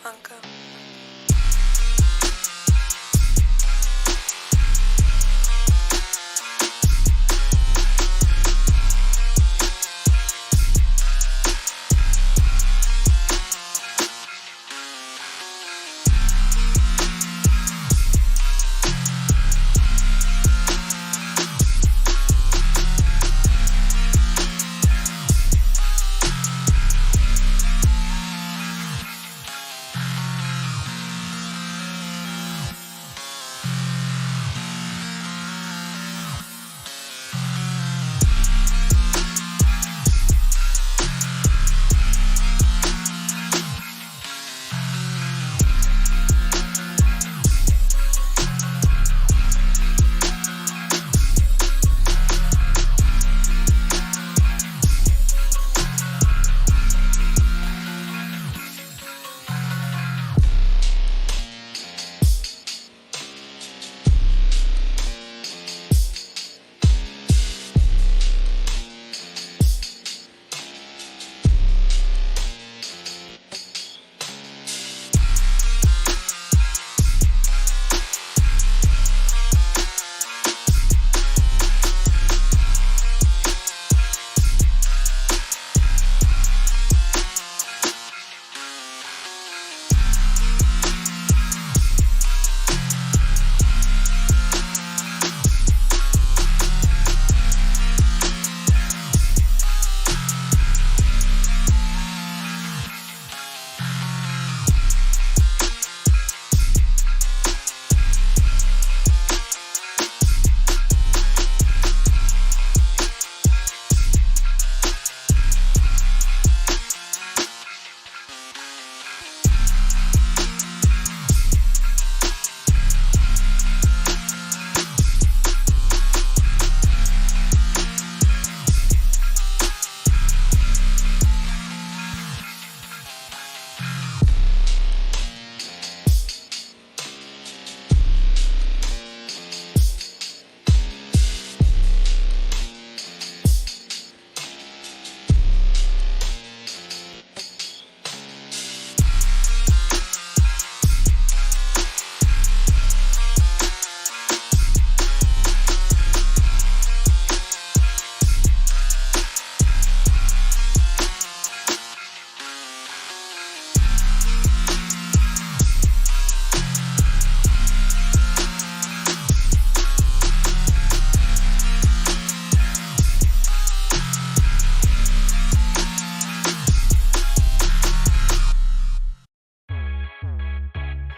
Blanco.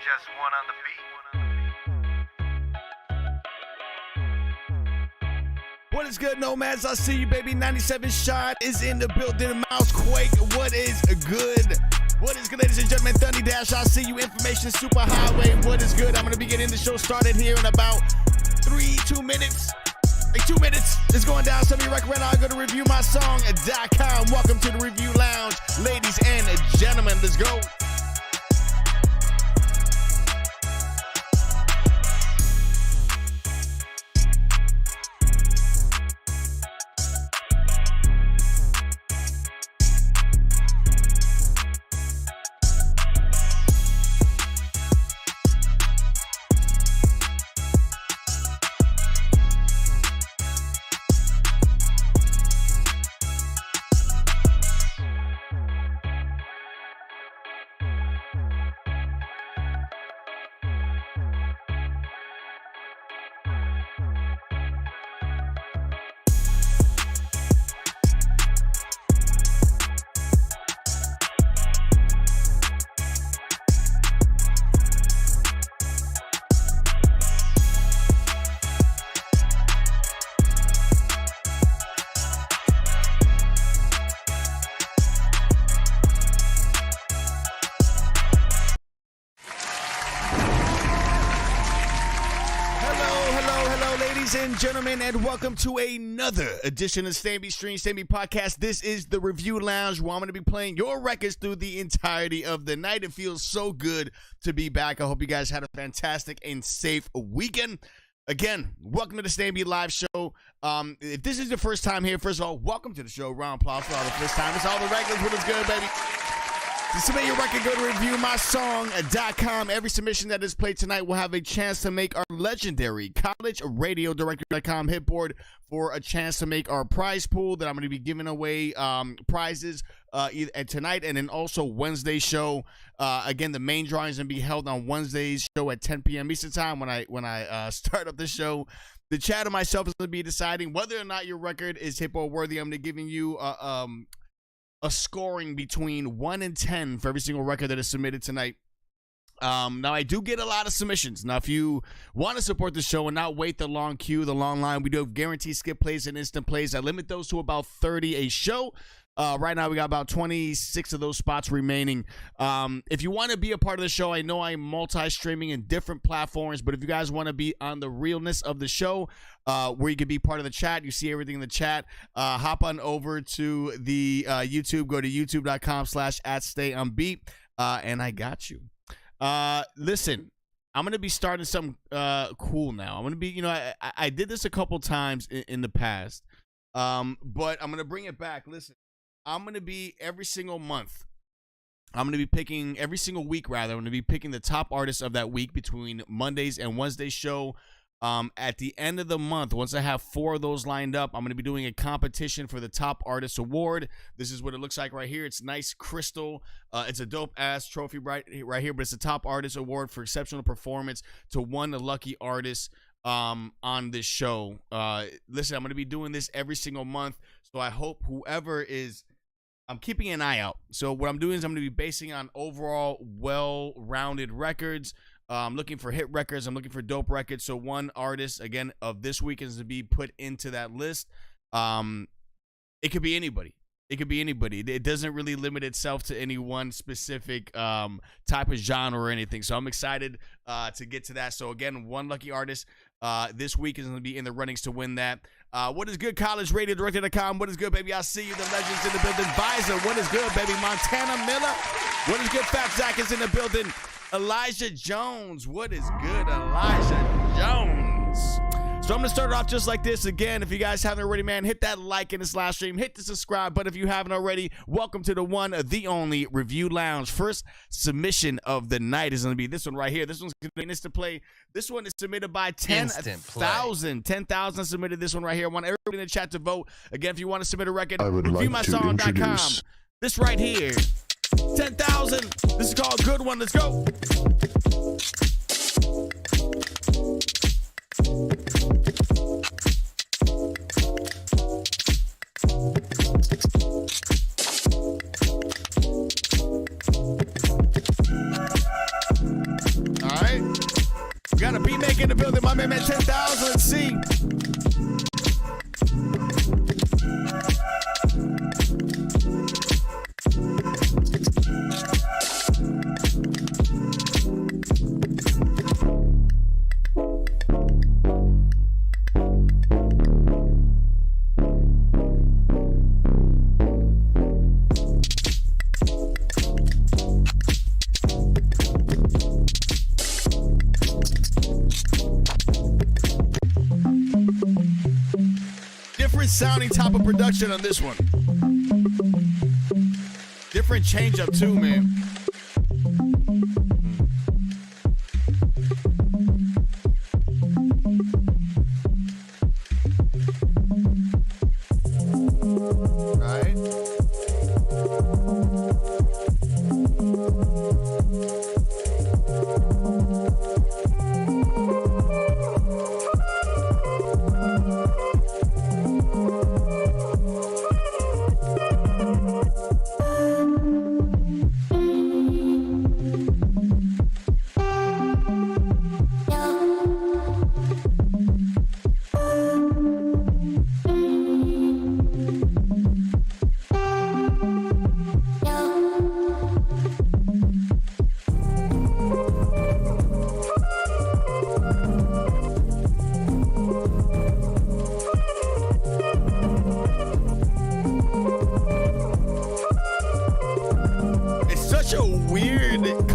Just one on the beat. What is good, Nomads? I see you, baby. 97 Shot is in the building. Mousequake, what is good? What is good, ladies and gentlemen? Thundy Dash, I see you. Information Superhighway, what is good? I'm going to be getting the show started here in about 2 minutes. Like 2 minutes. It's going down. Some of you recommend I go to reviewmysong.com. Welcome to the Review Lounge, ladies and gentlemen. Let's go. Ladies and gentlemen, and welcome to another edition of StayOnBeat Stream, StayOnBeat Podcast. This is the Review Lounge, where I'm going to be playing your records through the entirety of the night. It feels so good to be back. I hope you guys had a fantastic and safe weekend. Again, welcome to the StayOnBeat live show. If this is your first time here, first of all, welcome to the show. Round of applause for all the first time. It's all the regulars. What is good, baby? To submit your record, go to reviewmysong.com. Every submission that is played tonight will have a chance to make our legendary collegeradiodirector.com hitboard for a chance to make our prize pool that I'm going to be giving away prizes tonight and then also Wednesday show. Again, the main drawing is going to be held on Wednesday's show at 10 p.m. Eastern time when I start up the show. The chat and myself is going to be deciding whether or not your record is HITBOARD worthy. I'm going to be giving you a scoring between 1 and 10 for every single record that is submitted tonight. Now, I do get a lot of submissions. Now, if you want to support the show and not wait the long queue, the long line, we do have guaranteed skip plays and instant plays. I limit those to about 30 a show. Right now, we got about 26 of those spots remaining. If you want to be a part of the show, I know I'm multi-streaming in different platforms, but if you guys want to be on the realness of the show, where you can be part of the chat, you see everything in the chat, hop on over to the YouTube, go to youtube.com/@StayOnBeat, and I got you. Listen, I'm going to be starting something cool now. I'm going to be, I did this a couple times in the past, but I'm going to bring it back. Listen, I'm going to be every single month. I'm going to be picking every single week, rather. I'm going to be picking the top artists of that week between Mondays and Wednesday's show. At the end of the month, once I have 4 of those lined up, I'm going to be doing a competition for the Top Artist Award. This is what it looks like right here. It's nice crystal. It's a dope-ass trophy right here, but it's a Top Artist Award for exceptional performance to one lucky artist on this show. Listen, I'm going to be doing this every single month, so I hope whoever is... I'm keeping an eye out. So what I'm doing is I'm going to be basing on overall well-rounded records. I'm looking for hit records. I'm looking for dope records. So one artist, again, of this week is to be put into that list. It could be anybody. It could be anybody. It doesn't really limit itself to any one specific type of genre or anything. So I'm excited to get to that. So, again, one lucky artist this week is going to be in the runnings to win that. What is good, collegeradiodirector.com? What is good, baby? I see you. The legends in the building. Visor, what is good, baby? Montana Miller. What is good? Fat Zach is in the building. Elijah Jones. What is good, Elijah Jones? So I'm going to start it off just like this. Again, if you guys haven't already, man, hit that like in this live stream. Hit the subscribe button if you haven't already. Welcome to the one, the only Review Lounge. First submission of the night is going to be this one right here. This one's going to be an instant play. This one is submitted by 10,000. 10,000 submitted this one right here. I want everybody in the chat to vote. Again, if you want to submit a record, reviewmysong.com. This right here. 10,000. This is called Good One. Let's go. All right. We got a beat maker in the building. My man, 10,000. Let's see. Sounding type of production on this one. Different change up too, man.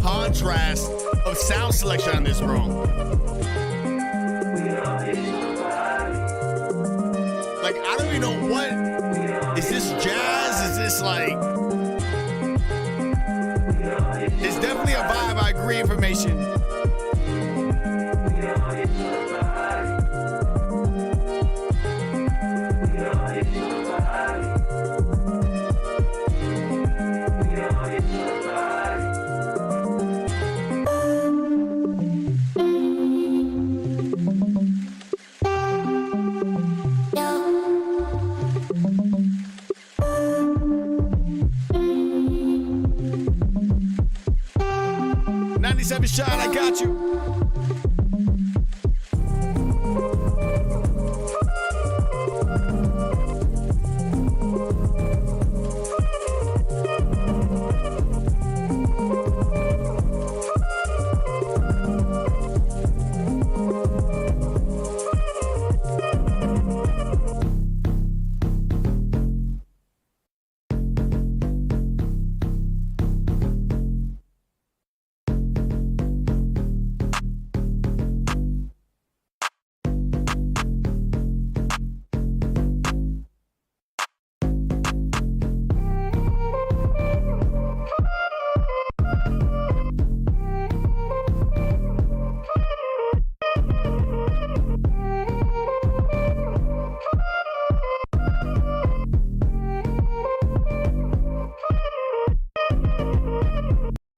Contrast of sound selection on this room. Like, I don't even know what. Is this jazz? Is this like. free information. Shot, I got you.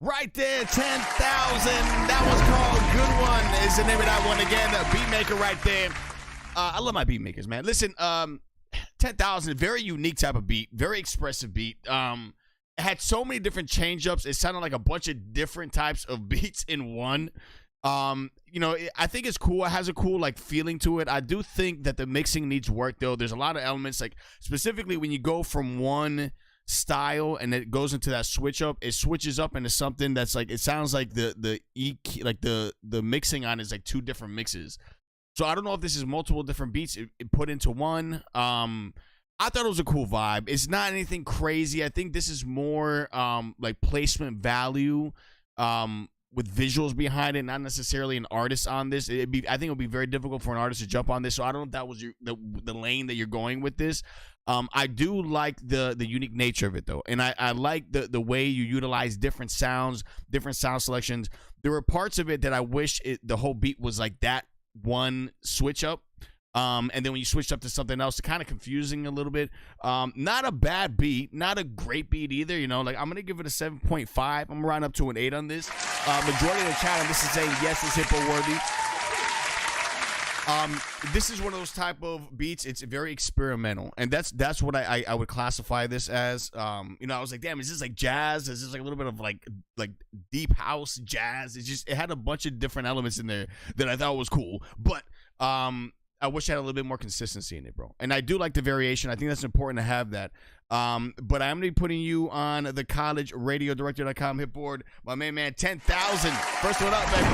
Right there, 10,000. That was called Good One is the name of that one again. The beat maker right there. I love my beat makers, man. Listen, 10,000, very unique type of beat, very expressive beat. It had so many different change-ups. It sounded like a bunch of different types of beats in one. You know, I think it's cool. It has a cool like feeling to it. I do think that the mixing needs work though. There's a lot of elements, like specifically when you go from one style and it goes into that switch up, it switches up into something that's like, it sounds like the EQ, like the mixing on is like two different mixes. So I don't know if this is multiple different beats it put into one. I thought it was a cool vibe. It's not anything crazy. I think this is more like placement value with visuals behind it, not necessarily an artist on this. I think it would be very difficult for an artist to jump on this. So I don't know if that was the lane that you're going with this. I do like the unique nature of it though, and I like the way you utilize different sounds, different sound selections. There were parts of it that I wish the whole beat was like that one switch up. And then when you switched up to something else, kind of confusing a little bit. Not a bad beat, not a great beat either. You know, like I'm gonna give it a 7.5. I'm gonna round up to an 8 on this. Majority of the chat on this is saying yes, it's hippo worthy. This is one of those type of beats. It's very experimental, and that's what I would classify this as. You know, I was like, damn, is this like jazz? Is this like a little bit of like deep house jazz? It had a bunch of different elements in there that I thought was cool, but I wish I had a little bit more consistency in it, bro. And I do like the variation. I think that's important to have that. But I'm going to be putting you on the collegeradiodirector.com HITBOARD. My main man, 10,000. First one up, baby.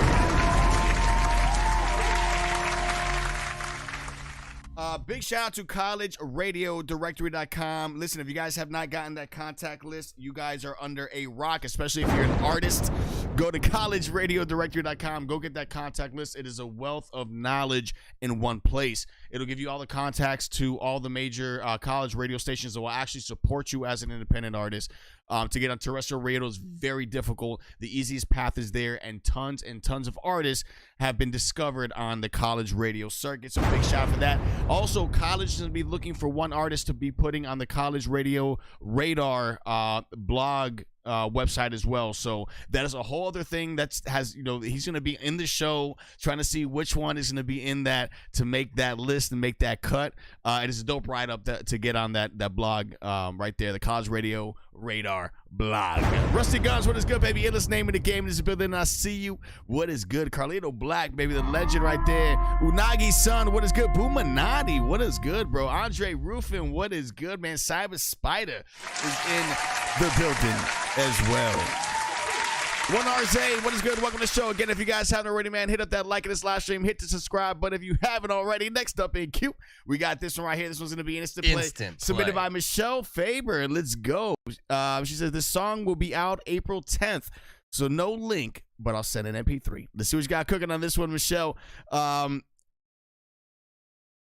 Big shout out to collegeradiodirectory.com. Listen, if you guys have not gotten that contact list, you guys are under a rock, especially if you're an artist. Go to collegeradiodirectory.com. Go get that contact list. It is a wealth of knowledge in one place. It'll give you all the contacts to all the major college radio stations that will actually support you as an independent artist. To get on terrestrial radio is very difficult. The easiest path is there, and tons of artists have been discovered on the college radio circuit. So big shout out for that. Also, college is going to be looking for one artist to be putting on the college radio radar blog website as well. So that is a whole other thing he's going to be in the show trying to see which one is going to be in that to make that list and make that cut. It is a dope write-up to get on that blog right there, the college radio radar blog. Rusty Guns, what is good, baby? Illest name of the game. This is building. I see you. What is good? Carlito Black, baby, the legend right there. Unagi's son, what is good? Boomanati, what is good, bro? Andre Rufin, what is good, man? Cyber Spider is in the building as well. One RZ, what is good? Welcome to the show. Again, if you guys haven't already, man, hit up that like of this live stream, hit the subscribe button if you haven't already. Next up in queue, we got this one right here. This one's going to be instant play. Submitted by Michelle Faber. Let's go. She says this song will be out April 10th. So no link, but I'll send an MP3. Let's see what you got cooking on this one, Michelle.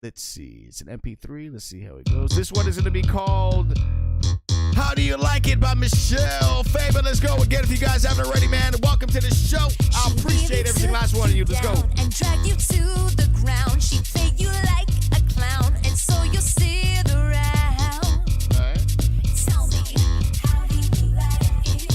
Let's see. It's an MP3. Let's see how it goes. This one is going to be called How Do You Like It by Michelle Faber. Let's go again. If you guys haven't already, man, welcome to the show. Michelle. I appreciate every single last one of you. Let's go. And drag you to the ground. She play you like a clown, and so you sit around. All right. Tell me, how do you like it?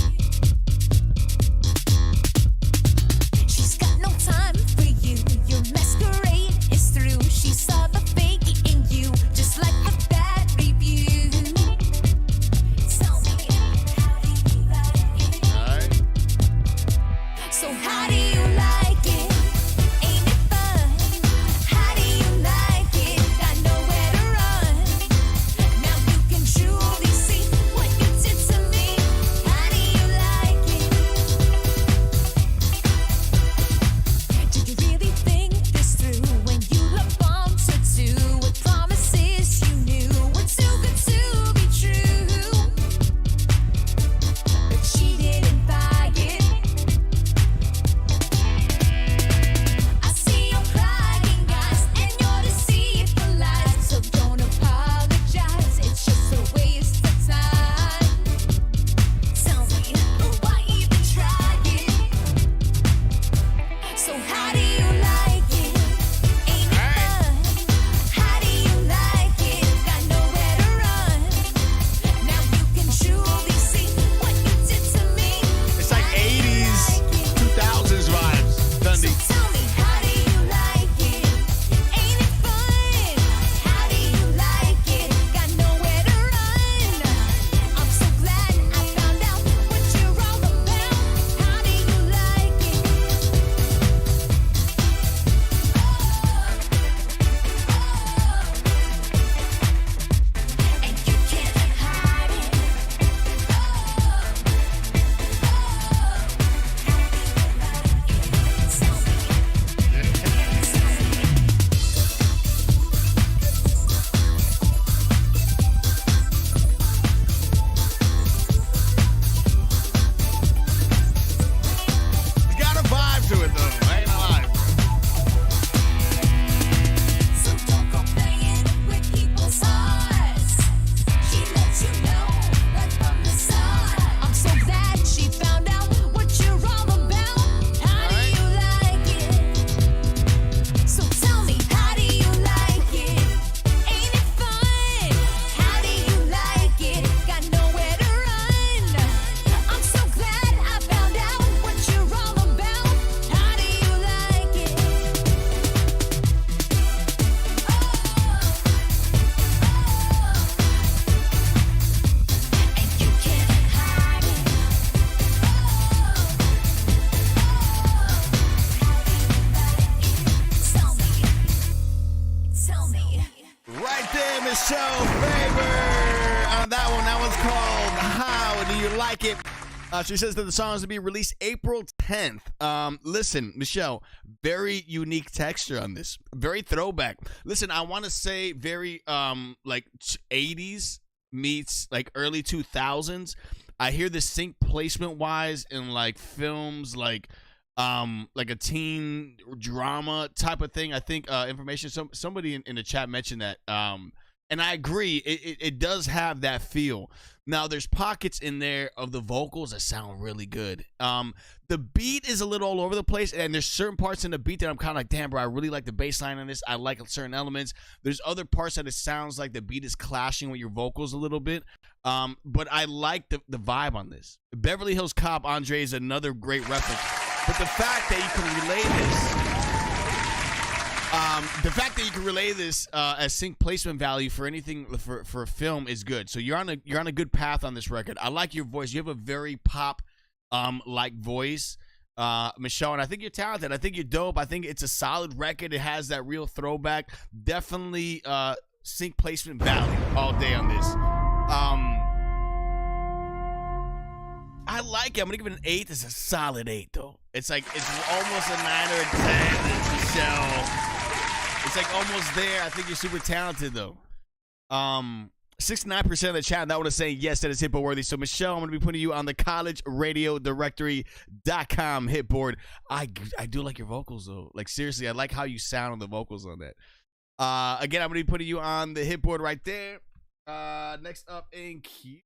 She's got no time for you. Your masquerade is through. She saw the fake in you, just like a bad review. Tell me, how do you like it? All right. So how do you like it? Ain't it fun? How do you like it? Got nowhere to run. Now you can truly see what you did to me. How do you like it? Do you really think this through when you love bombs to do with promises you knew were too good to be true? But she didn't buy it. I see your prying eyes and your deceitful lies. So don't apologize, it's just a waste of time. Tell me, why even try it? So how do you like it? Ain't it fun? How do you like it? Got nowhere to run. Now you can truly see what you did to me. It's like 80s, 2000s vibes. Dundee. So tell me, how do you like it? Ain't it fun? How do you like it? Got nowhere to run. I'm so glad I found out what you're all about. How do you like it? And you can't hide it. It's got a vibe to it, though. I ain't gonna lie. So don't go playing with people's hearts. She lets you know right from the start. I'm so glad she found out what you're all about. How do you like it? So tell me, how do you like it? Ain't it fun? How do you like it? Got nowhere to run. I'm so glad I found out what you're all about. How do you like it? And you can't hide it. Tell me. Right there, Michelle Faber. On that one, that one's called How Do You Like It? She says that the song is to be released April 10th. Listen, Michelle, very unique texture on this. Very throwback. Listen, I want to say very like 80s meets like early 2000s. I hear the sync placement wise in like films like a teen drama type of thing. I think information somebody in the chat mentioned that and I agree, it does have that feel. Now there's pockets in there of the vocals that sound really good. The beat is a little all over the place, and there's certain parts in the beat that I'm kind of like, damn bro, I really like the bass line on this. I like certain elements. There's other parts that it sounds like the beat is clashing with your vocals a little bit. But I like the vibe on this. Beverly Hills Cop Andre is another great reference. But the fact that you can relay this, as sync placement value for anything for a film is good. So you're on a good path on this record. I like your voice. You have a very pop like voice, Michelle, and I think you're talented. I think you're dope. I think it's a solid record. It has that real throwback. Definitely sync placement value all day on this. I like it. I'm gonna give it an 8. It's a solid 8 though. It's almost a 9 or a 10, Michelle. It's like almost there. I think you're super talented though. 69% of the chat that would say yes, that is HITBOARD worthy. So Michelle, I'm gonna be putting you on the collegeradiodirectory.com HITBOARD. I do like your vocals though. Like seriously, I like how you sound on the vocals on that. Again, I'm gonna be putting you on the HITBOARD right there. Next up in queue.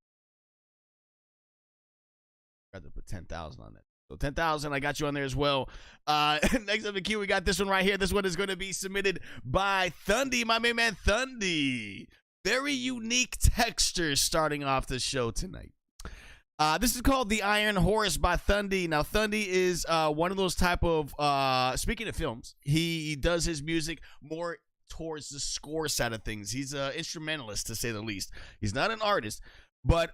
Got to put 10,000 on that. So 10,000, I got you on there as well. Next up in queue, we got this one right here. This one is going to be submitted by Thundy, my main man Thundy. Very unique texture starting off the show tonight. This is called The Iron Horse by Thundy. Now, Thundy is one of those type of, speaking of films, he does his music more towards the score side of things. He's an instrumentalist, to say the least. He's not an artist, but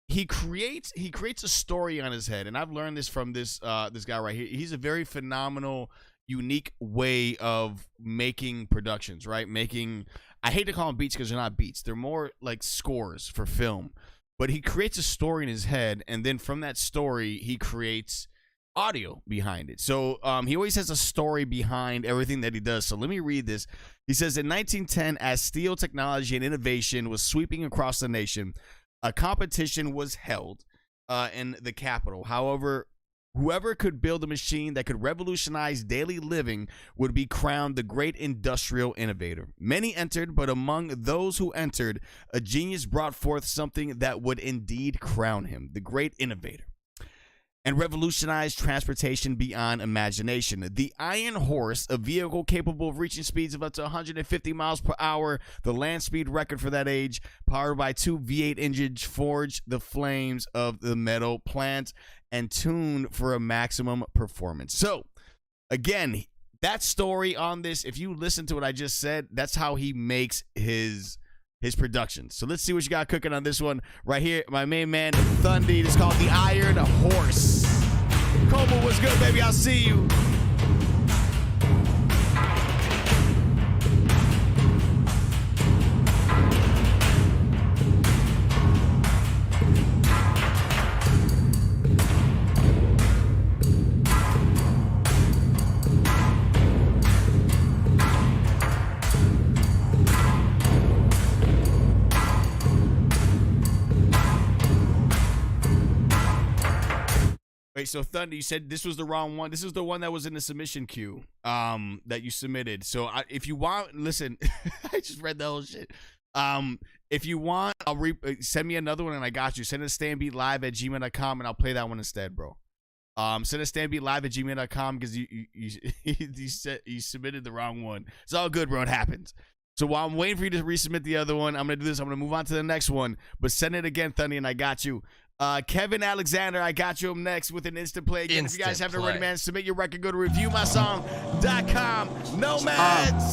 he creates a story on his head, and I've learned this from this guy right here. He's a very phenomenal, unique way of making productions, right? I hate to call them beats because they're not beats. They're more like scores for film. But he creates a story in his head, and then from that story, he creates audio behind it. So he always has a story behind everything that he does. So let me read this. He says, in 1910, as steel technology and innovation was sweeping across the nation, a competition was held in the capital. However, whoever could build a machine that could revolutionize daily living would be crowned the great industrial innovator. Many entered, but among those who entered, a genius brought forth something that would indeed crown him, the great innovator, and revolutionized transportation beyond imagination. The Iron Horse, a vehicle capable of reaching speeds of up to 150 miles per hour, the land speed record for that age, powered by 2 V8 engines, forged the flames of the metal plant and tuned for a maximum performance. So, again, that story on this, if you listen to what I just said, that's how he makes his production. So let's see what you got cooking on this one right here. My main man, Thundy. It's called The Iron Horse. Cobalt, what's good, baby? I'll see you. Wait, so Thunder, you said this was the wrong one. This is the one that was in the submission queue that you submitted. So if you want, listen, I just read the whole shit. If you want, send me another one and I got you. Send it to StayOnBeatLive@gmail.com and I'll play that one instead, bro. Send it to StayOnBeatLive@gmail.com because you submitted the wrong one. It's all good, bro. It happens. So while I'm waiting for you to resubmit the other one, I'm going to do this. I'm going to move on to the next one. But send it again, Thundy, and I got you. Kevin Alexander, I got you up next with an instant play. Again, if you guys haven't already, man, submit your record. Go to reviewmysong.com. Nomads.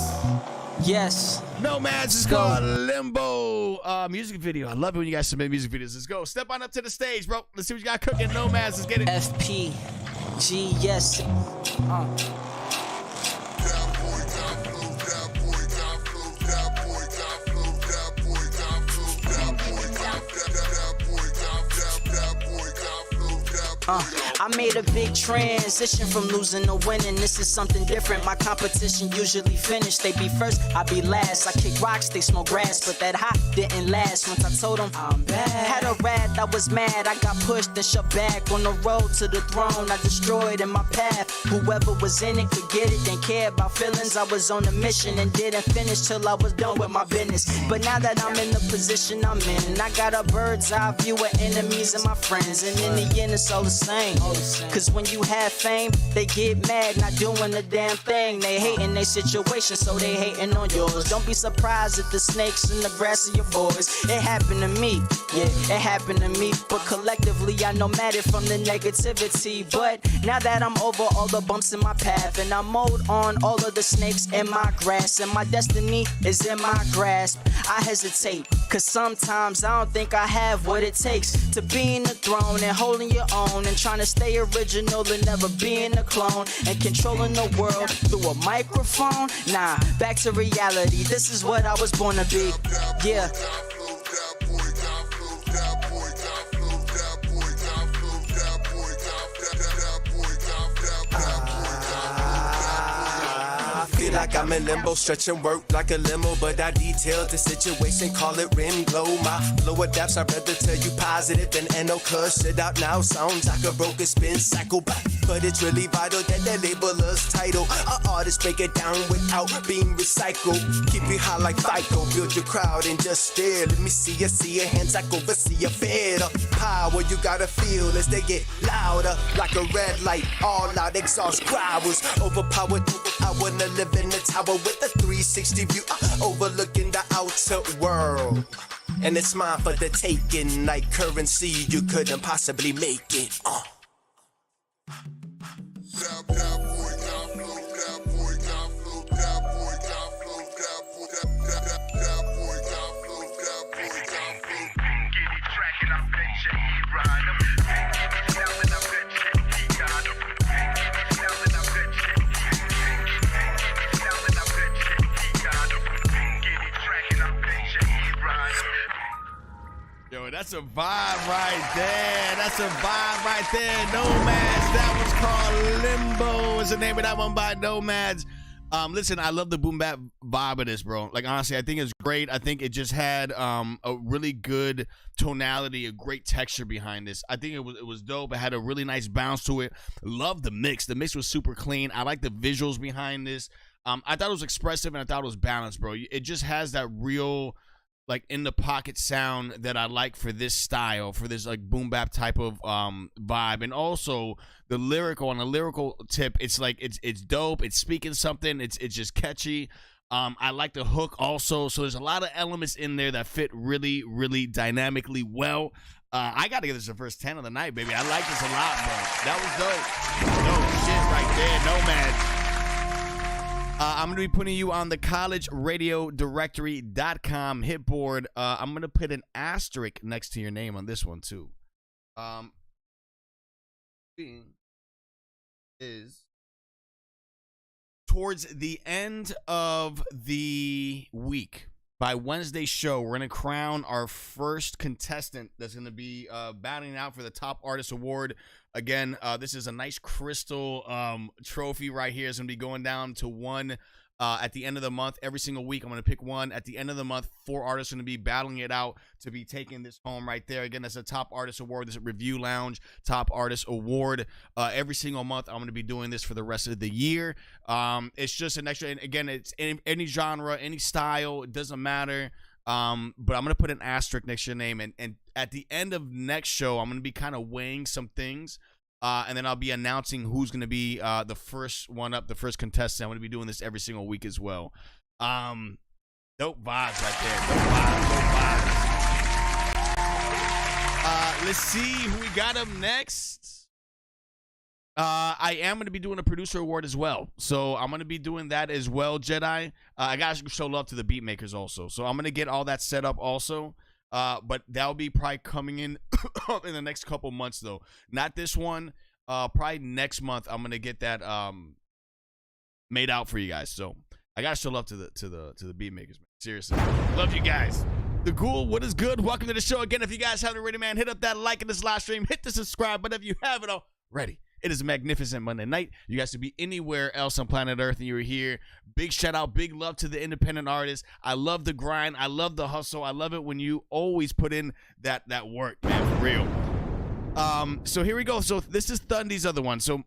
Yes. Nomads is called Limbo music video. I love it when you guys submit music videos. Let's go. Step on up to the stage, bro. Let's see what you got cooking. Nomads, let's get it. FPG, yes. I made a big transition from losing to winning. This is something different. My competition usually finish. They be first, I be last. I kick rocks, they smoke grass, but that hot didn't last. Once I told them I'm bad, had a rat, I was mad. I got pushed and shoved back on the road to the throne. I destroyed in my path. Whoever was in it could get it. Didn't care about feelings. I was on a mission and didn't finish till I was done with my business. But now that I'm in the position I'm in, I got a bird's eye view of enemies and my friends. And in the end, it's all the same. Cause when you have fame, they get mad, not doing a damn thing. They hating their situation, so they hating on yours. Don't be surprised at the snakes in the grass of your boys. It happened to me, yeah, it happened to me. But collectively, I nomad it from the negativity. But now that I'm over all the bumps in my path, and I mowed on all of the snakes in my grass, and my destiny is in my grasp, I hesitate. Cause sometimes I don't think I have what it takes to be in the throne and holding your own and trying to stay original and never being a clone and controlling the world through a microphone. Nah, back to reality. This is what I was born to be. Yeah. Like I'm in limbo, stretching work like a limo, but I detailed the situation, call it rim glow. My flow adapts, I'd rather tell you positive than NO, cuz shit out now sounds like a broken spin cycle back. but it's really vital that they label us title. Our artists break it down without being recycled. Keep it high like FICO, build your crowd and just stare. Let me see your hands like over, see your fed up. Power you gotta feel as they get louder, like a red light, all out exhaust growls. Overpowered, I wanna live in a tower with a 360 view, overlooking the outer world. And it's mine for the taking, like currency, you couldn't possibly make it. Yo, that's a vibe right there. That's a vibe right there. Nomads. That was called Limbo. Is the name of that one by Nomads. Listen, I love the boom bap vibe of this, bro. Like, honestly, I think it's great. I think it just had a really good tonality, a great texture behind this. I think it was dope. It had a really nice bounce to it. Love the mix. The mix was super clean. I like the visuals behind this. I thought it was expressive and I thought it was balanced, bro. It just has that real, like, in the pocket sound that I like for this style, for this like boom bap type of vibe. And also the lyrical, on a lyrical tip, it's like it's dope, it's speaking something, it's just catchy. I like the hook also, so there's a lot of elements in there that fit really, really dynamically well. I gotta give this the first 10 of the night, baby. I like this a lot, bro. That was dope. Dope shit right there. Nomads. I'm going to be putting you on the collegeradiodirectory.com HITBOARD. I'm going to put an asterisk next to your name on this one, too. Is towards the end of the week, by Wednesday's show, we're going to crown our first contestant that's going to be battling out for the Top Artist Award. Again, this is a nice crystal trophy right here. It's going to be going down to one at the end of the month. Every single week, I'm going to pick one. At the end of the month, 4 artists are going to be battling it out to be taking this home right there. Again, that's a Top Artist Award. This is a Review Lounge Top Artist Award. Every single month, I'm going to be doing this for the rest of the year. It's just an extra, and again, it's any genre, any style. It doesn't matter. But I'm going to put an asterisk next to your name. And at the end of next show, I'm going to be kind of weighing some things. And then I'll be announcing who's going to be the first one up, the first contestant. I'm going to be doing this every single week as well. Dope vibes right there. Dope vibes. Let's see who we got up next. I am going to be doing a producer award as well. So I'm going to be doing that as well, Jedi. I got to show love to the beat makers also. So I'm going to get all that set up also. But that'll be probably coming in in the next couple months, though. Not this one. Probably next month. I'm gonna get that made out for you guys. So I gotta show love to the beat makers, man. Seriously, love you guys. The Ghoul, what is good? Welcome to the show again. If you guys haven't already, man, hit up that like in this live stream. Hit the subscribe button if you haven't already. It is a magnificent Monday night. You guys could be anywhere else on planet Earth and you're here. Big shout out, big love to the independent artists. I love the grind. I love the hustle. I love it when you always put in that work, man, for real. So here we go. So this is Thundy's other one. So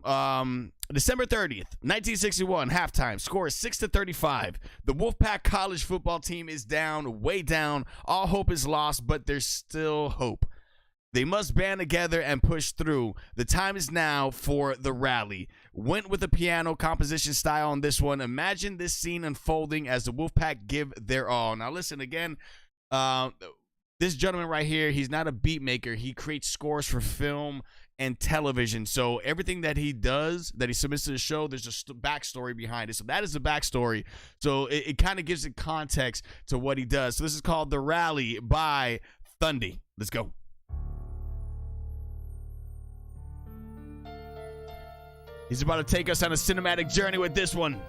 December 30th, 1961, halftime. Score is 6-35. The Wolfpack college football team is down, way down. All hope is lost, but there's still hope. They must band together and push through. The time is now for the rally. Went with the piano composition style on this one. Imagine this scene unfolding as the Wolfpack give their all. Now listen again. This gentleman right here, he's not a beat maker. He creates scores for film and television. So everything that he does, that he submits to the show, there's a backstory behind it. So that is the backstory. So it kind of gives it context to what he does. So this is called The Rally by Thundy. Let's go. He's about to take us on a cinematic journey with this one.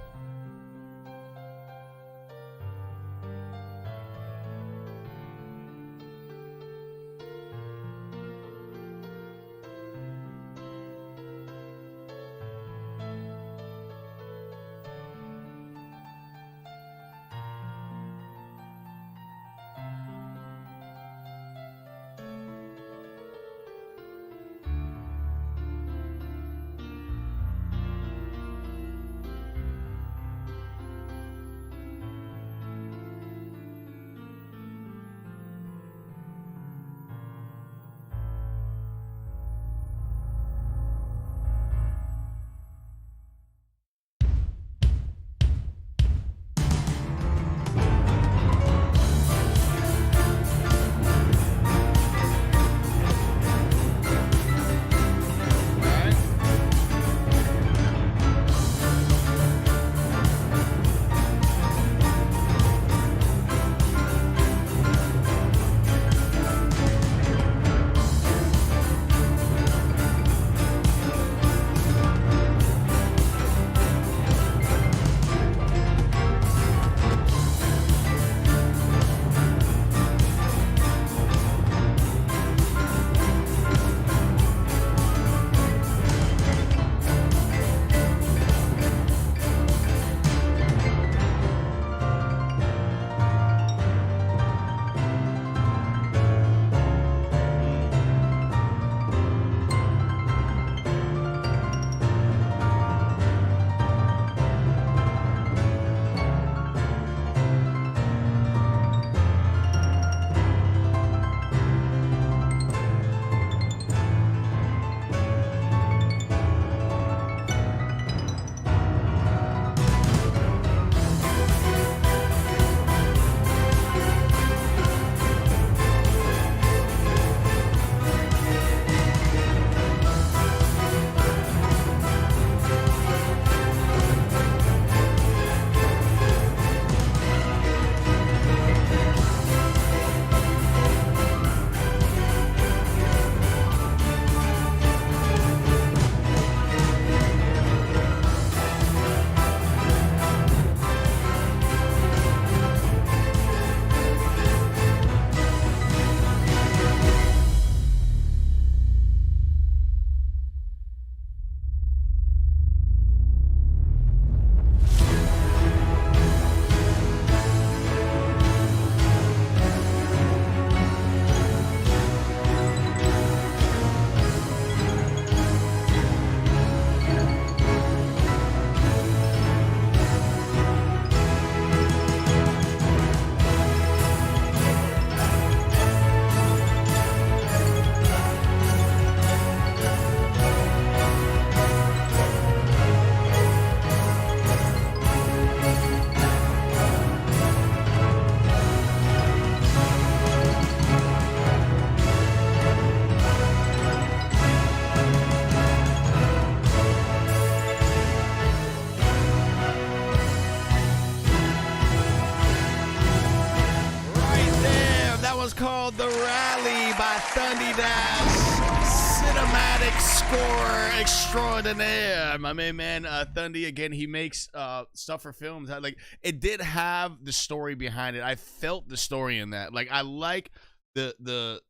Thundy Dash, cinematic score extraordinaire. My main man, Thundy, again, he makes stuff for films. Like, it did have the story behind it. I felt the story in that. Like, I like the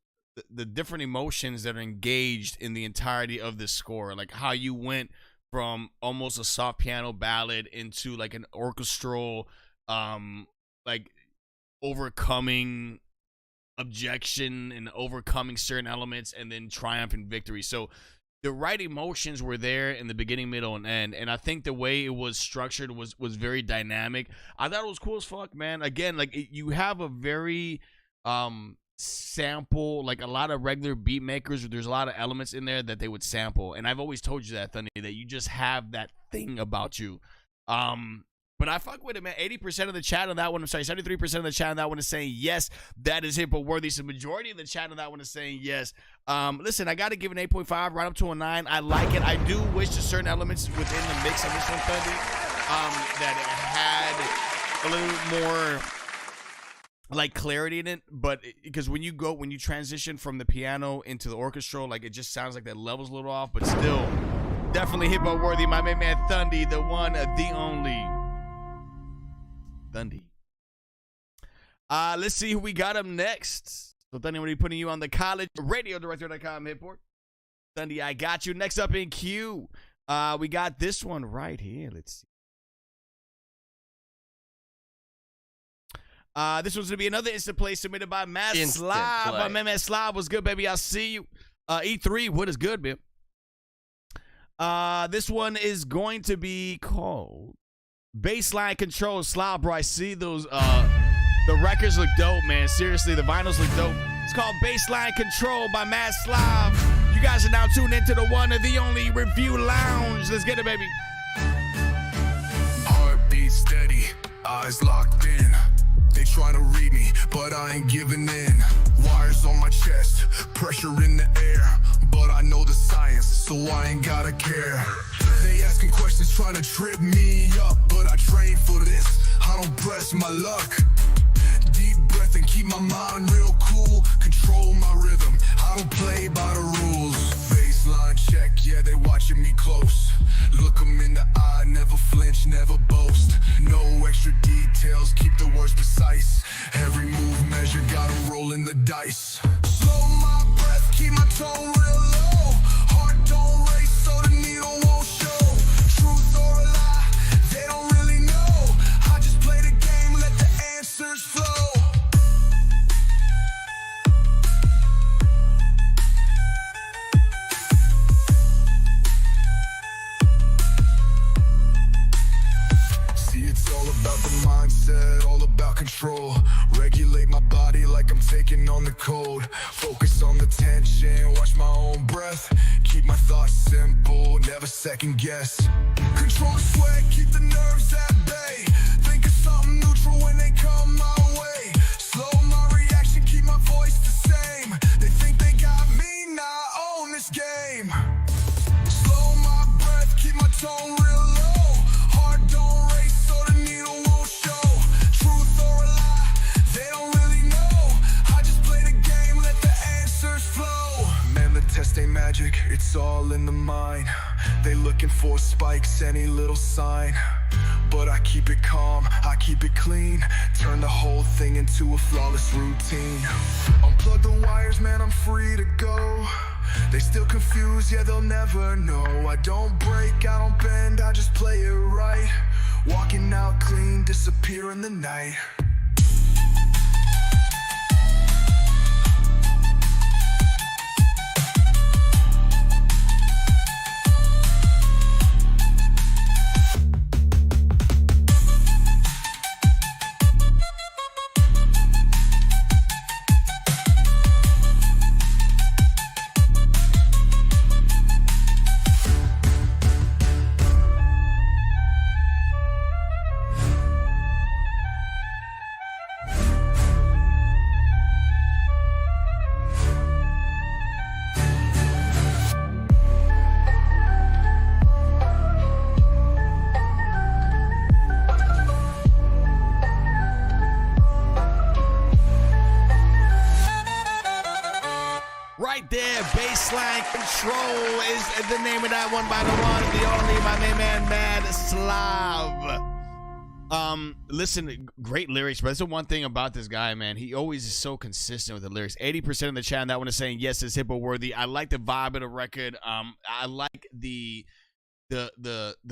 different emotions that are engaged in the entirety of this score. Like, how you went from almost a soft piano ballad into like an orchestral, like overcoming objection and overcoming certain elements and then triumph and victory. So the right emotions were there in the beginning, middle, and end. And I think the way it was structured was very dynamic. I thought it was cool as fuck, man. Again, like you have a very sample, like a lot of regular beat makers, there's a lot of elements in there that they would sample. And I've always told you that, Thundy, that you just have that thing about you. But I fuck with it, man. 80% of the chat on that one, I'm sorry, 73% of the chat on that one is saying yes, that is HITBOARD worthy. So majority of the chat on that one is saying yes. Listen, I got to give an 8.5 right up to a 9. I like it. I do wish there's certain elements within the mix of this one, Thundy, that had a little more like clarity in it. But because when you transition from the piano into the orchestral, like it just sounds like that level's a little off, but still definitely HITBOARD worthy. My main man Thundy, the one, the only Thundy. Let's see who we got up next. So Thundy, what are you putting you on the college radio director.com HITBOARD? Thundy, I got you. Next up in queue, we got this one right here. Let's see. This one's gonna be another instant play submitted by Matt Slav. My man, Matt Slav, what's good, baby? I'll see you. E3, what is good, man? This one is going to be called Baseline Control. Slav, bro, I see those. The records look dope, man. Seriously, the vinyls look dope. It's called Baseline Control by Matt Slav. You guys are now tuned into the one and the only Review Lounge. Let's get it, baby. Heartbeat steady, eyes locked in. They try to read me, but I ain't giving in. Wires on my chest, pressure in the air. But I know the science, so I ain't gotta care. They asking questions, trying to trip me up. But I train for this, I don't press my luck. Deep breath and keep my mind real cool. Control my rhythm, I don't play by the rules. Baseline check, yeah, they watching me close. Look them in the eye, never flinch, never boast. No extra details, keep the words precise. Every move measured, gotta roll in the dice. Slow my breath, keep my tone real low. Heart don't race, so the needle won't show. Truth or a lie, they don't really know. I just play the game, let the answers flow. It's all about the mindset, all about control. Regulate my body like I'm taking on the code. Focus on the tension, watch my own breath. Keep my thoughts simple, never second guess. Control the sweat, keep the nerves at bay. Think of something neutral when they come my way. Slow my reaction, keep my voice the same. They think they got me, now I own this game. Slow my breath, keep my tone real low. Heart don't race, so the needle won't show. Truth or a lie, they don't really know. I just play the game, let the answers flow. Man, the test ain't magic, it's all in the mind. They looking for spikes, any little sign. But I keep it calm, I keep it clean. Turn the whole thing into a flawless routine. Unplug the wires, man, I'm free to go. They still confused, yeah, they'll never know. I don't break, I don't bend, I just play it right. Walking out clean, disappear in the night. Control is the name of that one by the one, the only, my main man, Mad Slav. Listen, great lyrics, but that's the one thing about this guy, man. He always is so consistent with the lyrics. 80% of the chat, that one is saying yes, it's hippo worthy. I like the vibe of the record. I like the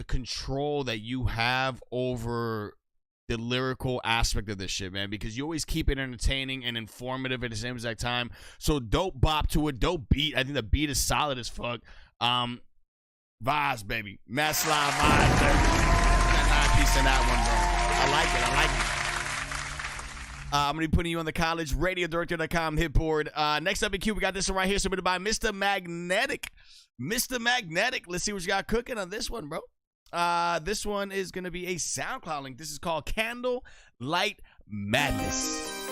control that you have over the lyrical aspect of this shit, man, because you always keep it entertaining and informative at the same exact time. So dope bop to it, dope beat. I think the beat is solid as fuck. Vibes, baby. Mad Slime vibes, baby. Got 9 piece in that one, bro. I like it. I'm going to be putting you on the college radiodirector.com hitboard. Next up in queue, we got this one right here, submitted by Mr. Magnetic. Mr. Magnetic. Let's see what you got cooking on this one, bro. This one is going to be a SoundCloud link. This is called Candle Light Madness.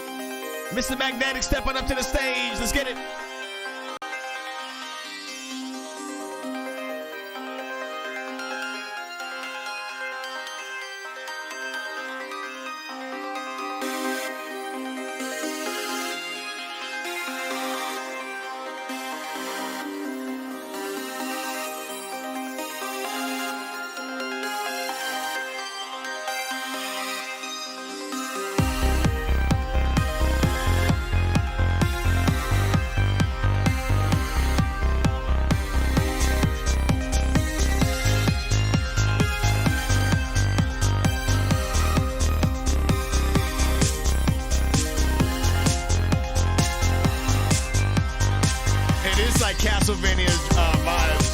Mr. Magnetic stepping up to the stage. Let's get it. Castlevania vibes.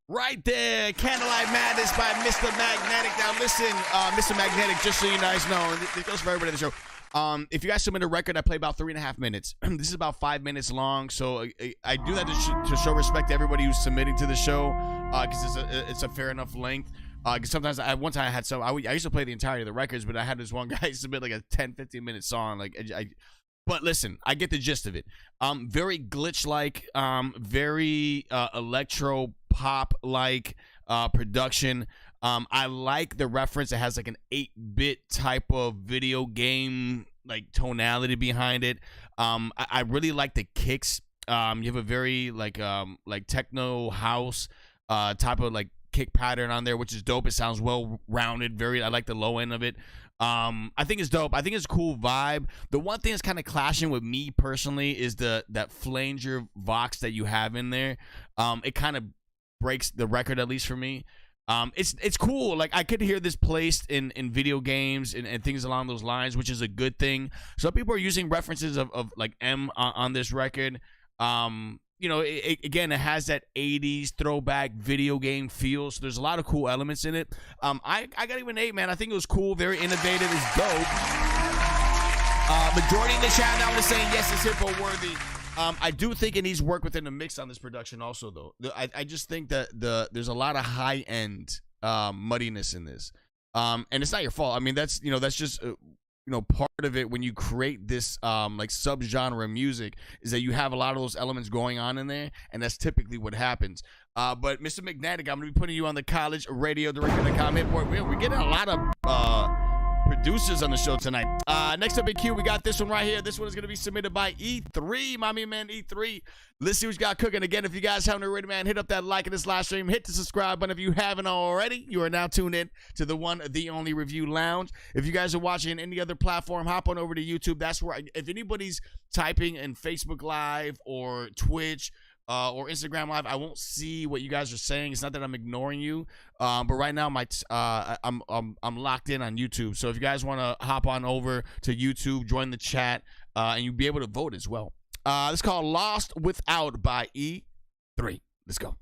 Right there, Candlelight Madness by Mr. Magnetic. Now listen, Mr. Magnetic, just so you guys know, it goes for everybody in the show. If you guys submit a record, I play about 3.5 minutes. This is about 5 minutes long, so I do that to show respect to everybody who's submitting to the show, because it's a fair enough length. Because sometimes, one time I had I used to play the entirety of the records, but I had this one guy submit like a 10-15 minute song. But listen, I get the gist of it. Very glitch-like, very electro pop-like production. I like the reference. It has like an 8-bit type of video game like tonality behind it. I really like the kicks. You have a very like techno house type of like kick pattern on there, which is dope. It sounds well rounded. I like the low end of it. I think it's dope. I think it's a cool vibe. The one thing that's kind of clashing with me personally is that flanger Vox that you have in there. It kind of breaks the record, at least for me. It's cool. Like, I could hear this placed in video games and things along those lines, which is a good thing. Some people are using references of like M on this record. You know, again, it has that 80s throwback video game feel, so there's a lot of cool elements in it. I got to give it an 8, man. I think it was cool, very innovative, it's dope. Majority of the chat now is saying yes, it's HITBOARD worthy. I do think it needs work within the mix on this production also, though. I just think that there's a lot of high-end muddiness in this. And it's not your fault. I mean, that's just part of it when you create this like subgenre music is that you have a lot of those elements going on in there, and that's typically what happens. But Mr. Magnetic, I'm gonna be putting you on the college radio director.com HITBOARD. We're getting a lot of producers on the show tonight. Next up in queue, we got this one right here. This one is gonna be submitted by E3, my man E3. Let's see what you got cooking. Again, if you guys haven't already, man, hit up that like in this live stream. Hit the subscribe button if you haven't already. You are now tuned in to the one, the only Review Lounge. If you guys are watching any other platform, hop on over to YouTube. That's where, if anybody's typing in Facebook Live or Twitch or Instagram Live, I won't see what you guys are saying. It's not that I'm ignoring you, but right now I'm locked in on YouTube. So if you guys want to hop on over to YouTube, join the chat, and you'll be able to vote as well. This is called Lost Without by E3. Let's go.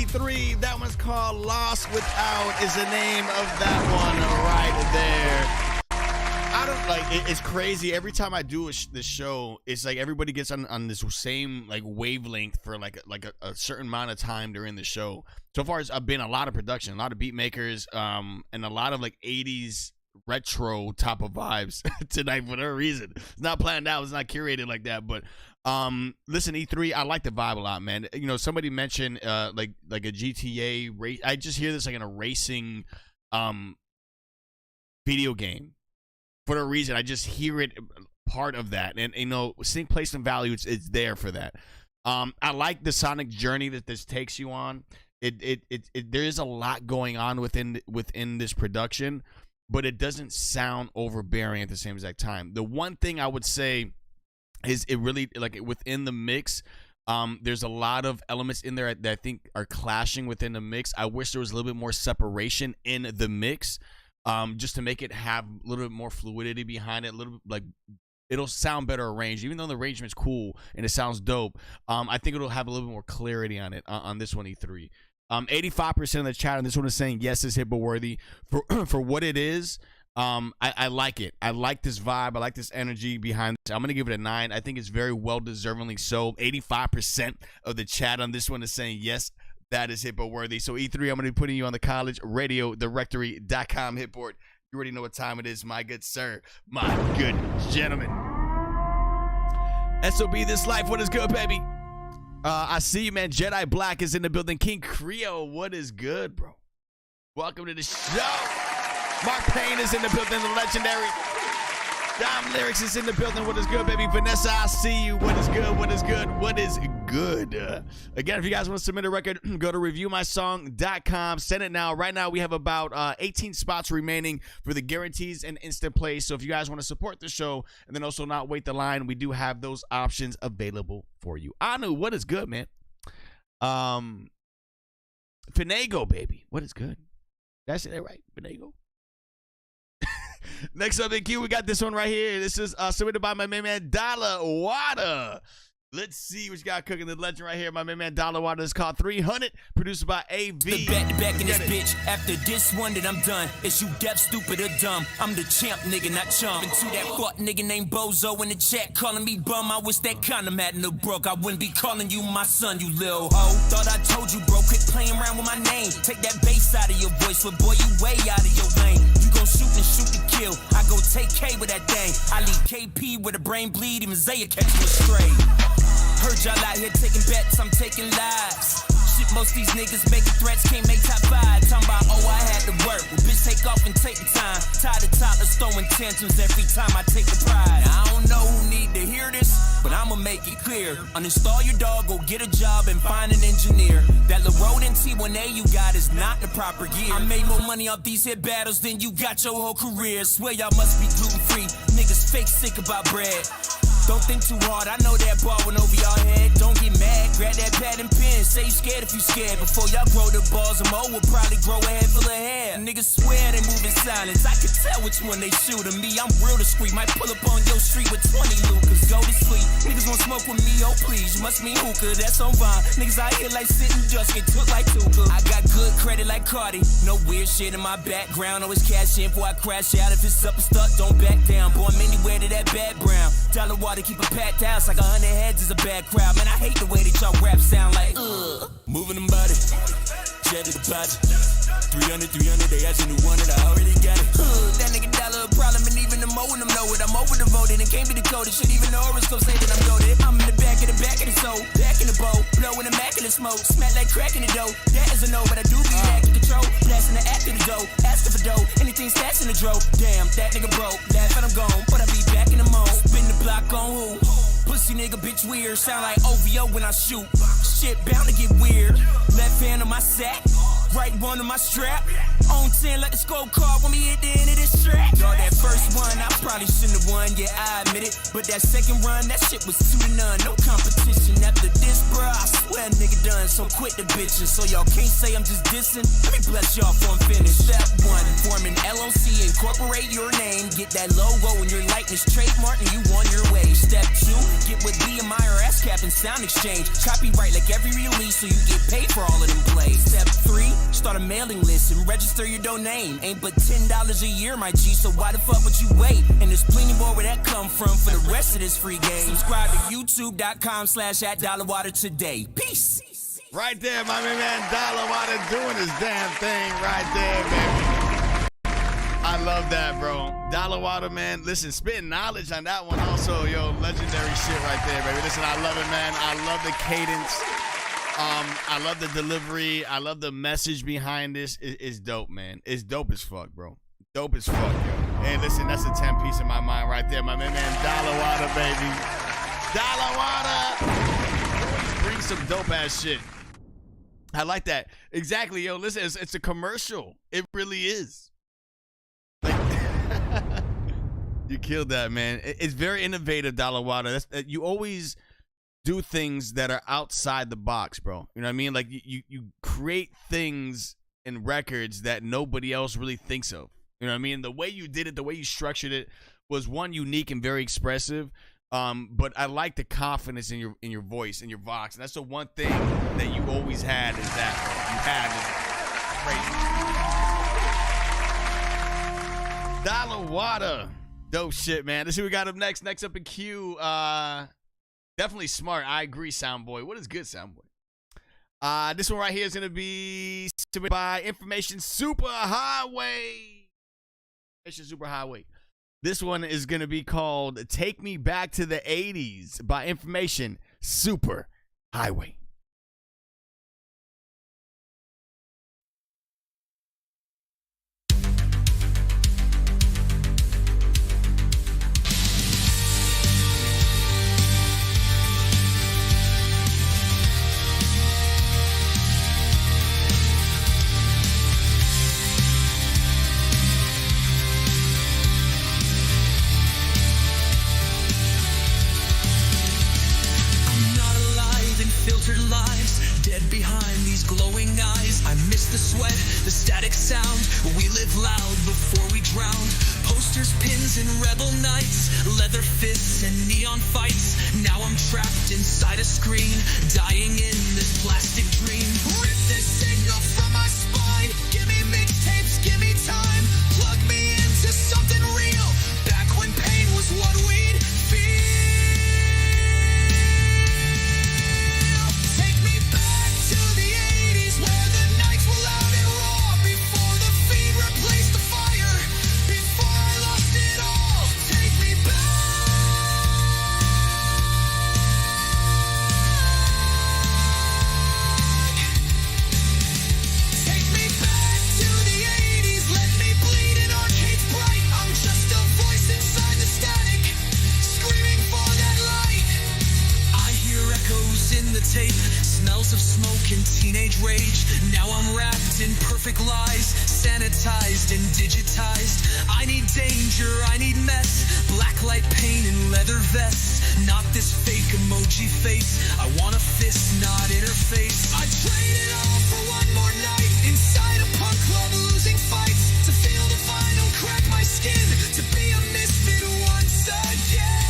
E3. That one's called Lost Without is the name of that one right there. I don't like it's crazy. Every time I do this show, it's like everybody gets on this same like wavelength for like a certain amount of time during the show. So far, it's been a lot of production, a lot of beat makers, and a lot of like 80s retro type of vibes tonight for no reason. It's not planned out. It's not curated like that. But listen, E3, I like the vibe a lot, man. You know, somebody mentioned like a GTA race. I just hear this like in a racing video game. For no reason, I just hear it part of that, and you know, sync, place, and value. It's there for that. I like the sonic journey that this takes you on. There is a lot going on within this production, but it doesn't sound overbearing at the same exact time. The one thing I would say is it really like within the mix. There's a lot of elements in there that I think are clashing within the mix. I wish there was a little bit more separation in the mix. Just to make it have a little bit more fluidity behind it, a little bit like it'll sound better arranged. Even though the arrangement's cool and it sounds dope, I think it'll have a little bit more clarity on it on this one, E3. 85% of the chat on this one is saying yes, it's HITBOARD worthy for what it is. I like it. I like this vibe. I like this energy behind it. I'm gonna give it a 9. I think it's very well deservingly so. 85% of the chat on this one is saying yes. That is HITBOARD worthy. So E3, I'm going to be putting you on the college radio directory.com HITBOARD. You already know what time it is, my good sir, my good gentlemen. SOB This Life, what is good, baby? I see you, man. Jedi Black is in the building. King Creole, what is good, bro? Welcome to the show. Mark Payne is in the building, the legendary. Dom Lyrics is in the building. What is good, baby? Vanessa, I see you. What is good? What is good? What is good? Again, if you guys want to submit a record, go to reviewmysong.com. Send it now. Right now, we have about 18 spots remaining for the guarantees and instant play. So if you guys want to support the show and then also not wait the line, we do have those options available for you. Anu, what is good, man? Finago, baby. What is good? That's it, right? Finago. Next up in queue, we got this one right here. This is submitted by my main man Dollar Water. Let's see what you got cooking. The legend right here, my main man Dollar Water. Is called 300, produced by AV. Back to back in this bitch. After this one, that I'm done. Is you deaf, stupid, or dumb? I'm the champ, nigga, not chump. And to that fuck nigga named Bozo in the chat calling me bum. I wish that kind of Madden the broke. I wouldn't be calling you my son, you lil hoe. Thought I told you, bro. Quit playing around with my name. Take that bass out of your voice, but boy, you way out of your lane. You gon' shoot and shoot to kill. I go take K with that thing. I leave KP with a brain bleed. Even Zaya catch me straight. Heard y'all out here taking bets, I'm taking lives. Shit, most these niggas making threats can't make top 5. Talking about, oh, I had to work. Well, bitch, take off and take the time. Tired of toddlers throwing tantrums every time I take the pride. Now, I don't know who need to hear this, but I'ma make it clear. Uninstall your dog, go get a job and find an engineer. That LaRoad and T1A you got is not the proper gear. I made more money off these hit battles than you got your whole career. Swear y'all must be gluten-free. Niggas fake sick about bread. Don't think too hard, I know that ball went over y'all head. Don't get mad, grab that pad and pen. Say you scared if you scared. Before y'all grow the balls, a Mo will probably grow a head full of hair. Niggas swear they move in silence. I can tell which one they shootin' me. I'm real discreet, might pull up on your street with 20 Lucas. Go to sleep, niggas won't smoke with me, oh please. You must mean hookah, that's on Vine. Niggas out here like sitting just get took like Tuka. I got good credit like Cardi. No weird shit in my background. Always cash in before I crash out. If it's up and stuck, don't back down. Boy, I'm anywhere to that bad brown. Dollar Water, keep a packed house like 100 heads is a bad crowd. Man, I hate the way that y'all rap sound like, moving them body, jet to the budget. 300, they asking who wanted, I already got it. That nigga Dollar a problem, and even the Mo and them know it. I'm over devoted and can't be decoded. Shit, even the horoscope say that I'm goated. I'm in the back of the soul, back in the bowl, blowing the Mac in the smoke, smack like crack in the dough. That is a no, but I do be back in control. Blasting the act in the dough, asking for dough, anything stashed in the dro. Damn, that nigga broke, laugh and I'm gone, but I be back in the mode. Spin the block on who? Pussy nigga, bitch weird. Sound like OVO when I shoot. Shit bound to get weird. Left hand on my sack, right one on my strap. On 10, let the scorecard when we hit the end of this track. Y'all, that first one, I probably shouldn't have won, yeah, I admit it. But that second run, that shit was 2-0. No competition after this, bruh. I swear a nigga done, so quit the bitches. So y'all can't say I'm just dissing. Let me bless y'all for I'm finished. Step 1, form an LLC, incorporate your name. Get that logo and your likeness trademark, and you on your way. Step 2, get with BMI or ASCAP collab and sound exchange. Copyright like every release so you get paid for all of them plays. Step 3, start a mailing list and register your domain. Ain't but $10 a year, my G, so why the fuck would you wait? And there's plenty more where that come from for the rest of this free game. Subscribe to youtube.com/@dollarwater today. Peace. Right there, my man Dollar Water doing his damn thing right there, baby. I love that, bro. Dollar Water, man. Listen, spitting knowledge on that one also, yo, legendary shit right there, baby. Listen, I love it, man. I love the cadence. I love the delivery. I love the message behind this. It's dope, man. It's dope as fuck, bro. Dope as fuck, yo. Hey, listen, that's a 10-piece in my mind right there, my man Dollar Water, baby. Dollar Water. Bring some dope ass shit. I like that. Exactly, yo. Listen, it's a commercial. It really is. Like, you killed that, man. It's very innovative, Dollar Water. You always do things that are outside the box, bro. You know what I mean? Like you create things and records that nobody else really thinks of. You know what I mean? The way you did it, the way you structured it was one, unique and very expressive. But I like the confidence in your voice and your vox, and that's the one thing that you always had is that, bro. You had is crazy. Dollar Water, dope shit, man. Let's see what we got up next. Next up in queue, definitely smart. I agree, Soundboy. What is good, Soundboy? This one right here is gonna be submitted by Information Superhighway. Information Superhighway. This one is going to be called Take Me Back to the 80s by Information Superhighway. Lives dead behind these glowing eyes. I miss the sweat, the static sound. We live loud before we drown. Posters, pins, and rebel nights, leather fists and neon fights. Now I'm trapped inside a screen, dying in this plastic dream. Rip this signal from my spine. Give me mixtapes, give me time. Plug me into something real. Back when pain was what we'd feel. Tape, smells of smoke and teenage rage. Now I'm wrapped in perfect lies, sanitized and digitized. I need danger, I need mess, blacklight paint and leather vests. Not this fake emoji face. I want a fist, not interface. I trade it all for one more night inside a punk club, losing fights. To feel the vinyl crack my skin, to be a misfit once again.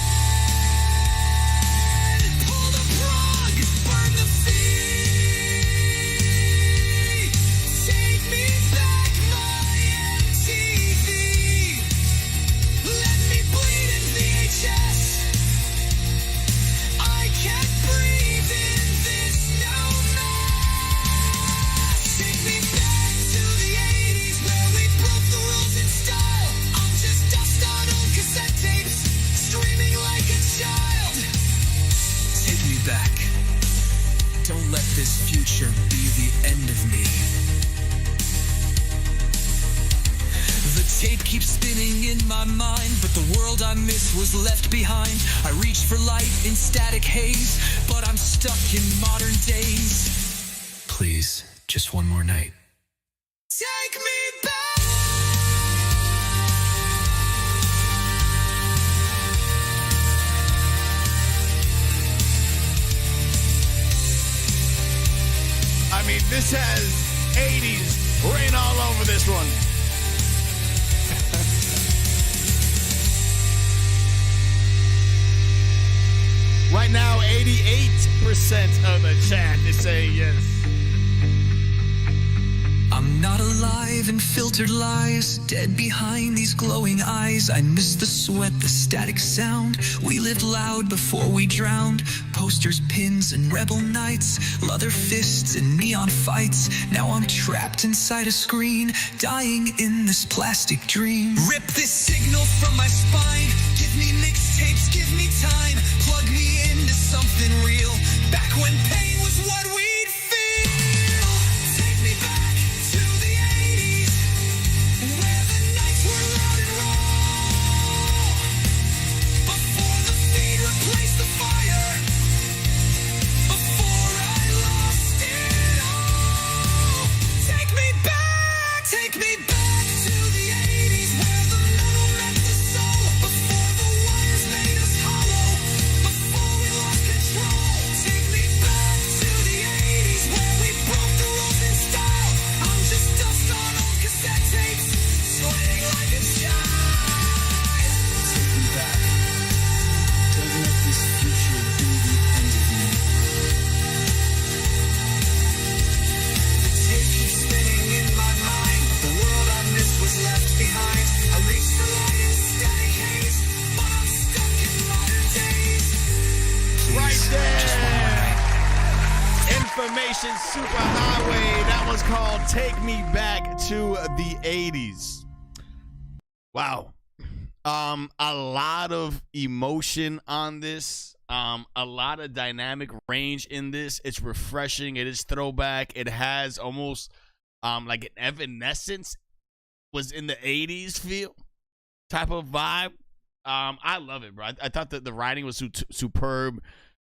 Don't let this future be the end of me. The tape keeps spinning in my mind, but the world I miss was left behind. I reach for light in static haze, but I'm stuck in modern days. Please, just one more night. Take me back. I mean, this has 80s rain all over this one. Right now, 80s 88% of the chat is saying yes. I'm not alive in filtered lies, dead behind these glowing eyes. I miss the sweat, the static sound. We lived loud before we drowned. Posters, pins, and rebel nights, leather fists and neon fights. Now I'm trapped inside a screen, dying in this plastic dream. Rip this signal from my spine. Give me mixtapes, give me time. Plug me into something real. Back when pain was what we'd feel. Take me back to the 80s, where the nights were loud and raw. Before the feed replaced the fire, before I lost it all. Take me back to the 80s, where the metal met the soul. Before the wires made us hollow, before we lost control. Take me back to the 80s, where we broke the rules in style. I'm just dust on old cassette tapes, swaying like a child. Take me back. Don't let this future be the end of me. The tape keeps spinning in my mind. The world I missed was left behind. I reach for light in static haze, but I'm stuck in modern days. Right there. Information Superhighway. That was called Take Me Back to the 80s. Wow. A lot of emotion on this. A lot of dynamic range in this. It's refreshing. It is throwback. It has almost like an Evanescence was in the 80s feel type of vibe. I love it, bro. I thought that the writing was superb.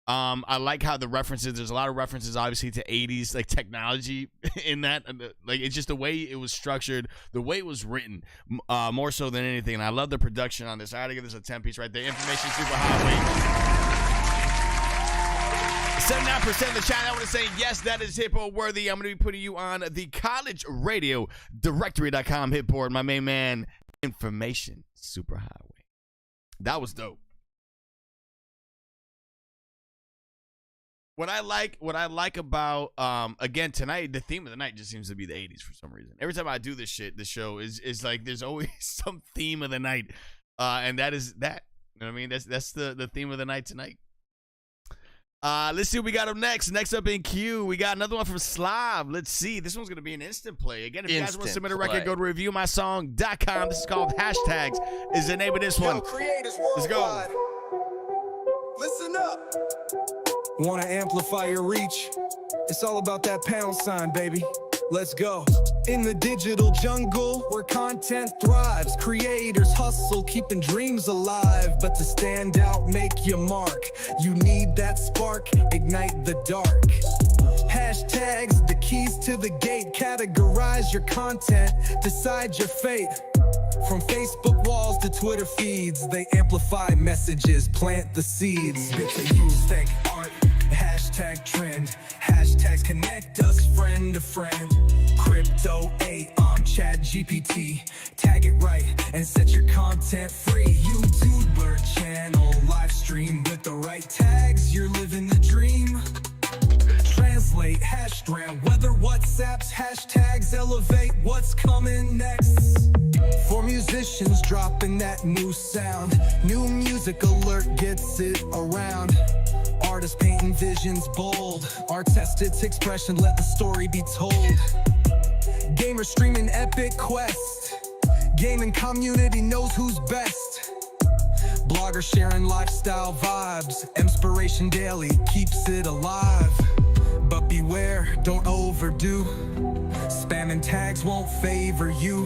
I like how the references, there's a lot of references obviously to 80s like technology in that, like it's just the way it was structured, the way it was written, more so than anything. And I love the production on this. I gotta give this a 10 piece right there. Information Superhighway. 79% of the chat, I want to say yes, that is HITBOARD worthy. I'm going to be putting you on the college radio directory.com HITBOARD. My main man, Information Superhighway. That was dope. What I like about again tonight, the theme of the night just seems to be the 80s for some reason. Every time I do this show is like there's always some theme of the night, and that is that. You know what I mean? That's the theme of the night tonight. Let's see what we got up next. Next up in queue, we got another one from Slav. Let's see. This one's gonna be an instant play. Again, if you guys want to submit a record, go to reviewmysong.com. This is called Hashtags. Is the name of this one. Let's go. Listen up. Want to amplify your reach? It's all about that pound sign, baby. Let's go. In the digital jungle where content thrives, creators hustle, keeping dreams alive. But to stand out, make your mark. You need that spark, ignite the dark. Hashtags, the keys to the gate. Categorize your content, decide your fate. From Facebook walls to Twitter feeds, they amplify messages, plant the seeds. Bits of use, think art, hashtag trend. Hashtags connect us friend to friend. Crypto A on Chat GPT. Tag it right and set your content free. YouTuber channel, live stream with the right tags. You're living the dream. Translate, hashgram, whether WhatsApp's hashtags elevate what's coming next. For musicians dropping that new sound, new music alert gets it around. Artists painting visions bold, artistic expression, let the story be told. Gamers streaming epic quest, gaming community knows who's best. Bloggers sharing lifestyle vibes, inspiration daily keeps it alive. But beware, don't overdo, spamming tags won't favor you.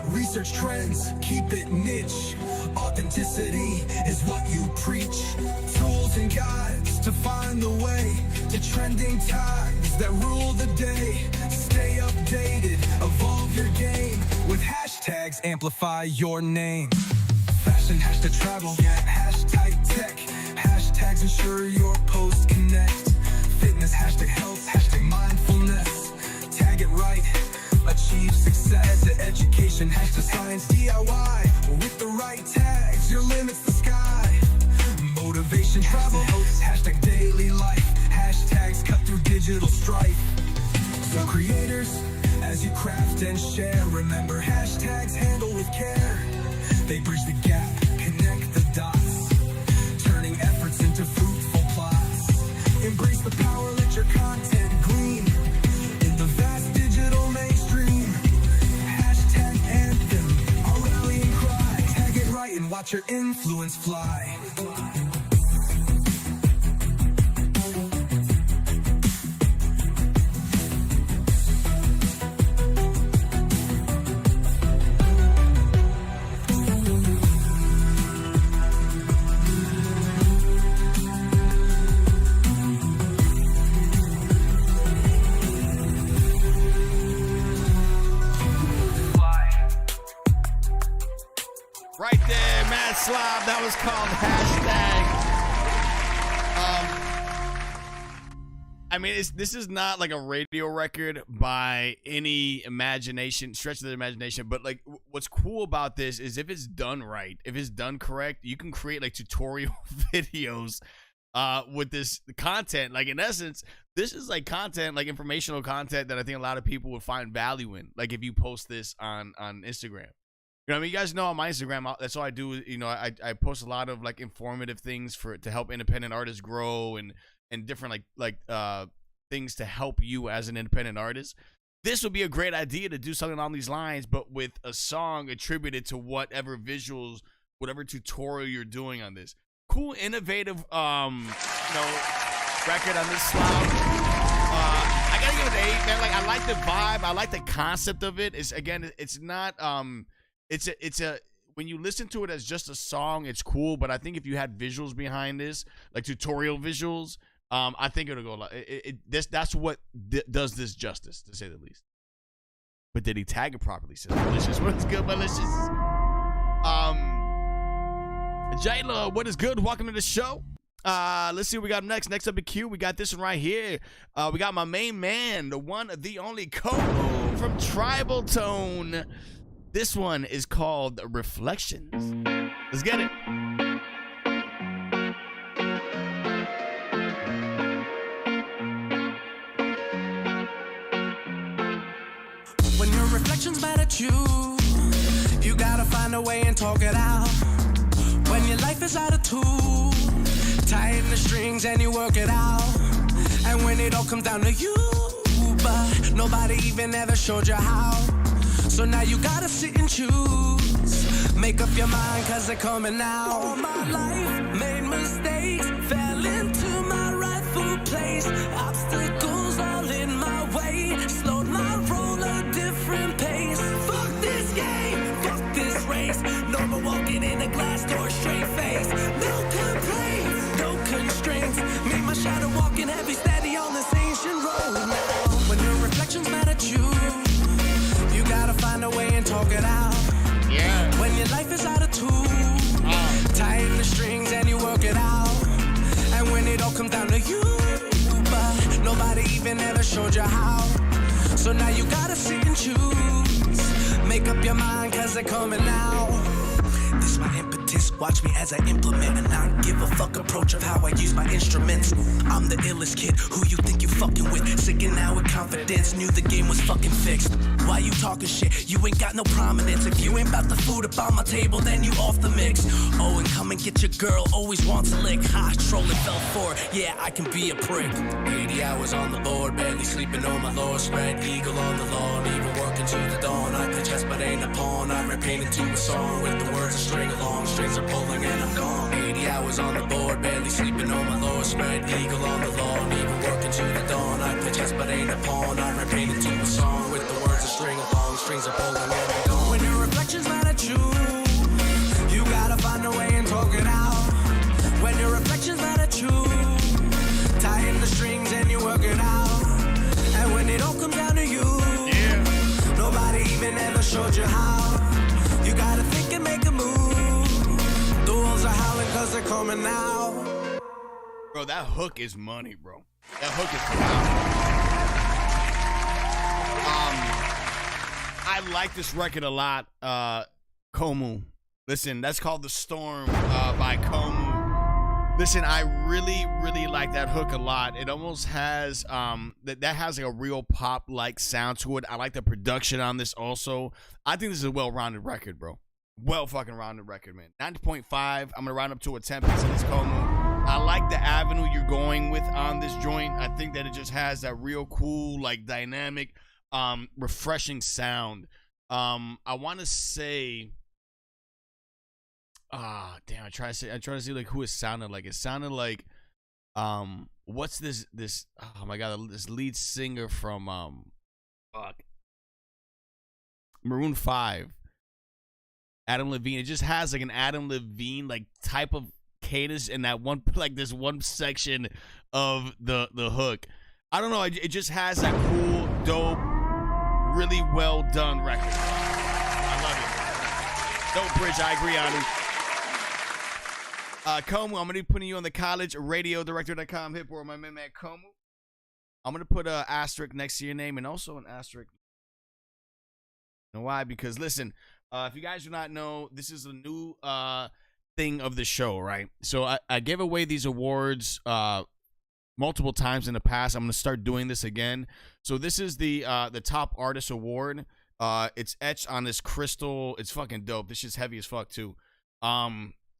Research trends, keep it niche. Authenticity is what you preach. Tools and guides to find the way to trending tags that rule the day. Stay updated, evolve your game. With hashtags, amplify your name. Fashion, hashtag travel, hashtag tech. Hashtags ensure your posts connect. Fitness, hashtag health, hashtag mindfulness. Tag it right, achieve success. Education, hashtag science, DIY. With the right tags, your limit's the sky. Motivation, travel, hashtag day daily life. Hashtags cut through digital strife. So creators, as you craft and share, remember hashtags handle with care. They bridge the gap, connect the dots, turning efforts into fruitful plots. Embrace the power, let your content gleam in the vast digital mainstream. Hashtag anthem, our rallying cry. Tag it right and watch your influence fly. Right there, Mad Slob. That was called hashtag. I mean, this is not like a radio record by any imagination, stretch of the imagination. But like, what's cool about this is if it's done right, if it's done correct, you can create like tutorial videos with this content. Like in essence, this is like content, like informational content that I think a lot of people would find value in. Like if you post this on Instagram. You know what I mean? You guys know on my Instagram, that's all I do. You know, I post a lot of like informative things to help independent artists grow and different like things to help you as an independent artist. This would be a great idea to do something along these lines, but with a song attributed to whatever visuals, whatever tutorial you're doing on this. Cool, innovative, record on this slab. I gotta give it an 8, man. Like I like the vibe, I like the concept of it. It's not It's a when you listen to it as just a song, it's cool. But I think if you had visuals behind this, like tutorial visuals, I think it'll go a lot. That's what does this justice, to say the least. But did he tag it properly? Says Malicious. What's good, Malicious? Jayla, what is good? Welcome to the show. Let's see what we got next. Next up in queue, we got this one right here. We got my main man, the one, the only Como from Tribal Tone. This one is called Reflections. Let's get it. When your reflections mad at you, you gotta find a way and talk it out. When your life is out of tune, tighten the strings and you work it out. And when it all comes down to you, but nobody even ever showed you how. So now you gotta sit and choose. Make up your mind, cause they're coming now. All my life, made mistakes, fell into my rightful place. Obstacles all in my way, slowed my roll a different pace. Fuck this game, fuck this race. No more walking in a glass door, straight face. No complaints, no constraints. Me, my shadow walking heavy, steady on this ancient road now. When your reflections mad at you, you gotta find a way and talk it out. Yeah. When your life is out of tune, tighten the strings and you work it out. And when it all comes down to you, but nobody even ever showed you how. So now you gotta sit and choose. Make up your mind, cause they're coming now. This my impetus, watch me as I implement a not give a fuck approach of how I use my instruments. I'm the illest kid, who you think you fucking with? Sicking now with confidence, knew the game was fucking fixed. Why you talking shit? You ain't got no prominence. If you ain't about the food up on my table, then you off the mix. Oh, and come and get your girl, always wants a lick. Ha, trolling fell for it, yeah, I can be a prick. 80 hours on the board, barely sleeping on my lower spread. Eagle on the lawn, even working to the dawn. I play chess but ain't a pawn, I rap painted to a song. With the words a string along, strings are pulling and I'm gone. 80 hours on the board, barely sleeping on my lower spread. Eagle on the lawn, even working to the dawn. I play chess but ain't a pawn, I rap painted to a song. With the words a string along, strings are pulling and I'm gone. When your reflections mad at you, you gotta find a way and talk it out. When your reflections mad at you, tighten the strings and you work it out. And when it all comes down to you, nobody even ever showed you how. You gotta think and make a move. The wolves are howling cause they're coming now. Bro, that hook is money, bro. That hook is phenomenal. I like this record a lot. Komu. Listen, that's called The Storm by Komu. Listen, I really like that hook a lot. It almost has that has like a real pop like sound to it. I like the production on this also. I think this is a well-rounded record, bro. Well fucking rounded record, man. 9.5. I'm gonna round up to a 10 piece in this Como. I like the avenue you're going with on this joint. I think that it just has that real cool, like dynamic, refreshing sound. I want to say. Damn, I try to see like who it sounded like. It sounded like what's this oh my god, this lead singer from Maroon 5, Adam Levine. It just has like an Adam Levine like type of cadence in that one, like this one section of the hook. I don't know, it just has that cool, dope, really well done record. I love it. Dope bridge, I agree on it. Como, I'm going to be putting you on the collegeradiodirector.com HITBOARD, my man Como. I'm going to put an asterisk next to your name and also an asterisk. You know why? Because, listen, if you guys do not know, this is a new thing of the show, right? So I gave away these awards multiple times in the past. I'm going to start doing this again. So this is the Top Artist Award. It's etched on this crystal. It's fucking dope. This shit's heavy as fuck, too.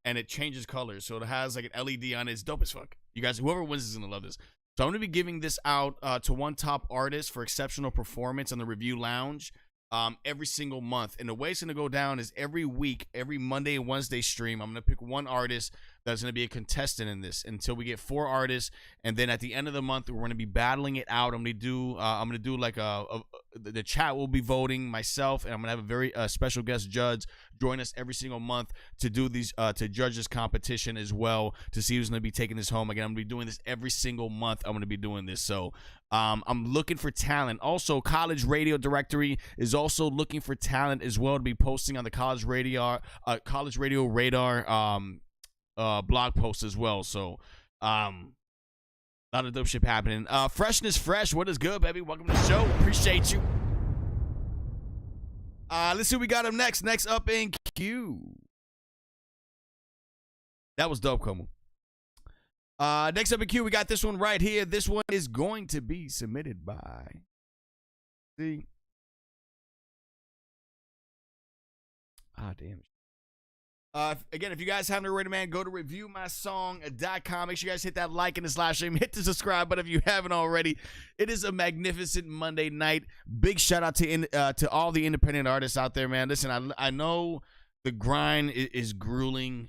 And it changes colors, so it has like an LED on it. It's dope as fuck. You guys, whoever wins is gonna love this. So I'm gonna be giving this out to one top artist for exceptional performance on the Review Lounge every single month. And the way it's gonna go down is every week, every Monday and Wednesday stream, I'm gonna pick one artist that's gonna be a contestant in this until we get 4 artists, and then at the end of the month, we're gonna be battling it out. I'm gonna do like the chat will be voting, myself, and I'm gonna have a very special guest judge join us every single month to do these to judge this competition as well, to see who's gonna be taking this home. Again, I'm gonna be doing this every single month. I'm gonna be doing this, so I'm looking for talent. Also, College Radio Directory is also looking for talent as well to be posting on the College Radio Radar blog post as well. So a lot of dope shit happening. Freshness Fresh, what is good, baby? Welcome to the show. Appreciate you. Let's see what we got up next. Next up in queue. That was dope, Como. Next up in queue, we got this one right here. This one is going to be submitted by. See. Damn it. Again, if you guys haven't already, man, go to reviewmysong.com. Make sure you guys hit that like in this live stream. Hit the subscribe button if you haven't already. It is a magnificent Monday night. Big shout out to all the independent artists out there, man. Listen, I know the grind is grueling.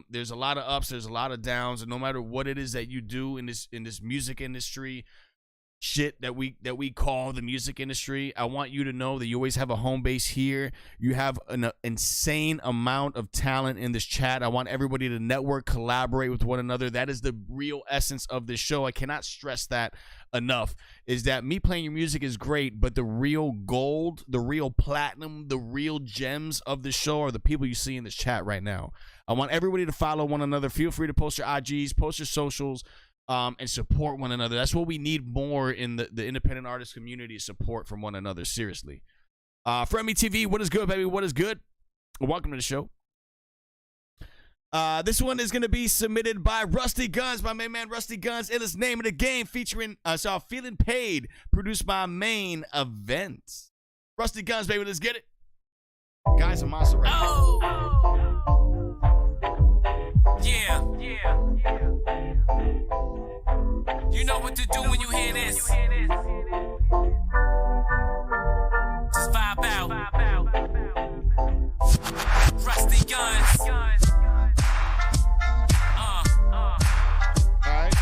There's a lot of ups, there's a lot of downs, and no matter what it is that you do in this music industry, shit that we call the music industry, I want you to know that you always have a home base here. You have an insane amount of talent in this chat. I want everybody to network, collaborate with one another. That is the real essence of this show. I cannot stress that enough, is that me playing your music is great, but the real gold, the real platinum, the real gems of the show are the people you see in this chat right now. I want everybody to follow one another. Feel free to post your IGs, post your socials, and support one another. That's what we need more in the independent artist community, support from one another, seriously. From TV, what is good, baby? What is good? Welcome to the show. This one is going to be submitted by Rusty Guns, my main man Rusty Guns. It is Name of the Game, featuring Feeling Paid, produced by Main Events. Rusty Guns, baby, let's get it. Guys, a monster right now. Yeah. You know what to do when you hear this. Just vibe out. Rusty Guns. Alright.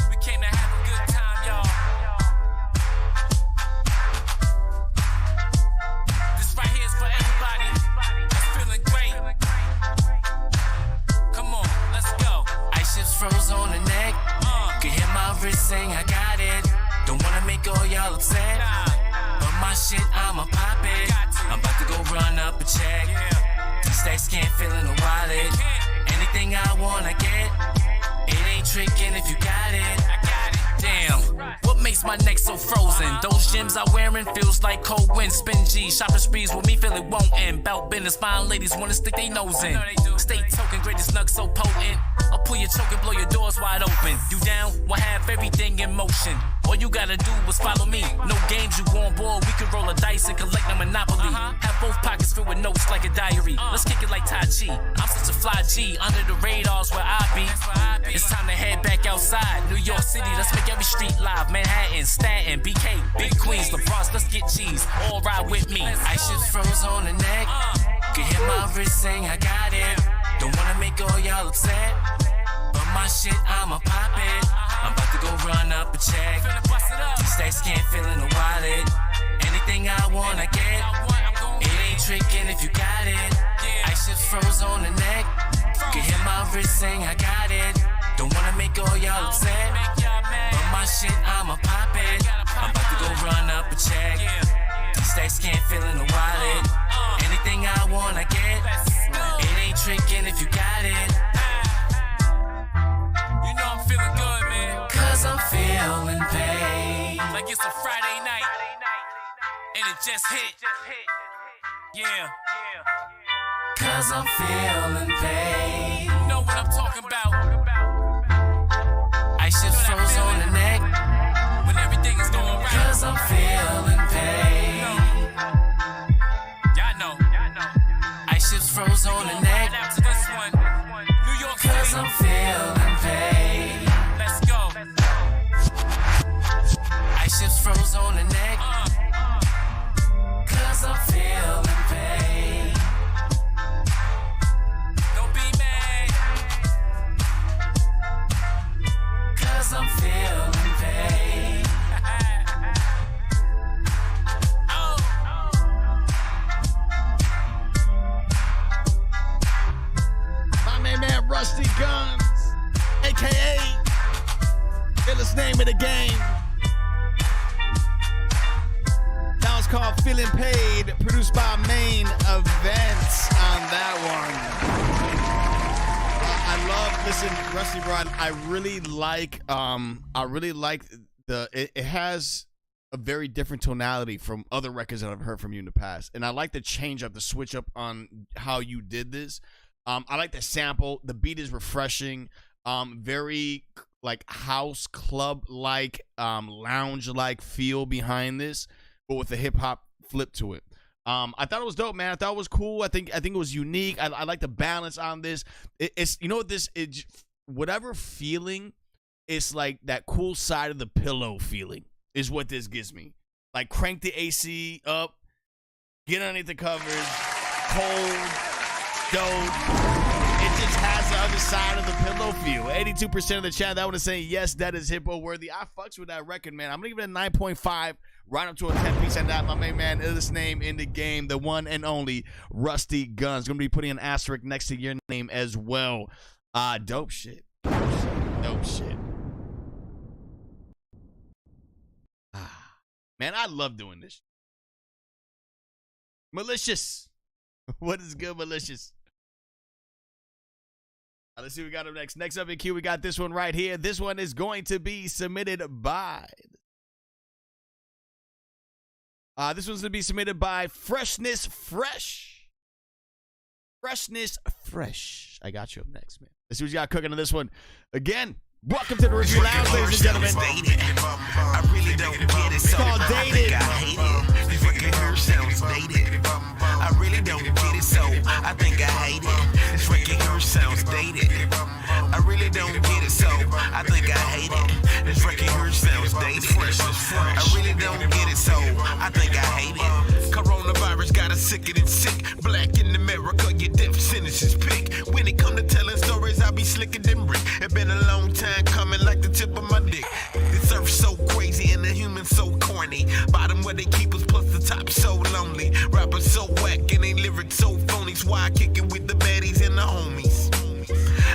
We came to have a good time, y'all. This right here is for everybody that's feeling great. Come on, let's go. Ice chips froze on the neck. Can hear my wrist saying I got it. Don't wanna make all y'all upset, but my shit, I'ma pop it. I'm about to go run up a check. These stacks can't fill in the wallet. Anything I wanna get, it ain't tricking if you got it. Damn, what makes my neck so frozen. Those gyms I wearing feels like cold wind. Spin G's, shopping sprees with me feel it won't end. Bout business, fine ladies wanna stick they nose in. Stay token, greatest nug so potent. I'll pull your choke and blow your doors wide open. You down? We'll have everything in motion. All you gotta do is follow me. No games, you go on board. We can roll a dice and collect a monopoly. Have both pockets filled with notes like a diary. Let's kick it like Tai Chi. I'm such a fly G. Under the radars where I be. It's time to head back outside. New York City, let's make every street live. Manhattan, Staten, BK, Big Queens, the Bronx, let's get cheese. All ride with me. Ice chips froze on the neck. Can hear my wrist saying I got it. Don't wanna make all y'all upset. But my shit, I'ma pop it. I'm about to go run up a check. Stacks can't fill in the wallet. Anything I wanna get. It ain't tricking if you got it. Ice chips froze on the neck. Can hear my wrist saying I got it. Don't wanna make all y'all upset. But my shit, I'ma pop it. I'm about to go run up a check. Stacks can't fill in the wallet. Anything I wanna get. It ain't tricking if you got it. You know I'm feeling good, man. Cause I'm feeling pain. Like it's a Friday night. And it just hit. Yeah. Cause I'm feeling pain. You know what I'm talking about. Ice chips froze on the neck. When everything is going right. Cause I'm feeling pain. Y'all know. Ice chips froze on the neck. After this one, New York City. Cause I'm feeling pain. Let's go. Ice chips froze on the neck. Cause I'm feeling pain. Don't be mad. Cause I'm feeling pain. Oh. My main man, Rusty Guns, a.k.a. illest name of the game. That was called Feeling Paid, produced by Main Events on that one. I love, listen, Rusty Broad, I really like it has a very different tonality from other records that I've heard from you in the past. And I like the change up, the switch up on how you did this. I like the sample. The beat is refreshing. Very like house club like, lounge like feel behind this, but with a hip hop flip to it. I thought it was dope, man. I thought it was cool. I think it was unique. I like the balance on this. It's, you know what this is, whatever feeling, it's like that cool side of the pillow feeling is what this gives me. Like crank the AC up, get underneath the covers, cold, dope. It just has the other side of the pillow feel. 82% of the chat, that one is saying, yes, that is hippo worthy. I fucks with that record, man. I'm going to give it a 9.5, right up to a 10-piece. And that, my main man, illest name in the game, the one and only Rusty Guns. Going to be putting an asterisk next to your name as well. Dope shit. Dope shit. Man, I love doing this. Malicious. What is good, Malicious? Let's see what we got up next. Next up in queue, we got this one right here. This one is going to be submitted by... this one's going to be submitted by Freshness Fresh. Freshness Fresh. I got you up next, man. Let's see what you got cooking on this one. Again, welcome to the Review Lounge, ladies and gentlemen. I really don't get it, so called I Dated. think I hate it. This fucking hair sounds dated. I really don't get it, so I think I hate it. This fucking hair sounds dated. I really don't get it, so I think I hate it. This fucking hair sounds dated. I really don't get it, so I think I hate it. Coronavirus got us sicker than sick. Black in America, your death sentence is pick. When it come to telling stories, I be slicker than Rick. It been a long time coming, like the tip of my dick. This earth so crazy and the humans so corny. Bottom where they keep us, plus the top so lonely. Rappers so whack and they lyrics so phony. Why I kick it with the baddies and the homies.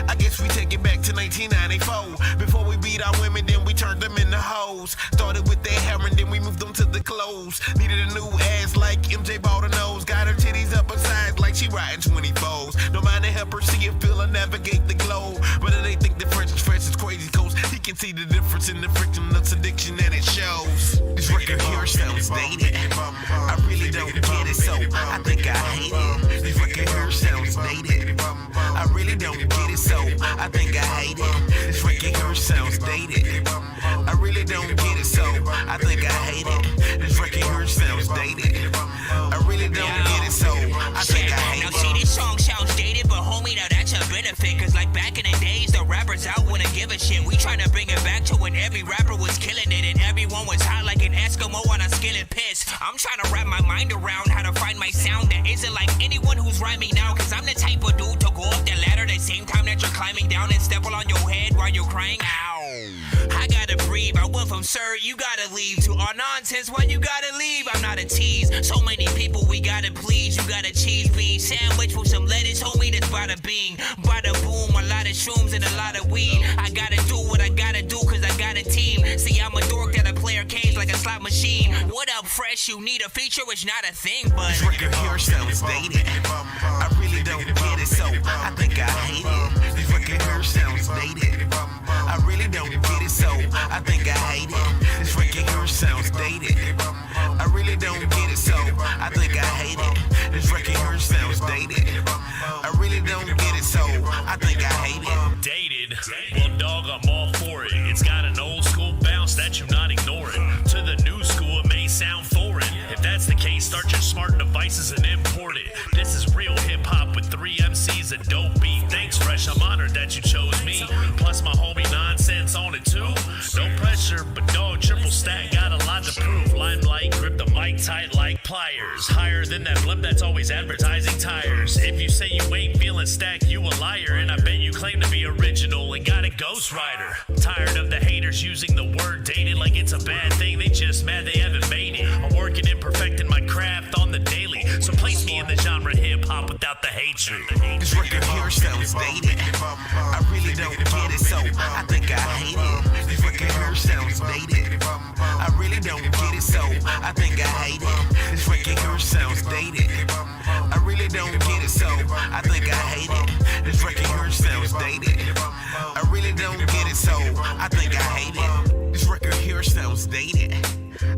I guess we take it back to 1994. Before we beat our women, then we turned them into hoes. Started with their hair and then we moved them to the clothes. Needed a new ass like MJ bought a nose. Got her titties up her sides like she riding 24s. Don't mind to help her see and feel her navigate the globe. But they think the French is crazy coast. He can see the difference in the friction nuts addiction that it shows. This record here sounds dated. I really don't get it, so I think I hate it. This record here sounds dated. I really don't get it, so I think I hate it. This record here sounds dated. I really don't get it, so I think I hate it. This record here sounds dated. I really don't get it, so I think I hate it. Now see, this song sounds dated, but homie, now that's a benefit. Cause like back in the days, the rappers out wouldn't give a shit. We tryna bring it back to when every rapper was killing it and everyone was hot like an Eskimo on a skillet piss. I'm trying to wrap my mind around how to find my sound that isn't like anyone who's rhyming now. Cause I'm the type of dude to go up the ladder the same time that you're climbing down and step on your head while you're crying. Ow. I gotta breathe. I went from sir, you gotta leave to all nonsense. Why you gotta leave? I'm not a tease. So many people we gotta please. You got a cheese bean sandwich with some lettuce, homie. That's bada bing, bada boom. A lot of shrooms and a lot of weed. I gotta do what I gotta do cause I got a team. See, I'm a dork that a player cage like a slot machine. What up, fresh? You need a feature, it's not a thing, but this record here sounds dated. I really don't get it, so I think I hate it. This record here sounds dated. I really don't get it, so I think I hate it. This record here sounds dated. I really don't get it, so I think I hate it. This record here sounds dated. I really don't get it, so I think I hate it. Dated? Well, dog, I'm all for it. It's got an old school bounce that you not ignoring. To the new school, it may sound foreign. If that's the case, start your smart devices and import it. This is real hip hop with 3 MCs and dope beat. Thanks, Fresh. I'm honored that you chose me. Plus, my homie Nonsense on it too. No pressure, but dog, triple stack got a lot to prove. Limelight, grip the mic tight like pliers. Higher than that blimp that's always advertising tires. If you say you ain't feeling stacked, you a liar. And I bet you claim to be original and got a ghostwriter. Tired of the haters using the word dated like it's a bad thing. They just mad they haven't made it. I'm working and perfecting my craft on the daily. So place me in the genre hip hop without the hatred. This record here sounds dated. I really don't get it, so I think I hate it. This record here sounds dated. I really don't get it, so I think I hate it. This record here sounds dated. I really don't get it, so I think I hate it. This record here sounds dated. I really don't get it, so I think I hate it. This record here sounds dated.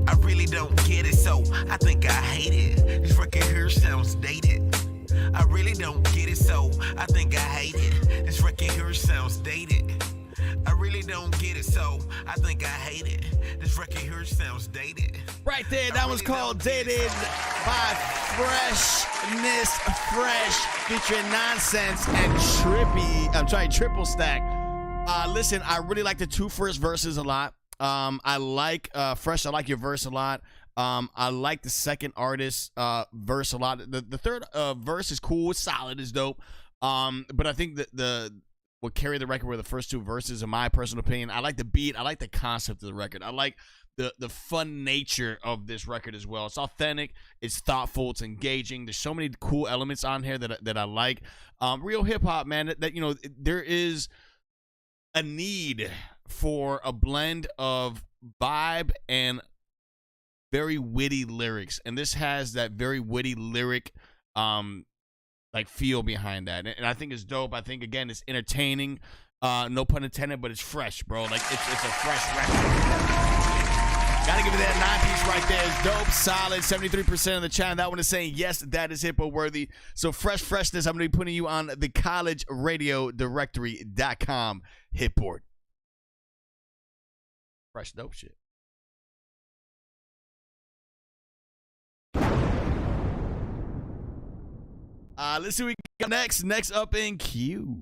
I really don't get it, so I think I hate it. This record here sounds dated. I really don't get it, so I think I hate it. This record here sounds dated. I really don't get it, so I think I hate it. This record here sounds dated. Right there, that was called Dated by Freshness Fresh, featuring Nonsense and Triple Stack. Listen, I really like the 2 first verses a lot. I like Fresh, I like your verse a lot. I like the second artist verse a lot. The third verse is cool, it's solid, it's dope. But I think that what carried the record were the first 2 verses, in my personal opinion. I like the beat, I like the concept of the record. I like the fun nature of this record as well. It's authentic, it's thoughtful, it's engaging. There's so many cool elements on here that I like. Real hip hop, man. That you know, there is a need for a blend of vibe and very witty lyrics, and this has that very witty lyric like feel behind that, and I think it's dope. I think, again, it's entertaining, no pun intended, but it's fresh, bro. Like it's a fresh record. Gotta give it that 9-piece right there. It's dope, solid. 73% of the channel. That one is saying yes, that is hippo worthy. So freshness, I'm gonna be putting you on the collegeradiodirectory.com HITBOARD. Fresh dope shit. Let's see what we got next. Next up in queue.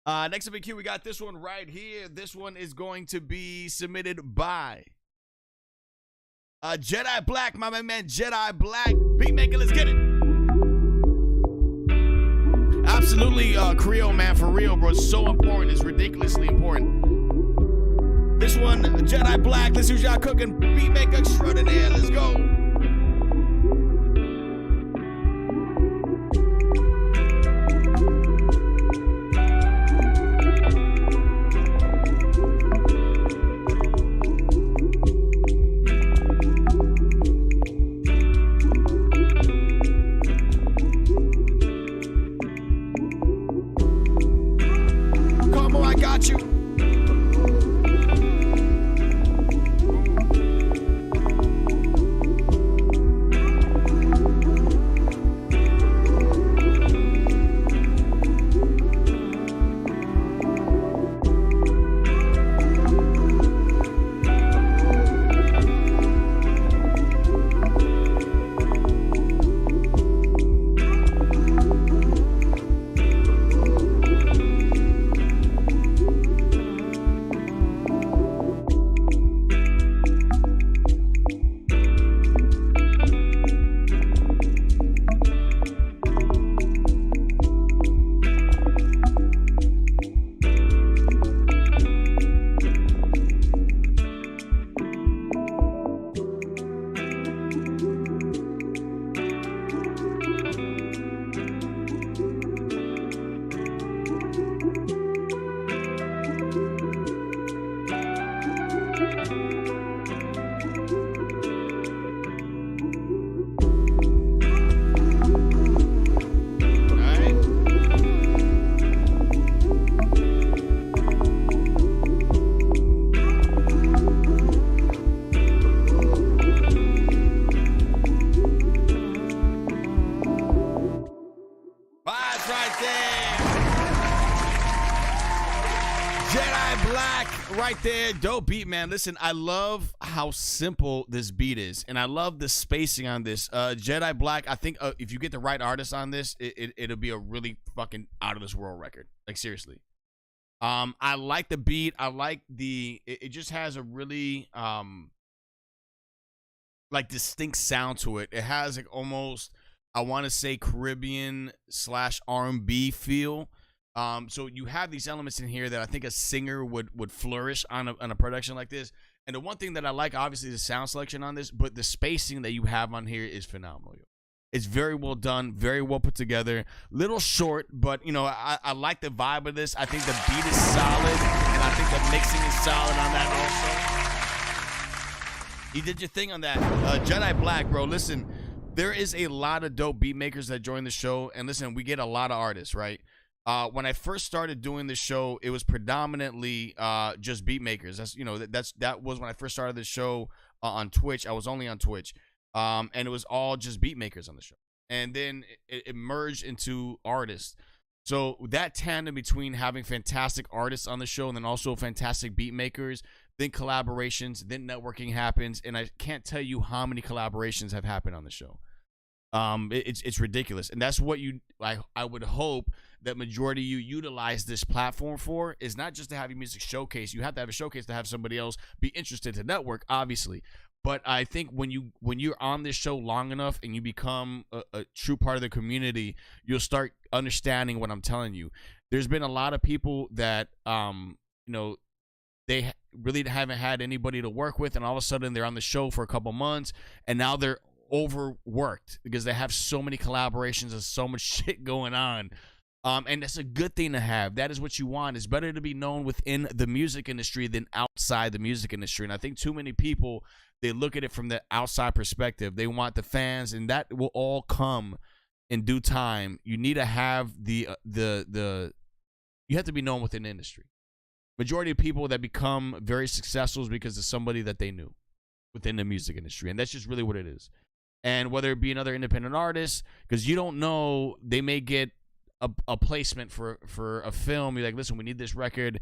We got this one right here. This one is going to be submitted by Jedi Black, my man Jedi Black. Beatmaker, let's get it. Absolutely, Creole, man, for real, bro. It's so important. It's ridiculously important. This one, Jedi Black. Let's see what y'all cooking. Beatmaker extraordinaire. Let's go. Black right there. Dope beat, man. Listen, I love how simple this beat is, and I love the spacing on this. Jedi Black, I think if you get the right artist on this, it'll be a really fucking out of this world record. Like, seriously. I like the beat. I like it just has a really like distinct sound to it. It has like almost, I want to say, Caribbean / R&B feel. So you have these elements in here that I think a singer would flourish on a production like this. And the one thing that I like, obviously, is the sound selection on this, but the spacing that you have on here is phenomenal. It's very well done, very well put together. Little short, but, you know, I like the vibe of this. I think the beat is solid, and I think the mixing is solid on that also. You did your thing on that. Jedi Black, bro, listen, there is a lot of dope beat makers that join the show, and listen, we get a lot of artists, right? When I first started doing the show, it was predominantly just beat makers. That was when I first started the show on Twitch. I was only on Twitch. And it was all just beat makers on the show. And then it merged into artists. So that tandem between having fantastic artists on the show and then also fantastic beat makers, then collaborations, then networking happens. And I can't tell you how many collaborations have happened on the show. It's ridiculous. And that's what I would hope that majority of you utilize this platform for, is not just to have your music showcase. You have to have a showcase to have somebody else be interested to network, obviously. But I think when you're on this show long enough and you become a true part of the community, you'll start understanding what I'm telling you. There's been a lot of people that, they really haven't had anybody to work with, and all of a sudden they're on the show for a couple months, and now they're overworked because they have so many collaborations and so much shit going on. And that's a good thing to have. That is what you want. It's better to be known within the music industry than outside the music industry. And I think too many people, they look at it from the outside perspective. They want the fans, and that will all come in due time. You need to have you have to be known within the industry. Majority of people that become very successful is because of somebody that they knew within the music industry. And that's just really what it is. And whether it be another independent artist, because you don't know, they may get a placement for a film. You're like, listen, we need this record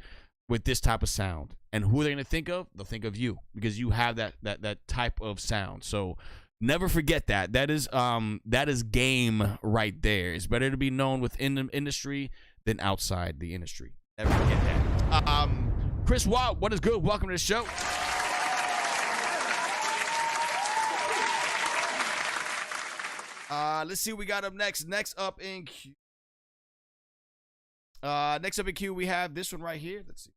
with this type of sound. And who are they going to think of? They'll think of you because you have that type of sound. So never forget that. That is game right there. It's better to be known within the industry than outside the industry. Never forget that. Chris Watt, what is good? Welcome to the show. Let's see what we got up next. Next up in queue, we have this one right here. Let's see.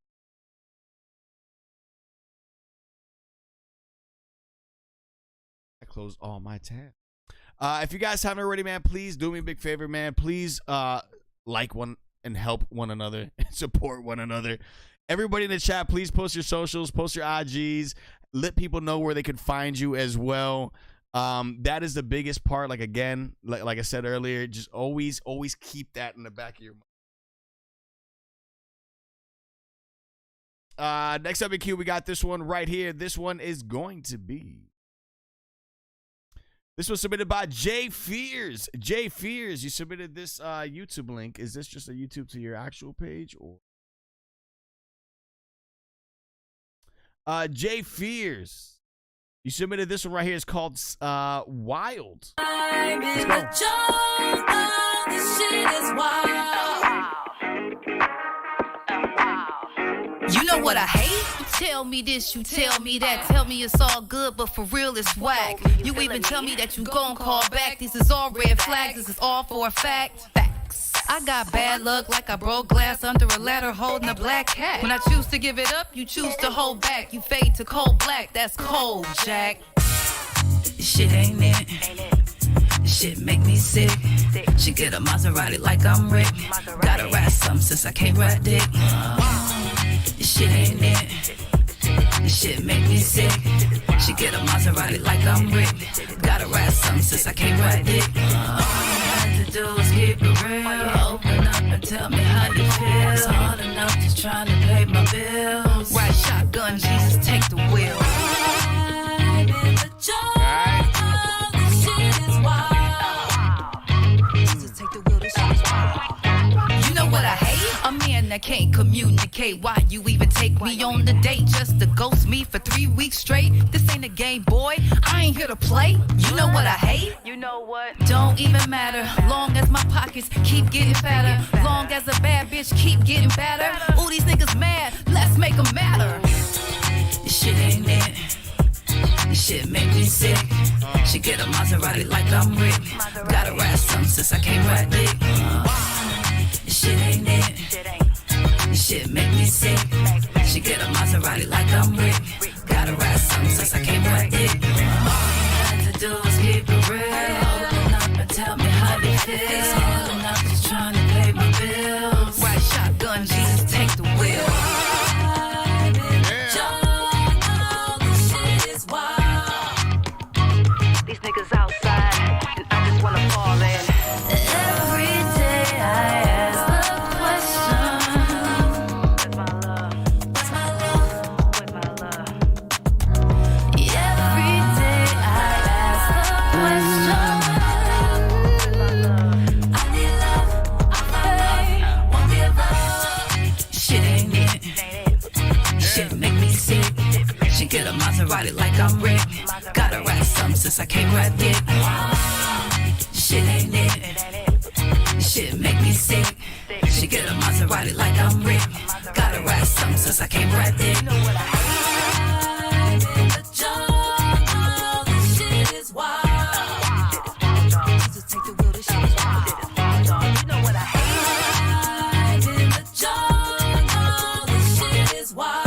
I closed all my tabs. If you guys haven't already, man, please do me a big favor, man. Please like one and help one another and support one another. Everybody in the chat, please post your socials, post your IGs. Let people know where they can find you as well. That is the biggest part. Like, again, like I said earlier, just always keep that in the back of your mind. Next up in queue, we got this one right here. This one is going to be. This was submitted by Jay Fears. Jay Fears, you submitted this YouTube link. Is this just a YouTube to your actual page, or? Jay Fears, you submitted this one right here. It's called Wild. I'm in the jungle, this shit is wild. You know what I hate? You tell me this, you tell me that. Tell me it's all good, but for real it's whack. You even tell me that you gon' call back. This is all red flags, this is all for a fact. Facts. I got bad luck like I broke glass under a ladder holding a black cat. When I choose to give it up, you choose to hold back. You fade to cold black, that's cold, Jack. This shit ain't it. This shit make me sick. She get a Maserati like I'm Rick. Gotta ride something since I can't ride dick. This shit ain't it. This shit make me sick. She get a Maserati like I'm Rick. Gotta ride something since I can't ride dick. All you have to do is keep it real. Open up and tell me how you feel. It's hard enough just trying to pay my bills. Ride shotgun, Jesus, take the wheel. I'm in the jungle, this shit is wild. Jesus, take the wheel, this shit is wild. You know what I hate? A man that can't communicate. Why you even take take me on the date just to ghost me for 3 weeks straight. This ain't a game, boy. I ain't here to play. You know what I hate? You know what? Don't even matter. Long as my pockets keep getting fatter. Long as a bad bitch keep getting better. Ooh, these niggas mad. Let's make them matter. This shit ain't it. This shit make me sick. She get a Maserati like I'm Rick. Gotta ride something since I can't ride dick. This shit ain't it. This shit make me sick. She get a Maserati like I'm Rick. Gotta ride something since I can't ride dick. All you had to do is keep it real. Open up and tell me how you feel. It's hard enough just trying to pay my bills. Right shotgun, Jesus, take the wheel. These niggas outside, and I just wanna fall in. Every day I ask the question, where's my love? Where's my love? Where's my love? Every day I ask the question, where's my love? I need love, I won't give up. Shit ain't it. Shit make me sick. She get a Maserati like I'm Rick. Gotta ride something since I can't ride dick. Shit ain't it. Shit make me sick. She get a Maserati like I'm Rick. Gotta ride something since I can't ride dick. You know what I hate? In the jungle, this shit is wild. Just take the wheel, this shit is wild. You know what I hate? In the jungle, this shit is wild.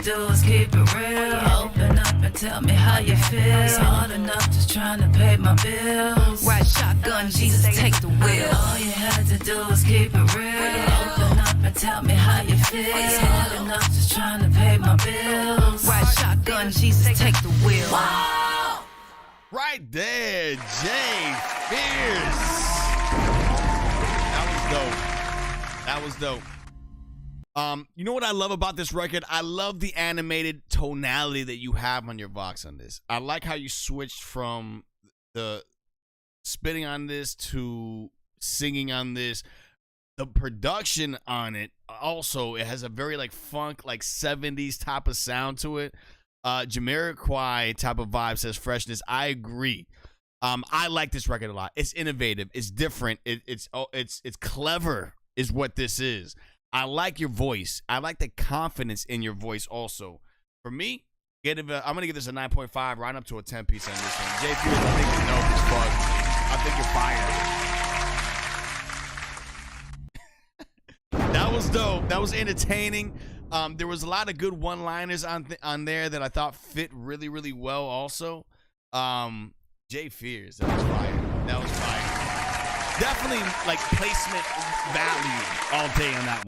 Do is keep it real. Open up and tell me how you feel. It's hard enough just trying to pay my bills. Right shotgun, Jesus, take the wheel. All you had to do is keep it real. Open up and tell me how you feel. It's hard enough just trying to pay my bills. Right shotgun, Jesus, take the wheel. Wow. Right there, Jay Fierce. That was dope. You know what I love about this record? I love the animated tonality that you have on your Vox on this. I like how you switched from the spitting on this to singing on this. The production on it also, it has a very like funk, like 70s type of sound to it. Jamiroquai type of vibe, says freshness. I agree. I like this record a lot. It's innovative. It's different. It's clever is what this is. I like your voice. I like the confidence in your voice also. For me, I'm going to give this a 9.5, right up to a 10-piece on this one. Jay Fierce, I think you're dope as fuck. I think you're fire. That was dope. That was entertaining. There was a lot of good one-liners on there that I thought fit really, really well also. Jay Fierce, that was fire. That was fire. Definitely like placement value all day on that one.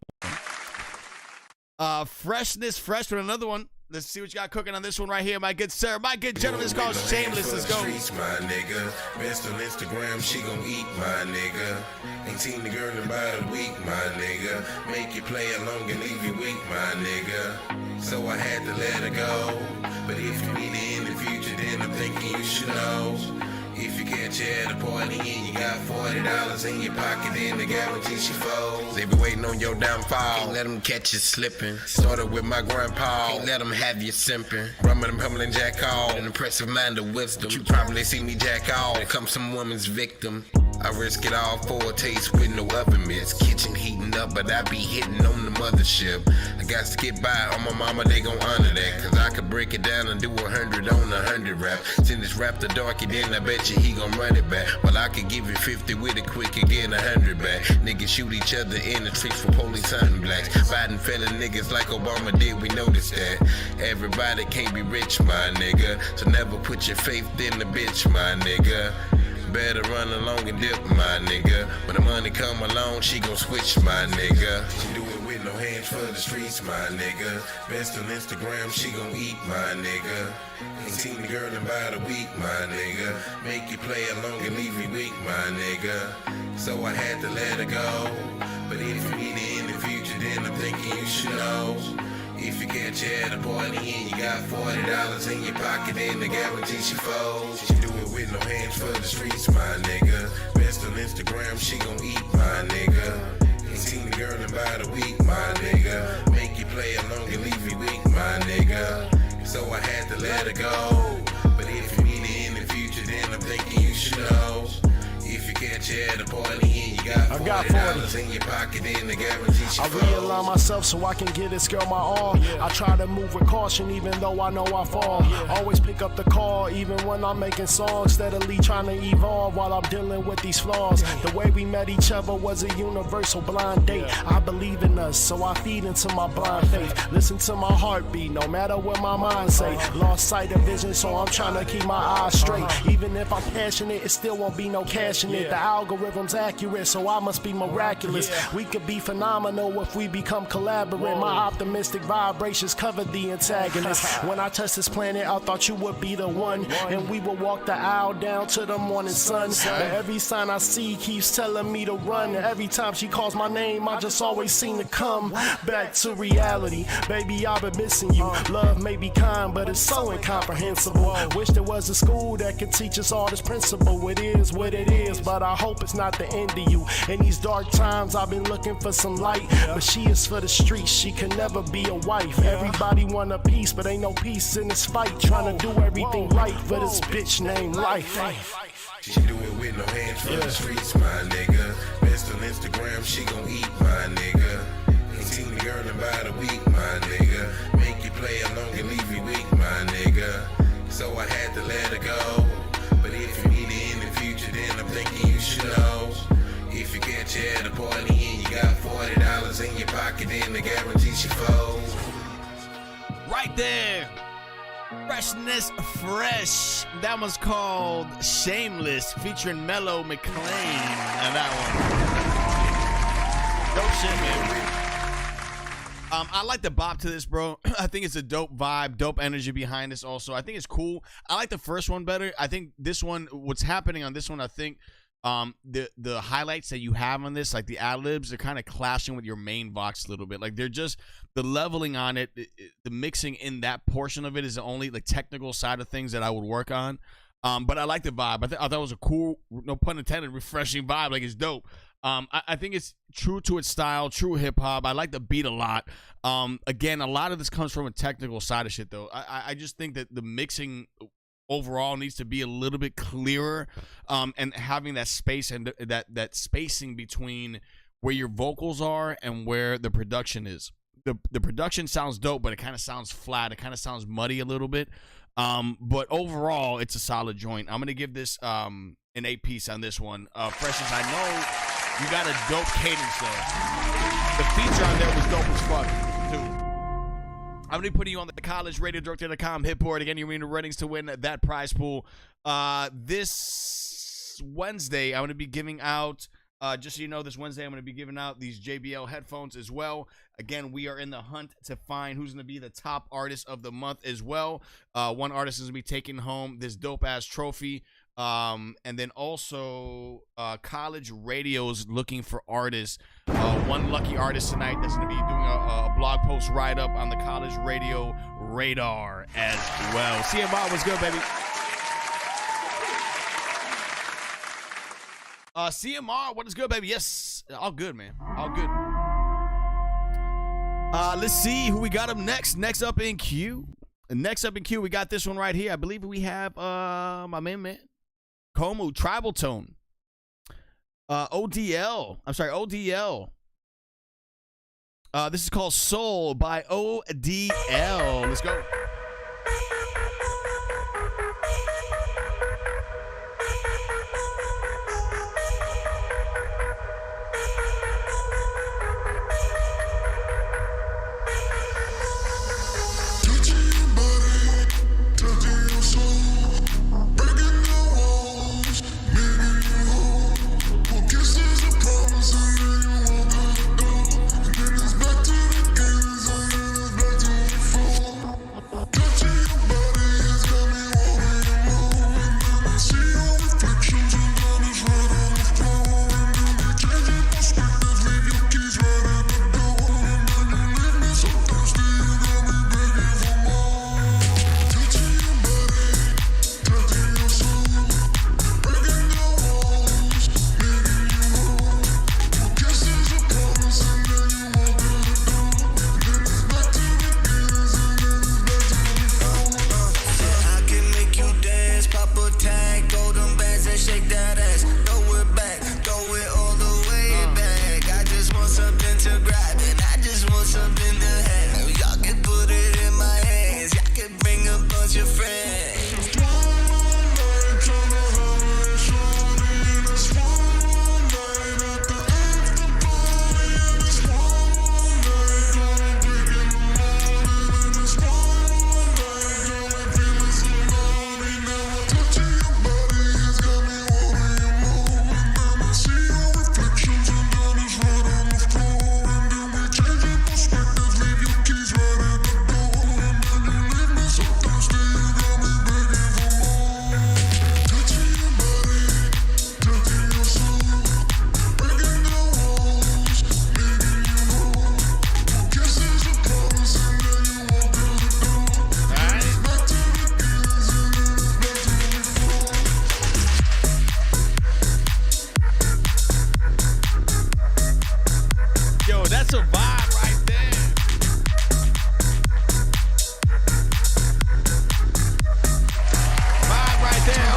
Freshness, fresh with another one. Let's see what you got cooking on this one right here, my good sir. My good gentleman, it's called Shameless. Let's go. Streets, my nigga. Best on Instagram, she gon' eat, my nigga. 18 the girl in about a week, my nigga. Make you play along and leave you weak, my nigga. So I had to let her go. But if you need it in the future, then I'm thinking you should know. If you catch her at a party and you got $40 in your pocket, then the guarantee she folds. They be waiting on your downfall. Can't let them catch you slipping. Started with my grandpa. Can't let them have you simping. Rumming them humbling jack all. An impressive mind of wisdom. You probably see me jack all. Here comes some woman's victim. I risk it all for a taste with no oven mitts. Kitchen heating up, but I be hitting on the mothership. I got to get by on my mama, they gon' honor that. Cause I could break it down and do 100 on 100 rap. Send this rap to Darky, then I bet you he gon' run it back. Well, I could give you 50 with it quick and get 100 back. Niggas shoot each other in the streets for police hunting blacks. Fighting felon niggas like Obama did, we noticed that. Everybody can't be rich, my nigga. So never put your faith in the bitch, my nigga. Better run along and dip, my nigga. When the money come along, she gon' switch, my nigga. She do it with no hands for the streets, my nigga. Best on Instagram, she gon' eat, my nigga. 18 the girl in about a week, my nigga. Make you play along and leave you weak, my nigga. So I had to let her go. But if you need it in the future, then I'm thinking you should know. If you catch her at a party and you got $40 in your pocket, then the guarantee she folds. She do it with no hands for the streets, my nigga. Best Best on Instagram, she gon' eat my nigga. Ain't seen the girl in about a week, my nigga. Make you play along and leave you weak, my nigga. So I had to let her go. But if you meet her in the future, then I'm thinking you should know. If you catch her at a party and you got $40 in your pocket, then the guarantee she I realign myself so I can get this girl my all. I try to move with caution even though I know I fall. Always pick up the call even when I'm making songs. Steadily trying to evolve while I'm dealing with these flaws. The way we met each other was a universal blind date. I believe in us, so I feed into my blind faith. Listen to my heartbeat, no matter what my mind say. Lost sight of vision, so I'm trying to keep my eyes straight. Even if I'm passionate, it still won't be no cash in it. The algorithm's accurate, so I must be miraculous. We could be phenomenal if we become collaborate. My optimistic vibrations cover the antagonist. When I touched this planet, I thought you would be the one, and we would walk the aisle down to the morning sun. But every sign I see keeps telling me to run. Every time she calls my name, I just always seem to come back to reality. Baby, I've been missing you. Love may be kind, but it's so incomprehensible. Wish there was a school that could teach us all this principle. It is what it is, but I hope it's not the end of you. In these dark times, I've been looking for some light, but she is for the streets. She can never be a wife. Everybody want a piece, but ain't no peace in this fight. Trying to do everything right for this bitch named life. She do it with no hands from the streets, my nigga. Best on Instagram, she gon' eat my nigga. Ain't seen the girl in about a week, my nigga. Make you play along and leave you weak, my nigga. So I had to let her go. But if you need it in the future, then I'm thinking you should know. If you catch her at a party and you got $40 in your pocket, then the guarantee she folds. Right there. Freshness Fresh. That one's called Shameless, featuring Mellow McLean. And that one. Dope shit, man. I like the bop to this, bro. I think it's a dope vibe, dope energy behind this also. I think it's cool. I like the first one better. I think this one, what's happening on this one, I think the highlights that you have on this, like the ad-libs, they're kind of clashing with your main Vox a little bit. Like they're just, the leveling on it, the mixing in that portion of it is the only like technical side of things that I would work on. But I like the vibe. I thought it was a cool, no pun intended, refreshing vibe. Like it's dope. I think it's true to its style, true hip-hop. I like the beat a lot. Again, a lot of this comes from a technical side of shit, though. I just think that the mixing overall needs to be a little bit clearer, and having that space and that spacing between where your vocals are and where the production is. The production sounds dope, but it kind of sounds flat. It kind of sounds muddy a little bit. But overall, it's a solid joint. I'm going to give this an 8-piece on this one. Freshness, I know you got a dope cadence, though. The feature on there was dope as fuck, too. I'm going to be putting you on the collegeradiodirector.com HITBOARD. Again, you're in the runnings to win that prize pool. This Wednesday, I'm going to be giving out, just so you know, this Wednesday, I'm going to be giving out these JBL headphones as well. Again, we are in the hunt to find who's going to be the top artist of the month as well. One artist is going to be taking home this dope-ass trophy. And then also College Radio's looking for artists. One lucky artist tonight that's going to be doing a blog post write-up on the College Radio radar as well. CMR, what's good, baby? CMR, what is good, baby? Yes, all good, man. All good. Let's see who we got up next. Next up in queue, we got this one right here. I believe we have my man. Komu, Tribal Tone. ODL. This is called Soul by ODL. Let's go. that's a vibe right there. Vibe right there.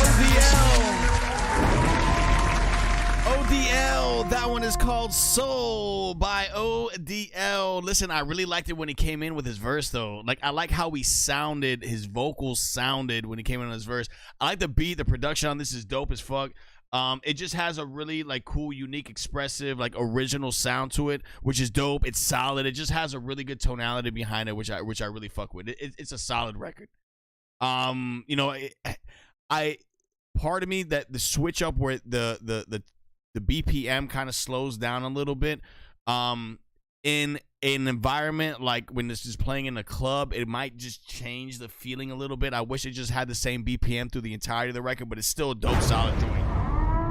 ODL. That one is called Soul by ODL. Listen, I really liked it when he came in with his verse, though. Like, I like how he sounded, his vocals sounded when he came in on his verse. I like the beat, the production on this is dope as fuck. It just has a really like cool, unique, expressive, like original sound to it, which is dope. It's solid. It just has a really good tonality behind it, which I really fuck with. It's a solid record. You know, I part of me that the switch up where the BPM kind of slows down a little bit. In an environment like when this is playing in a club, it might just change the feeling a little bit. I wish it just had the same BPM through the entirety of the record, but it's still a dope, solid joint.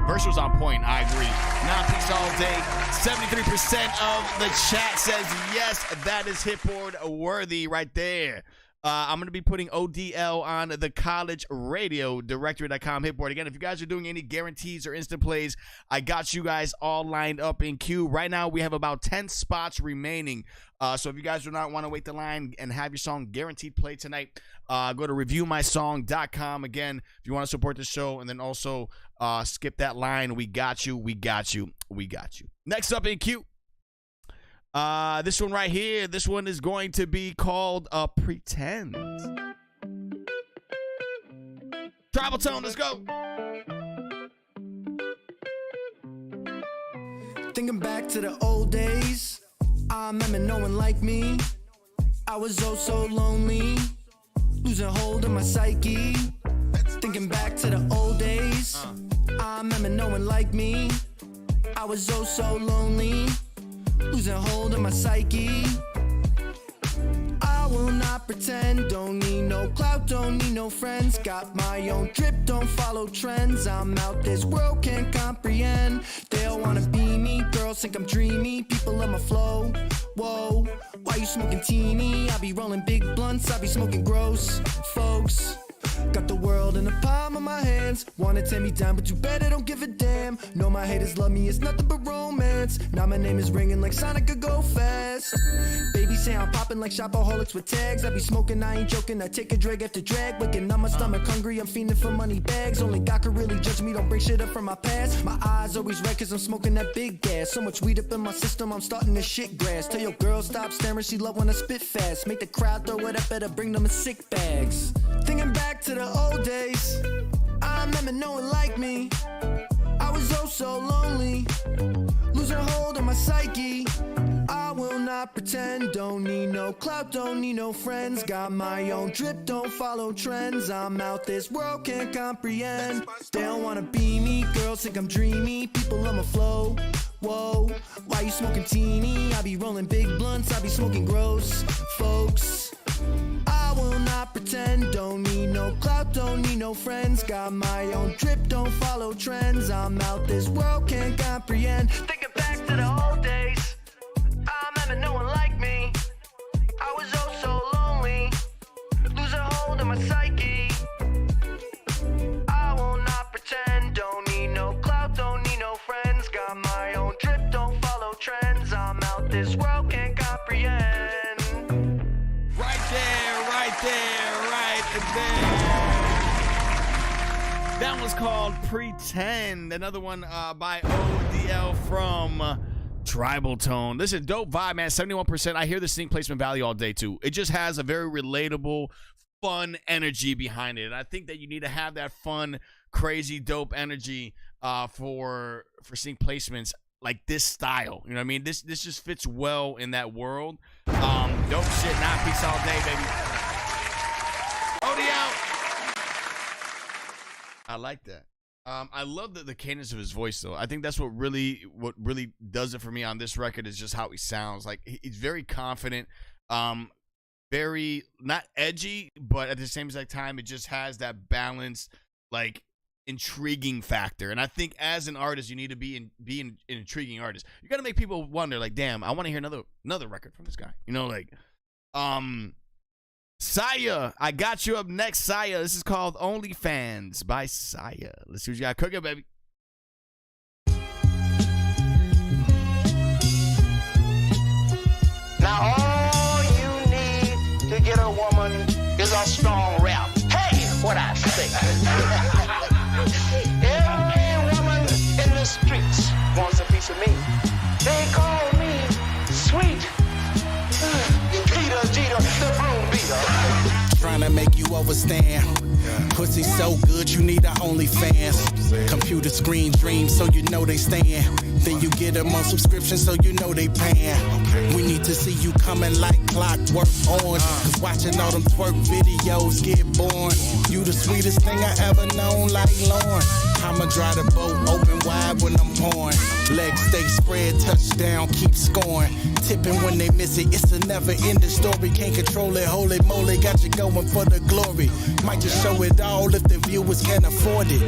Verse was on point. I agree. Non-peace all day. 73% of the chat says yes. That is Hitboard worthy right there. I'm going to be putting ODL on the college radio directory.com Hitboard. Again, if you guys are doing any guarantees or instant plays, I got you guys all lined up in queue. Right now, we have about 10 spots remaining. So if you guys do not want to wait the line and have your song guaranteed play tonight, go to reviewmysong.com. Again, if you want to support the show, and then also skip that line. We got you. We got you. We got you. Next up in queue. This one right here, this one is going to be called Pretend. Tribal Tone, let's go. Thinking back to the old days, I remember no one like me. I was oh so lonely, losing hold of my psyche. Thinking back to the old days, I remember no one like me. I was oh so lonely, losing hold of my psyche. I will not pretend, don't need no clout, don't need no friends. Got my own drip, don't follow trends. I'm out, this world can't comprehend. They all wanna be me, girls think I'm dreamy. People on my flow, whoa. Why you smoking teeny? I be rolling big blunts, I be smoking gross, folks. Got the world in the palm of my hands. Wanna tear me down, but you better don't give a damn. Know my haters love me, it's nothing but romance. Now my name is ringing like Sonic could go fast. Baby say I'm popping like shopaholics with tags. I be smoking, I ain't joking, I take a drag after drag. Waking up my stomach hungry, I'm fiending for money bags. Only God could really judge me, don't bring shit up from my past. My eyes always red cause I'm smoking that big gas. So much weed up in my system, I'm starting to shit grass. Tell your girl stop staring, she love when I spit fast. Make the crowd throw it up, better bring them in sick bags. Thinking back to the old days, I remember no one like me. I was oh so lonely, losing hold of my psyche. I will not pretend, don't need no clout, don't need no friends. Got my own drip, don't follow trends. I'm out, this world can't comprehend. They don't wanna be me, girls think I'm dreamy. People on my flow, whoa. Why you smoking teeny? I be rolling big blunts, I be smoking gross, folks. I will not pretend, don't need no clout, don't need no friends. Got my own drip, don't follow trends. I'm out, this world can't comprehend. Thinking back to the old days, I remember no one like me. I was oh so lonely, losing hold of my psyche. I will not pretend, don't need no clout, don't need no friends. Got my own drip, don't follow trends. I'm out, this world can't comprehend. That was called Pretend. Another one by ODL from Tribal Tone. Listen, dope vibe, man. 71%. I hear the sync placement value all day, too. It just has a very relatable, fun energy behind it. And I think that you need to have that fun, crazy, dope energy for sync placements like this style. You know what I mean? This just fits well in that world. Dope shit, not peace all day, baby. ODL. I like that. I love the cadence of his voice, though. I think that's what really does it for me on this record is just how he sounds. Like he's very confident, very not edgy, but at the same exact time, it just has that balanced, like intriguing factor. And I think as an artist, you need to be an intriguing artist. You got to make people wonder, like, damn, I want to hear another record from this guy. You know, like, Saya, I got you up next, Saya. This is called OnlyFans by Saya. Let's see what you got cooking, baby. woman is a strong rap. Hey, what I say. Every woman in the streets wants a piece of me. They call me Sweet Peter Jeter, the broom beater. Trying to make you overstand. Pussy so good you need a OnlyFans. Computer screen dreams so you know they stand. Then you get them on subscription so you know they paying. We need to see you coming like clockwork orange. Cause watching all them twerk videos get boring. You the sweetest thing I ever known like Lauren. I'ma dry the boat open wide when I'm pouring. Legs stay spread, touchdown, keep scoring. Tipping when they miss it, it's a never ending story. Can't control it, holy moly, got you going for the glory. Might just show it all if the viewers can afford it.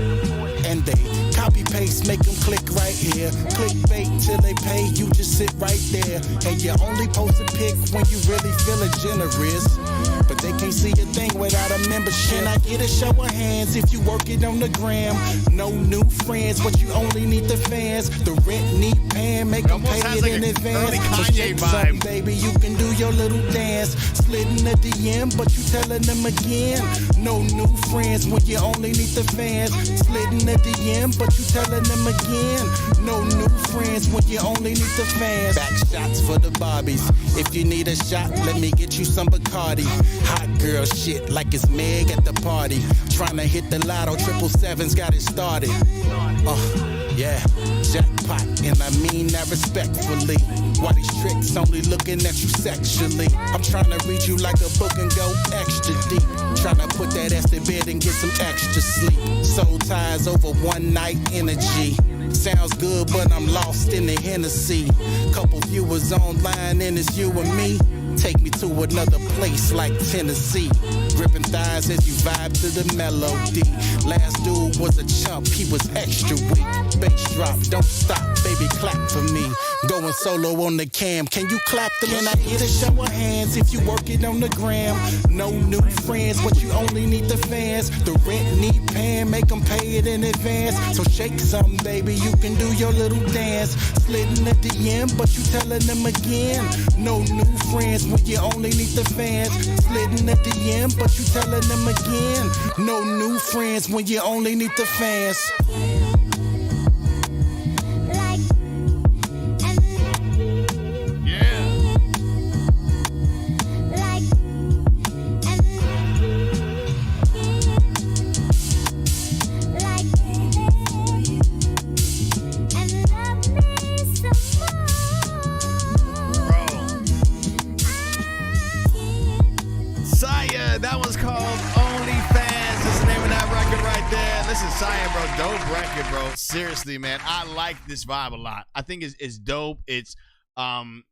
And they copy paste, make them click right here. Clickbait till they pay, you just sit right there. And you only post a pic when you really feeling generous. But they can't see a thing without a membership. Can I get a show of hands if you work it on the gram? No new friends, but you only need the fans. The rent need paying, make them pay it in advance. So shake something, baby, you can do your little dance. Slid in the DM, but you telling them again. No new friends when you only need the fans. Slid in the DM, but you telling them again. No new friends when you only need the fans. Back shots for the Barbies. If you need a shot, let me get you some Bacardi. Hot girl shit like it's Meg at the party. Tryna hit the lotto, 777's got it started. Yeah, jackpot, and I mean that respectfully. Why these tricks only looking at you sexually? I'm tryna read you like a book and go extra deep. Tryna put that ass to bed and get some extra sleep. Soul ties over one night energy. Sounds good, but I'm lost in the Hennessy. Couple viewers online and it's you and me. Take me to another place like Tennessee. Gripping thighs as you vibe to the melody. Last dude was a chump, he was extra weak. Bass drop, don't stop, baby, clap for me. Going solo on the cam, can you clap them? Can I get a show of hands if you work it on the gram? No new friends, but you only need the fans. The rent need paying, make them pay it in advance. So shake something, baby, you can do your little dance. Slid in the DM, but you telling them again. No new friends when you only need the fans. Slid in the DM, but you telling them again. No new friends when you only need the fans. That one's called OnlyFans. That's the name of that record right there. Listen, Cyan, bro, dope record, bro. Seriously, man, I like this vibe a lot. I think it's dope. It's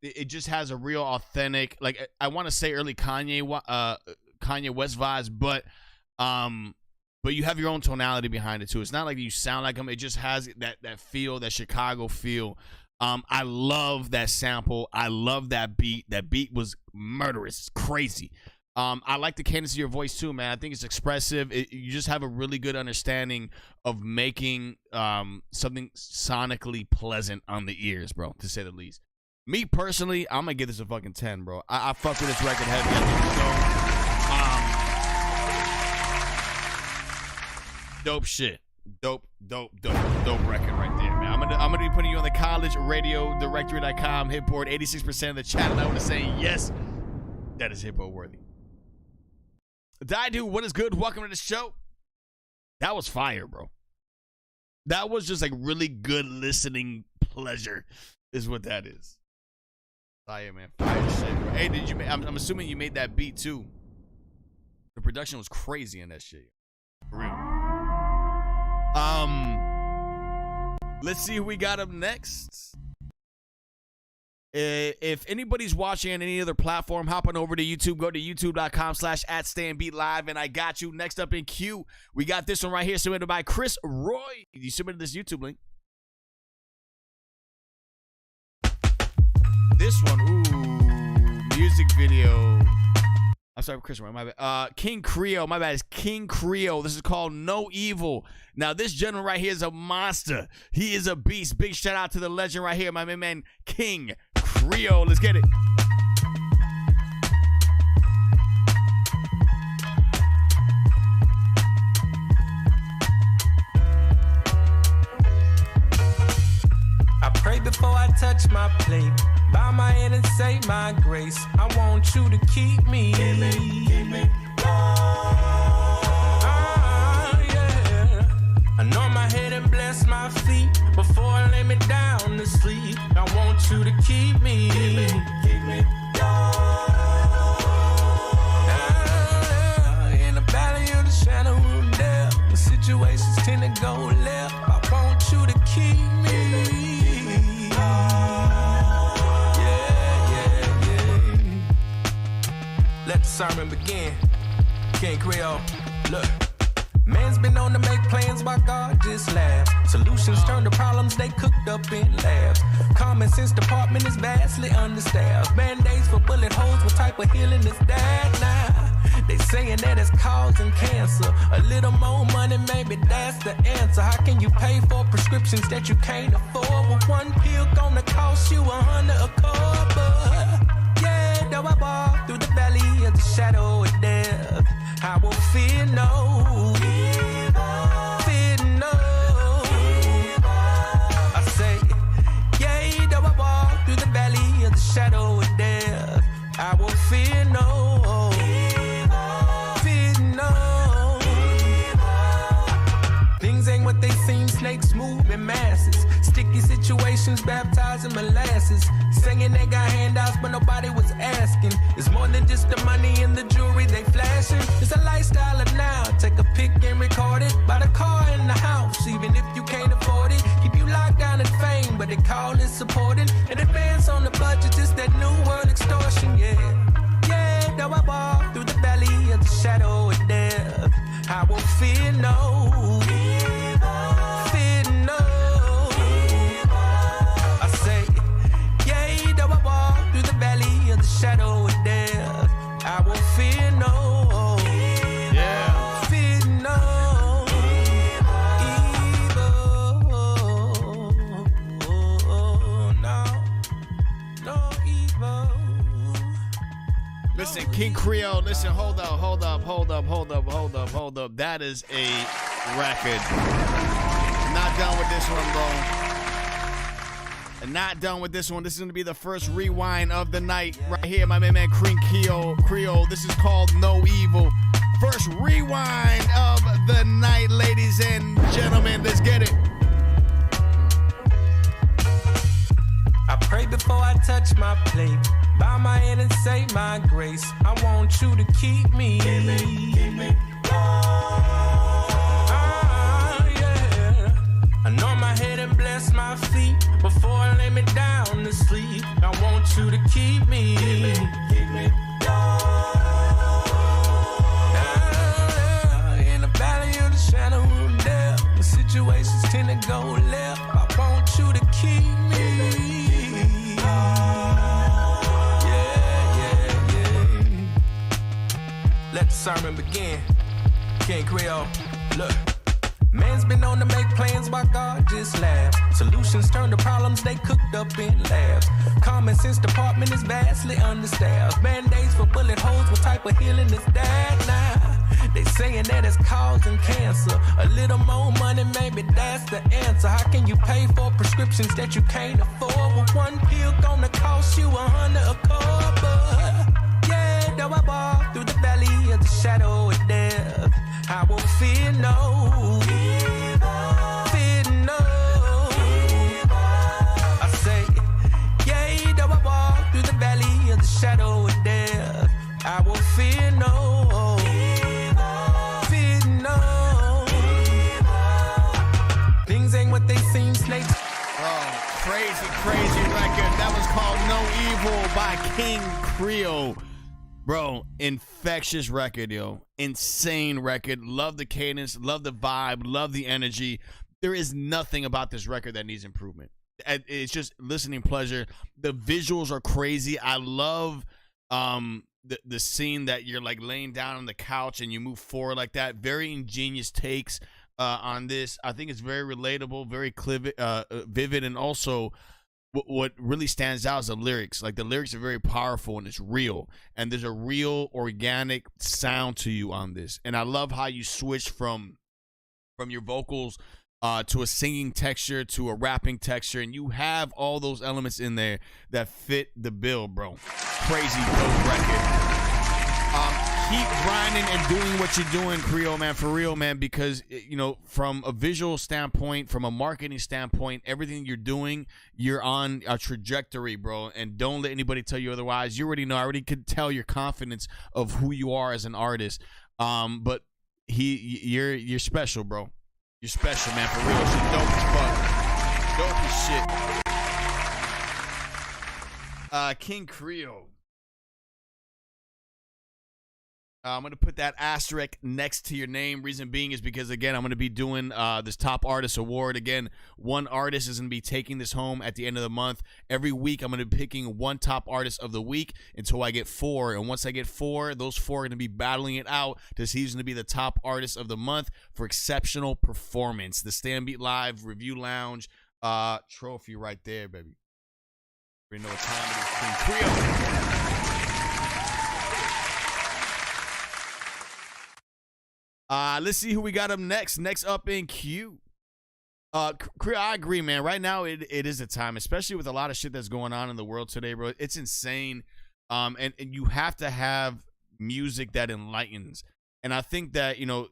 it just has a real authentic, like I want to say early Kanye West vibes, but you have your own tonality behind it too. It's not like you sound like him. It just has that feel, that Chicago feel. I love that sample. I love that beat. That beat was murderous. It's crazy. I like the cadence of your voice too, man. I think it's expressive. You just have a really good understanding of making something sonically pleasant on the ears, bro, to say the least. Me personally, I'm gonna give this a fucking 10, bro. I fuck with this record heavy. Dope shit. Dope record right there, man. I'm gonna be putting you on the college radio directory.com hitboard. 86% of the chat, and I want to say yes, that is hitboard worthy. Daidu, what is good? Welcome to the show. That was fire, bro. That was just like really good listening pleasure, is what that is. Fire, man. Fire shit, bro. Hey, did you? I'm assuming you made that beat too. The production was crazy in that shit. For real. Let's see who we got up next. If anybody's watching on any other platform, hop on over to YouTube. Go to youtube.com/@StayOnBeat live, and I got you. Next up in queue, we got this one right here, submitted by Chris Roy. You submitted this YouTube link. This one, ooh, music video. I'm sorry, Chris Roy, my bad. King Creole, my bad. It's King Creole. This is called No Evil. Now, this gentleman right here is a monster. He is a beast. Big shout out to the legend right here, my man, King Creole. Let's get it. touch my plate, bow my head and say my grace. I want you to keep me. Keep me. Anoint my head and bless my feet before I lay me down to sleep. I want you to keep me. Keep me. In the valley of the shadow of death, when situations tend to go left, I want you to keep me. Yeah. Let the sermon begin. King Creole, look. Man's been on to make plans while God just laughs. Solutions turn to problems they cooked up in labs. Common sense department is vastly understaffed. Band-aids for bullet holes, what type of healing is that now? They saying that it's causing cancer. A little more money, maybe that's the answer. How can you pay for prescriptions that you can't afford? Well, one pill gonna cost you $100 a cup. Yeah, though I walk through the valley of the shadow of death, I will fear no evil. Fear no evil. I say, yea, though I walk through the valley of the shadow of death, I will fear no evil. Fear no evil. Things ain't what they seem, snakes move in masses. Sticky situations, baptizing molasses. Saying they got handouts, but nobody was asking. It's more than just the money and the jewelry they flashing. It's a lifestyle of now. Take a pic and record it. Buy the car and the house, even if you can't afford it. Keep you locked down in fame, but they call it supporting. And advance on the budget, it's that new world extortion, yeah. Yeah, though I walk through the valley of the shadow of death, I will fear no evil. Fear no evil. I say, yea, though I walk through the valley of the shadow of death, I will fear no evil. Yeah. Fear no evil. No evil. Listen, King Creole, listen, hold up. That is a record. Not done with this one, bro. Not done with this one. This is going to be the first rewind of the night right here, my man King Creole. This is called No Evil. First rewind of the night, ladies and gentlemen. Let's get it. I pray before I touch my plate, bow my head and say my grace. I want you to keep me. Keep me. Anoint my head and bless my feet before I lay me down to sleep. I want you to keep me. Keep me. In the valley of the shadow of death, when situations tend to go left, I want you to keep me. Let the sermon begin. King Creole, look. Man's been on to make plans while God just laughs. Solutions turn to problems they cooked up in labs. Common sense department is vastly understaffed. Band-aids for bullet holes, what type of healing is that now? They saying that it's causing cancer. A little more money, maybe that's the answer. How can you pay for prescriptions that you can't afford? Well, one pill gonna cost you $100 a cup. Yeah, though I walk through the valley of the shadow of death, I will fear no evil. Fear no evil. I say, yea, though I walk through the valley of the shadow of death, I will fear no evil. Fear no evil. Things ain't what they seem, snakes. Oh, crazy record. That was called No Evil by King Creole. Bro, infectious record, yo. Insane record. Love the cadence, love the vibe, love the energy. There is nothing about this record that needs improvement. It's just listening pleasure. The visuals are crazy. I love the scene that you're like laying down on the couch and you move forward like that. Very ingenious takes on this. I think it's very relatable, very vivid, and also what really stands out is the lyrics. Like, the lyrics are very powerful and it's real, and there's a real organic sound to you on this. And I love how you switch from your vocals to a singing texture, to a rapping texture, and you have all those elements in there that fit the bill, bro. Crazy dope record. Keep grinding and doing what you're doing, Creole, man, for real, man, because, you know, from a visual standpoint, from a marketing standpoint, everything you're doing, you're on a trajectory, bro, and don't let anybody tell you otherwise. You already know. I already could tell your confidence of who you are as an artist. But you're special, bro. You're special, man, for real. Shit dope as fuck. Dope as shit. King Creole. I'm going to put that asterisk next to your name. Reason being is because, again, I'm going to be doing this Top Artist Award. Again, one artist is going to be taking this home at the end of the month. Every week, I'm going to be picking one Top Artist of the Week until I get 4. And once I get 4, those 4 are going to be battling it out to see who's going to be the Top Artist of the Month for exceptional performance. The StayOnBeat Live Review Lounge trophy right there, baby. We know what time it is. King Creole. Let's see who we got up next. Next up in queue. I agree, man. Right now, it is a time, especially with a lot of shit that's going on in the world today, bro. It's insane. And you have to have music that enlightens. And I think that, you know,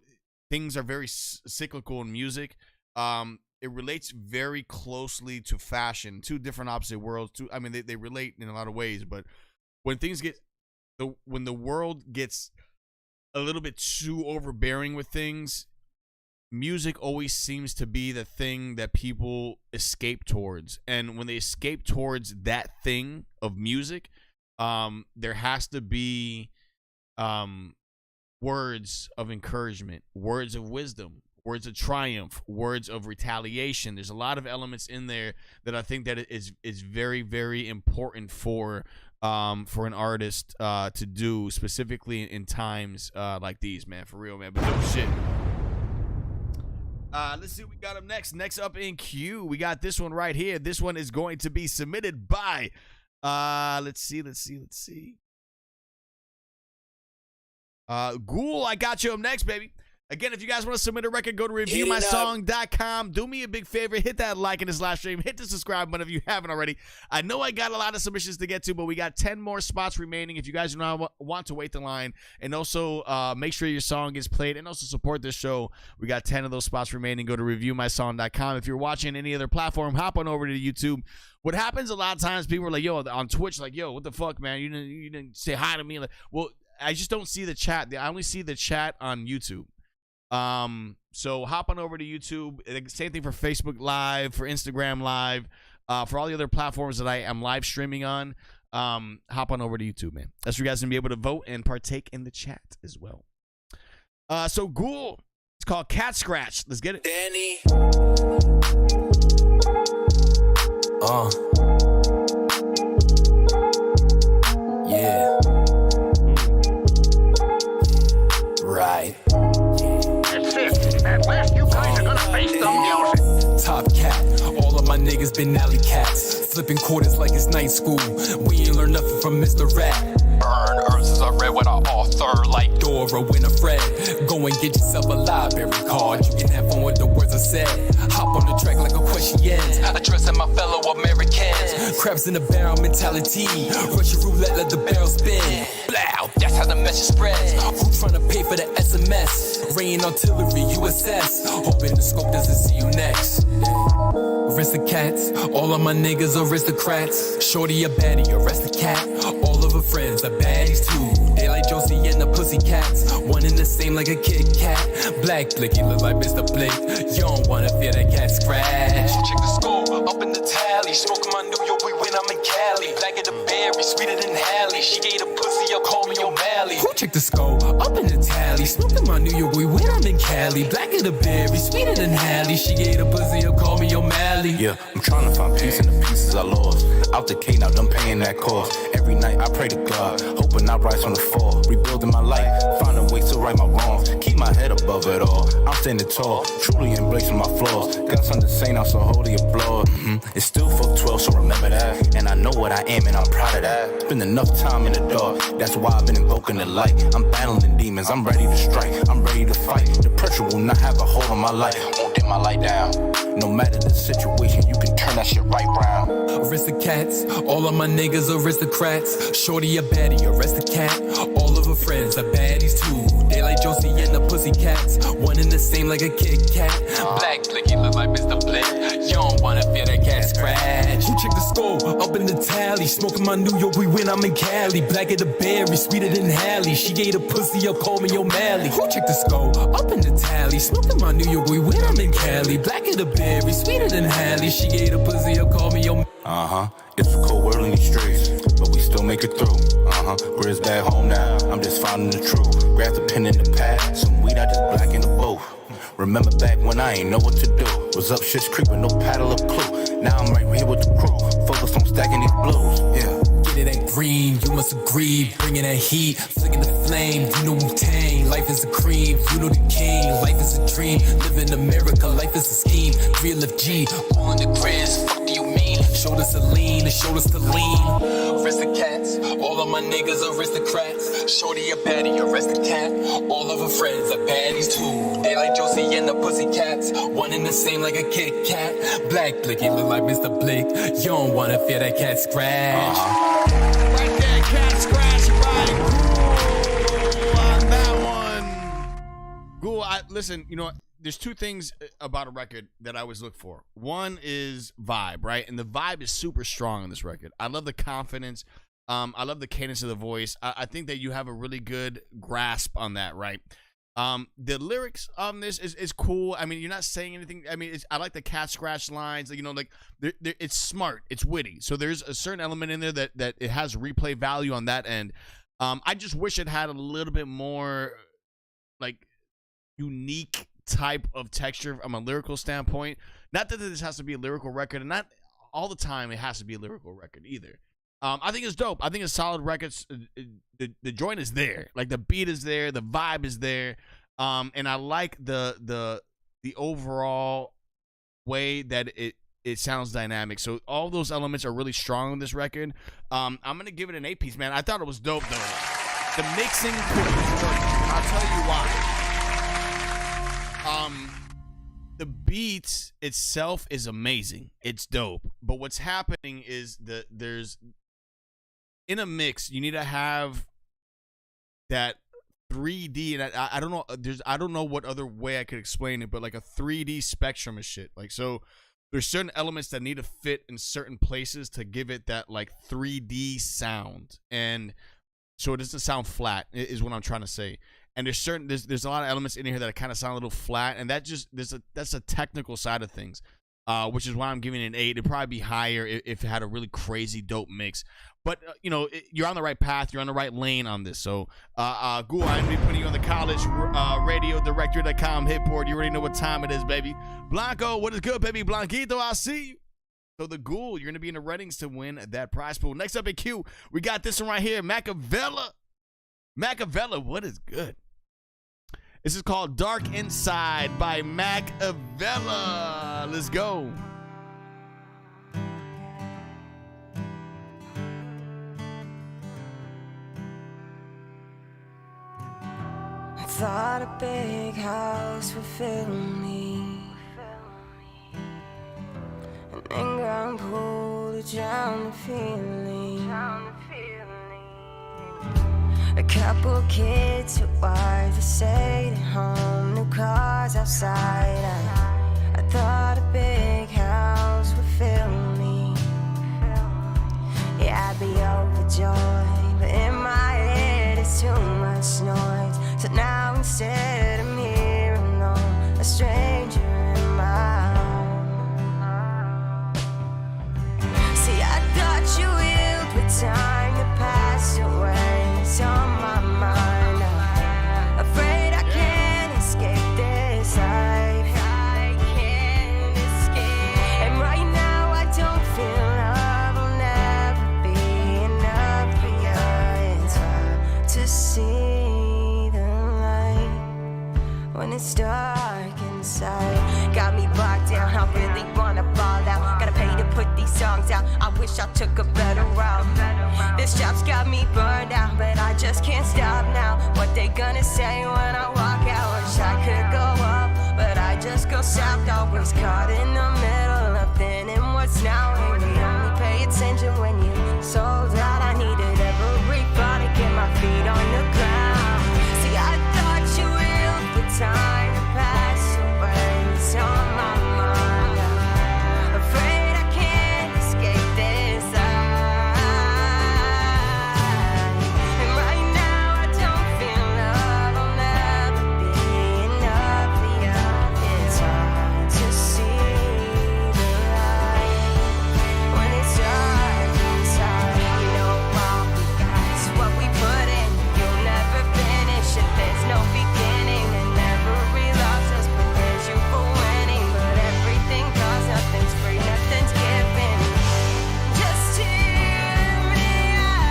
things are very cyclical in music. It relates very closely to fashion. Two different opposite worlds. I mean, they relate in a lot of ways. But when things get, when the world gets a little bit too overbearing with things, music always seems to be the thing that people escape towards. And when they escape towards that thing of music, there has to be words of encouragement, words of wisdom, words of triumph, words of retaliation. There's a lot of elements in there that I think that is very, very important for an artist to do, specifically in times like these, man, for real, man. But no shit. Let's see what we got up next. Next up in queue, we got this one right here. This one is going to be submitted by, let's see. Ghoul, I got you up next, baby. Again, if you guys want to submit a record, go to reviewmysong.com. Do me a big favor. Hit that like in this live stream. Hit the subscribe button if you haven't already. I know I got a lot of submissions to get to, but we got 10 more spots remaining if you guys do not want to wait the line. And also, make sure your song gets played and also support this show. We got 10 of those spots remaining. Go to reviewmysong.com. If you're watching any other platform, hop on over to YouTube. What happens a lot of times, people are like, yo, on Twitch, like, yo, what the fuck, man? You didn't say hi to me. Like, well, I just don't see the chat. I only see the chat on YouTube. So hop on over to YouTube. Same thing for Facebook Live, for Instagram Live, for all the other platforms that I am live streaming on. Hop on over to YouTube, man. That's where you guys can be able to vote and partake in the chat as well. So Ghoul, it's called Cat Scratch. Let's get it. Danny. Yeah. Right. At last, you guys are gonna face the music. Top cat, all of my niggas been alley cats. Flipping quarters like it's night school. We ain't learned nothing from Mr. Rat. Burn earth as I read what I author like Dora Winifred. Go and get yourself a library card. You can have fun with the words I said. Hop on the track like a question. Addressing my fellow Americans. Crabs in the barrel mentality. Russian roulette, let the barrel spin. Blow, that's how the message spreads. Who tryna pay for the SMS? Rain artillery, USS. Hoping the scope doesn't see you next. Aristocats, all of my niggas aristocrats. Shorty a baddie, arrest the cat. All of her friends are baddies too. They like Josie and the Pussycats. One in the same like a Kit Kat. Black Blicky look like Mr. Blick. You don't wanna feel that cat scratch. Check the score, up in the tally. Smoking my New York, we win, I'm in Cali. Black of the berry, sweeter than Hallie. She gave a pussy, you'll call me O'Malley. Who check the score, up in the tally. Smoking my New York, we win, I'm in Cali. Black of the berry, sweeter than Hallie. She gave a pussy, you'll call me O'Malley. Yeah, I'm trying to find peace in the pieces I lost. Out the K, now I'm paying that cost. Every night I pray to God, hoping I rise from the fall. Rebuilding my life, finding ways to right my wrongs. Keep my head above it all. I'm standing tall, truly embracing my flaws. Got something to say now, so holy applaud. It's still fuck 12, so remember that. And I know what I am, and I'm proud of that. Spend enough time in the dark, that's why I've been invoking the light. I'm battling demons, I'm ready to strike, I'm ready to fight. The pressure will not have a hold on my life. Won't lay my light down. No matter the situation, you can turn that shit right round. Aristocats, all of my niggas aristocrats. Shorty a baddie, aristocrat. All of her friends are baddies too. They like Josie and the Pussycats. One in the same like a Kit Kat. Black blicky look like Mr. Blick. You don't wanna feel that cat scratch. Who check the score? Up in the tally. Smoking my New York, we win, I'm in Cali. Black of the berry, sweeter than Hallie. She gave a pussy up, call me O'Malley. Who check the score? Up in the tally. Smoking my New York, we win, I'm in Cali. Black of the berry, sweeter than Hallie. She gave a pussy up, call me O'Malley. It's a cold world in these streets, but we still make it through. Grizz back home now, I'm just finding the truth. Grab the pen in the pad, some weed, I just black in the booth. Remember back when I ain't know what to do. Was up shit's creek with no paddle or clue. Now I'm right here with the crew, focused on stacking these blues. Yeah. Get it that green, you must agree. Bringing that heat, flicking the flame. You know Wu-Tang, life is a cream. You know the king, life is a dream. Live in America, life is a scheme. Real of G, all in the grizz. Fuck do you mean? Shoulders to lean, the shoulders to lean. Aristocats, all of my niggas aristocrats. Shorty a baddie, aristocrat. All of her friends are baddies too. They like Josie and the Pussycats. One in the same like a Kit Kat. Black blicky look like Mr. Blick. You don't wanna feel that cat scratch. Right there, cat scratch, right? Cool on that one. Cool. Listen, you know, there's two things about a record that I always look for. One is vibe, right? And the vibe is super strong on this record. I love the confidence. I love the cadence of the voice. I think that you have a really good grasp on that, right? The lyrics on this is cool. I mean, you're not saying anything. I mean, I like the cat scratch lines. You know, like it's smart, it's witty. So there's a certain element in there that it has replay value on that end. I just wish it had a little bit more like unique type of texture from a lyrical standpoint. Not that this has to be a lyrical record, and not all the time it has to be a lyrical record either. I think it's dope. I think it's solid records. The joint is there. Like the beat is there, the vibe is there. And I like the overall way that it sounds dynamic. So all those elements are really strong on this record. I'm gonna give it an 8-piece, man. I thought it was dope though. The mixing could be great. I'll tell you why. The beat itself is amazing. It's dope. But what's happening is there's in a mix, you need to have that 3D, and I don't know. I don't know what other way I could explain it, but like a 3D spectrum of shit. Like, so there's certain elements that need to fit in certain places to give it that like 3D sound, and so it doesn't sound flat. Is what I'm trying to say. And there's a lot of elements in here that kind of sound a little flat, and that's a technical side of things, which is why I'm giving it an 8. It'd probably be higher if it had a really crazy dope mix. But you know, you're on the right path, you're on the right lane on this. So, Ghoul, I'm gonna be putting you on the college radio director.com HITBOARD. You already know what time it is, baby. Blanco, what is good, baby? Blanquito, I'll see you. So the Ghoul, you're gonna be in the Reddings to win that prize pool. Next up at Q, we got this one right here, Macavella, what is good? This is called Dark Inside by Macavella. Let's go. I thought a big house would fill me, an in-ground pool to drown the feeling, a couple kids who either stayed at home, new cars outside. I thought a big house would fill me. Yeah, I'd be overjoyed, but in my head it's too much noise. So now instead I'm here alone, a stranger in my home. See, I thought you healed with time that passed away. It's on my mind. I'm afraid I can't escape this life. I can't escape. And right now I don't feel love will never be enough for you. It's hard to see the light when it's dark inside. Got me bogged down, I really wanna ball out. Gotta pay to put these songs out. I wish I took a better route. This job's got me burned out, but I just can't stop now. What they gonna say when I walk out? Wish I could go up, but I just go south, always caught in the middle of then and what's now. And we only pay attention when you sold out. I needed everybody, get my feet on the ground. See, I thought you willed the time to pass away. It's on my mind. I'm afraid I can't escape this eye. And right now I don't feel love. I'll never be enough for you. It's hard to see the light when it's dark inside. You know all we got is what we put in. You'll never finish if there's no beginning. And every loss just prepares you for winning. But everything costs, nothing's free, nothing's given. Just hear me out.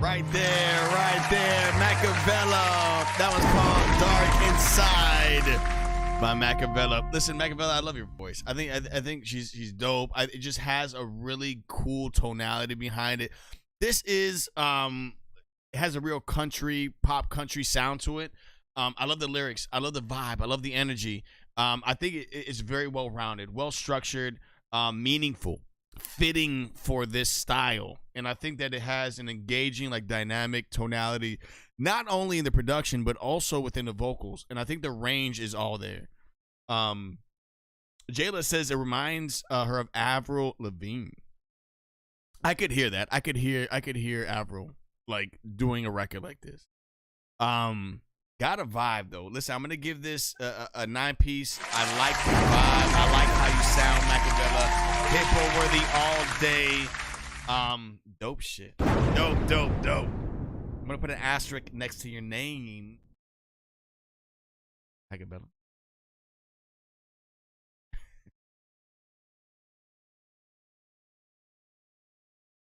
Right there, Macavella. That was called Dark Inside by Macavella. Listen, Macavella, I love your voice. I think she's dope. It just has a really cool tonality behind it. This is it has a real pop country sound to it. I love the lyrics. I love the vibe. I love the energy. I think it's very well rounded, well structured, meaningful, fitting for this style. And I think that it has an engaging, like, dynamic tonality, not only in the production but also within the vocals. And I think the range is all there. Jayla says it reminds her of Avril Lavigne. I could hear that. I could hear Avril, like, doing a record like this. Got a vibe though. Listen, I'm gonna give this a 9-piece. I like the vibe. I like how you sound, Macavella. Hippo worthy all day. Dope shit. Dope. I'm gonna put an asterisk next to your name, Macavella.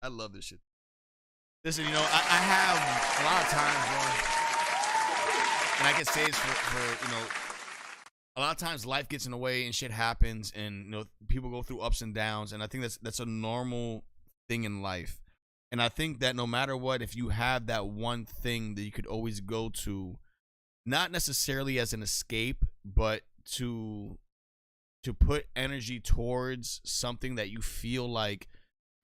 I love this shit. Listen, you know, I have a lot of times, and I can say this for you know, a lot of times life gets in the way and shit happens, and you know, people go through ups and downs, and I think that's a normal thing in life. And I think that no matter what, if you have that one thing that you could always go to, not necessarily as an escape, but to put energy towards something that you feel like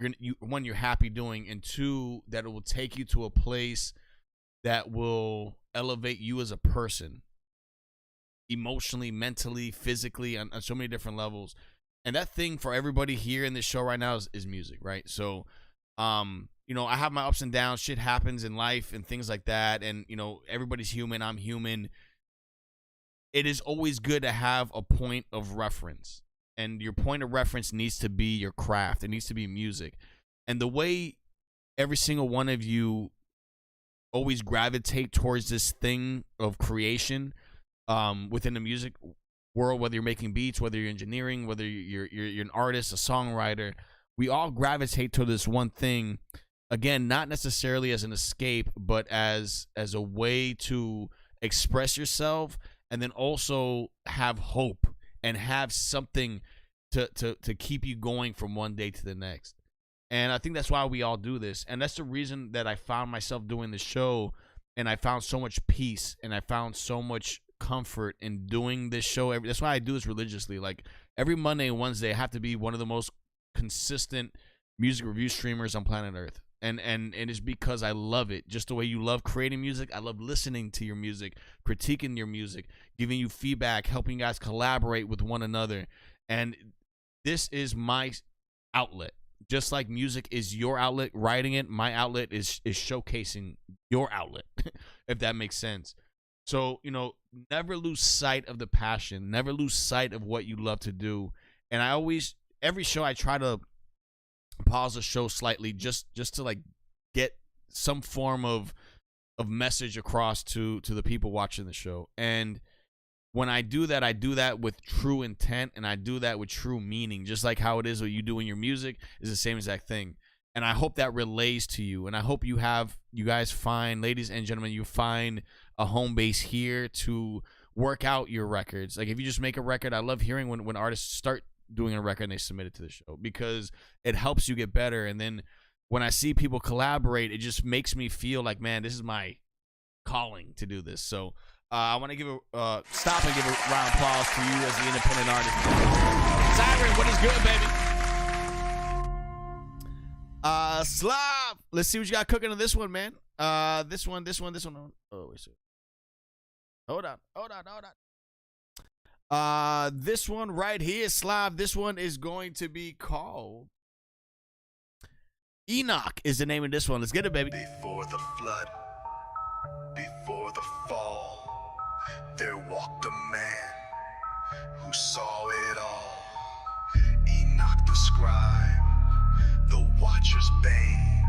you're happy doing, and two, that it will take you to a place that will elevate you as a person, emotionally, mentally, physically, on so many different levels. And that thing for everybody here in this show right now is music, right? So, you know, I have my ups and downs. Shit happens in life and things like that. And, you know, everybody's human. I'm human. It is always good to have a point of reference. And your point of reference needs to be your craft. It needs to be music. And the way every single one of you always gravitate towards this thing of creation within the music world, whether you're making beats, whether you're engineering, whether you're an artist, a songwriter, we all gravitate to this one thing. Again, not necessarily as an escape, but as a way to express yourself, and then also have hope and have something to keep you going from one day to the next. And I think that's why we all do this. And that's the reason that I found myself doing the show, and I found so much peace, and I found so much comfort in doing this show. That's why I do this religiously. Like, every Monday and Wednesday, I have to be one of the most consistent music review streamers on planet Earth. And it's because I love it. Just the way you love creating music, I love listening to your music, critiquing your music, giving you feedback, helping you guys collaborate with one another. And this is my outlet. Just like music is your outlet, writing it, my outlet is showcasing your outlet, if that makes sense. So, never lose sight of the passion, never lose sight of what you love to do. And I always, every show, I try to pause the show slightly just to like get some form of message across to the people watching the show. And when I do that with true intent, and I do that with true meaning, just like how it is what you do in your music is the same exact thing. And I hope that relays to you. And I hope you guys find, ladies and gentlemen, you find a home base here to work out your records. Like if you just make a record, I love hearing when artists start doing a record and they submit it to the show, because it helps you get better. And then when I see people collaborate, it just makes me feel like, man, this is my calling to do this. So I want to give stop and give a round of applause to you as the independent artist. Siren, what is good, baby? Slav, let's see what you got cooking on this one, man. This one. Oh, wait, hold on. This one right here, Slav. This one is going to be called Enoch. Is the name of this one? Let's get it, baby. Before the flood, before the fall, there walked a man who saw it all. Enoch the scribe, the watcher's bane.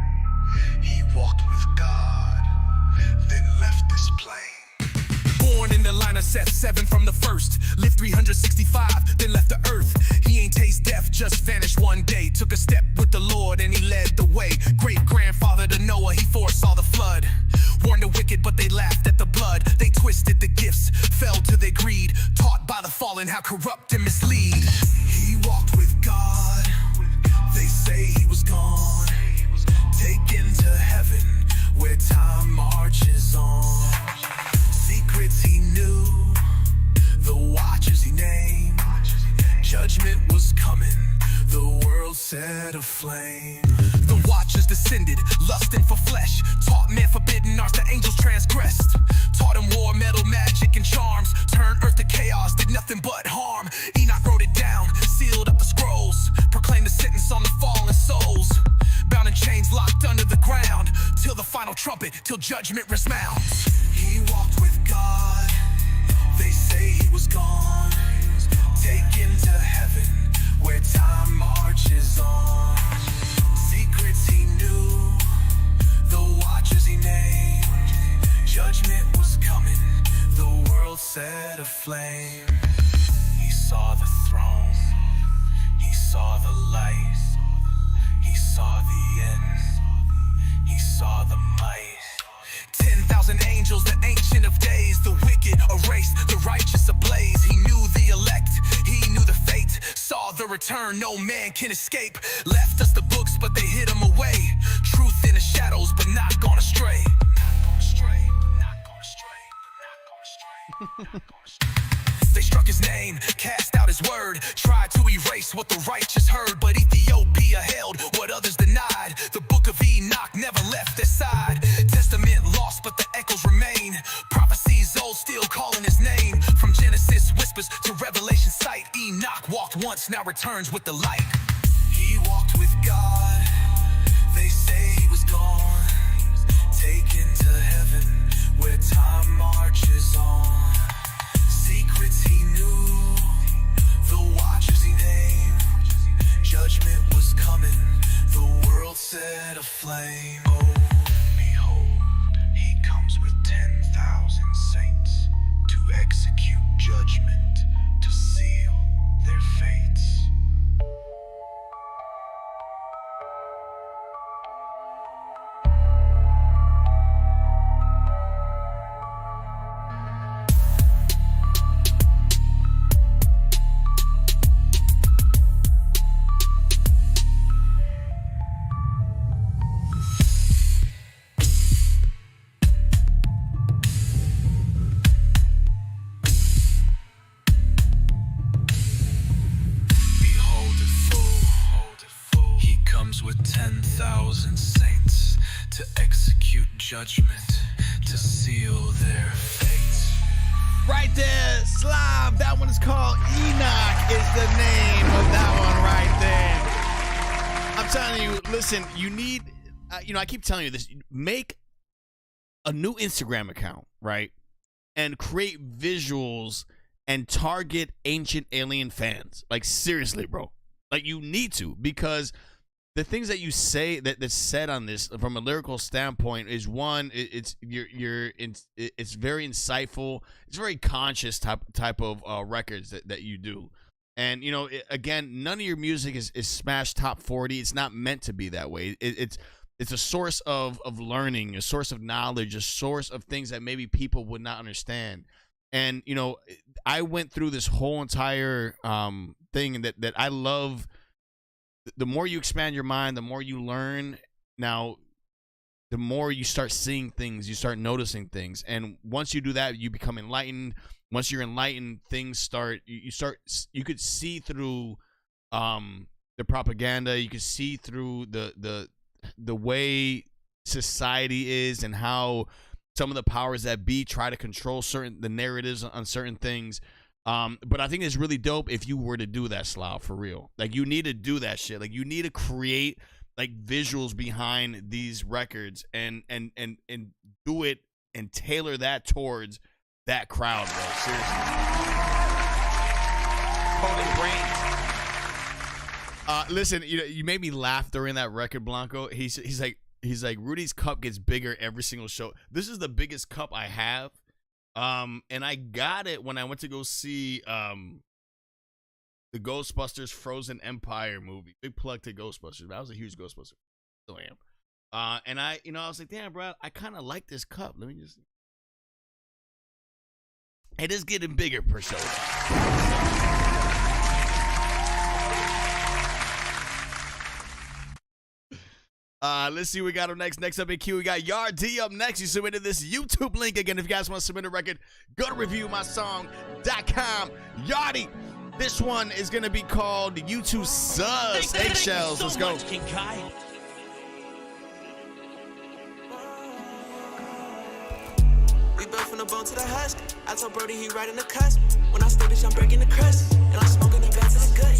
He walked with God, then left this plane. Born in the line of Seth, 7 from the first. Lived 365, then left the earth. He ain't taste death, just vanished one day. Took a step with the Lord and he led the way. Great-grandfather to Noah, he foresaw the flood. Warned the wicked, but they laughed at the blood. They twisted the gifts, fell to their greed. Taught by the fallen how corrupt and mislead. He walked with God, they say he was gone. Taken to heaven, where time marches on. Secrets he knew, the watchers he named. Judgment was coming, the world set aflame. The watchers descended, lusting for flesh. Taught man forbidden arts, the angels transgressed. Taught him war, metal, magic, and charms. Turned earth to chaos, did nothing but harm. Enoch wrote it down, sealed up the scrolls. Proclaimed the sentence on the fallen souls. Bound in chains, locked under the ground. Till the final trumpet, till judgment resounds. He walked with God, they say he was gone. Taken to heaven, where time marches on. Secrets he knew, the watchers he named. Judgment was coming, the world set aflame. He saw the throne, he saw the light. He saw the end, he saw the might. 10,000 angels, the ancient of days. The wicked erased, the righteous ablaze. He knew the elect, he knew the fate. Saw the return, no man can escape. Left us the books, but they hid them away. Truth in the shadows, but not gone astray. They struck his name, cast out his word. Tried to erase what the righteous heard, but Ethiopia held what others denied. The book of Enoch never left their side. Testament lost, but the echoes remain. Prophecies old, still calling his name. From Genesis whispers to Revelation sight. Enoch walked once, now returns with the light. He walked with God, they say he was gone. Taken to heaven, where time marches on. Secrets he knew, the watchers he named. Judgment was coming, the world set aflame. Oh, behold, he comes with 10,000 saints to execute judgment, to seal their fates. With 10,000 saints to execute judgment, to seal their fate. Right there, Slav. That one is called Enoch, is the name of that one right there. I'm telling you, listen, you need, I keep telling you this, make a new Instagram account, right? and create visuals and target Ancient Alien fans. Like, seriously, bro. Like, you need to, because the things that you say that's said on this from a lyrical standpoint is, one, it's very insightful. It's very conscious type of records that you do. And, you know, again, none of your music is smash top 40. It's not meant to be that way. It's a source of learning, a source of knowledge, a source of things that maybe people would not understand. And, you know, I went through this whole entire thing that I love. The more you expand your mind, the more you learn. Now, the more you start seeing things, you start noticing things. And once you do that, you become enlightened. Once you're enlightened, things start, you could see through the propaganda. You could see through the way society is and how some of the powers that be try to control the narratives on certain things. But I think it's really dope if you were to do that, Slough, for real. Like, you need to do that shit. Like, you need to create like visuals behind these records and do it and tailor that towards that crowd, bro. Seriously. Holding brains. Listen, you made me laugh during that record, Blanco. He's like Rudy's cup gets bigger every single show. This is the biggest cup I have. And I got it when I went to go see the Ghostbusters Frozen Empire movie. Big plug to Ghostbusters. I was a huge Ghostbuster. Still am. And I was like, damn, bro, I kind of like this cup. Let me just. It is getting bigger per show. Let's see what we got up next. Next up in queue, we got Yard D up next. You submitted this YouTube link. Again, if you guys want to submit a record, go to reviewmysong.com. Yardy, this one is going to be called U2 Sus Eggshells. Let's go. We built from the bone to the husk. I told Brody he right in the cusp. When I stay, bitch, I'm breaking the crust. And I'm smoking the back to the gut.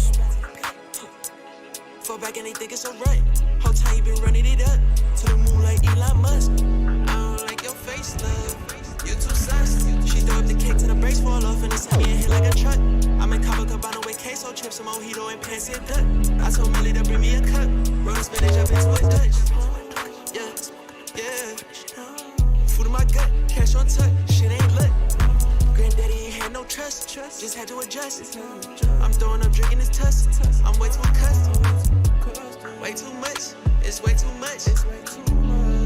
Fall back and they think it's a rut. Whole time you been running it up to the moon like Elon Musk. I don't like your face, love. You too sus. She throw up the cake till the brakes fall off and it's me and hit like a truck. I'm in Copacabana with queso chips, some mojito and fancy a duck. I told Millie to bring me a cup. Roll the spinach up into a Dutch. Yeah, yeah. Food in my gut, cash on tuck. Shit ain't lit. Granddaddy ain't had no trust. Just had to adjust. I'm throwing up drinking his tuss. I'm way too accustomed. Way too much, it's way too much.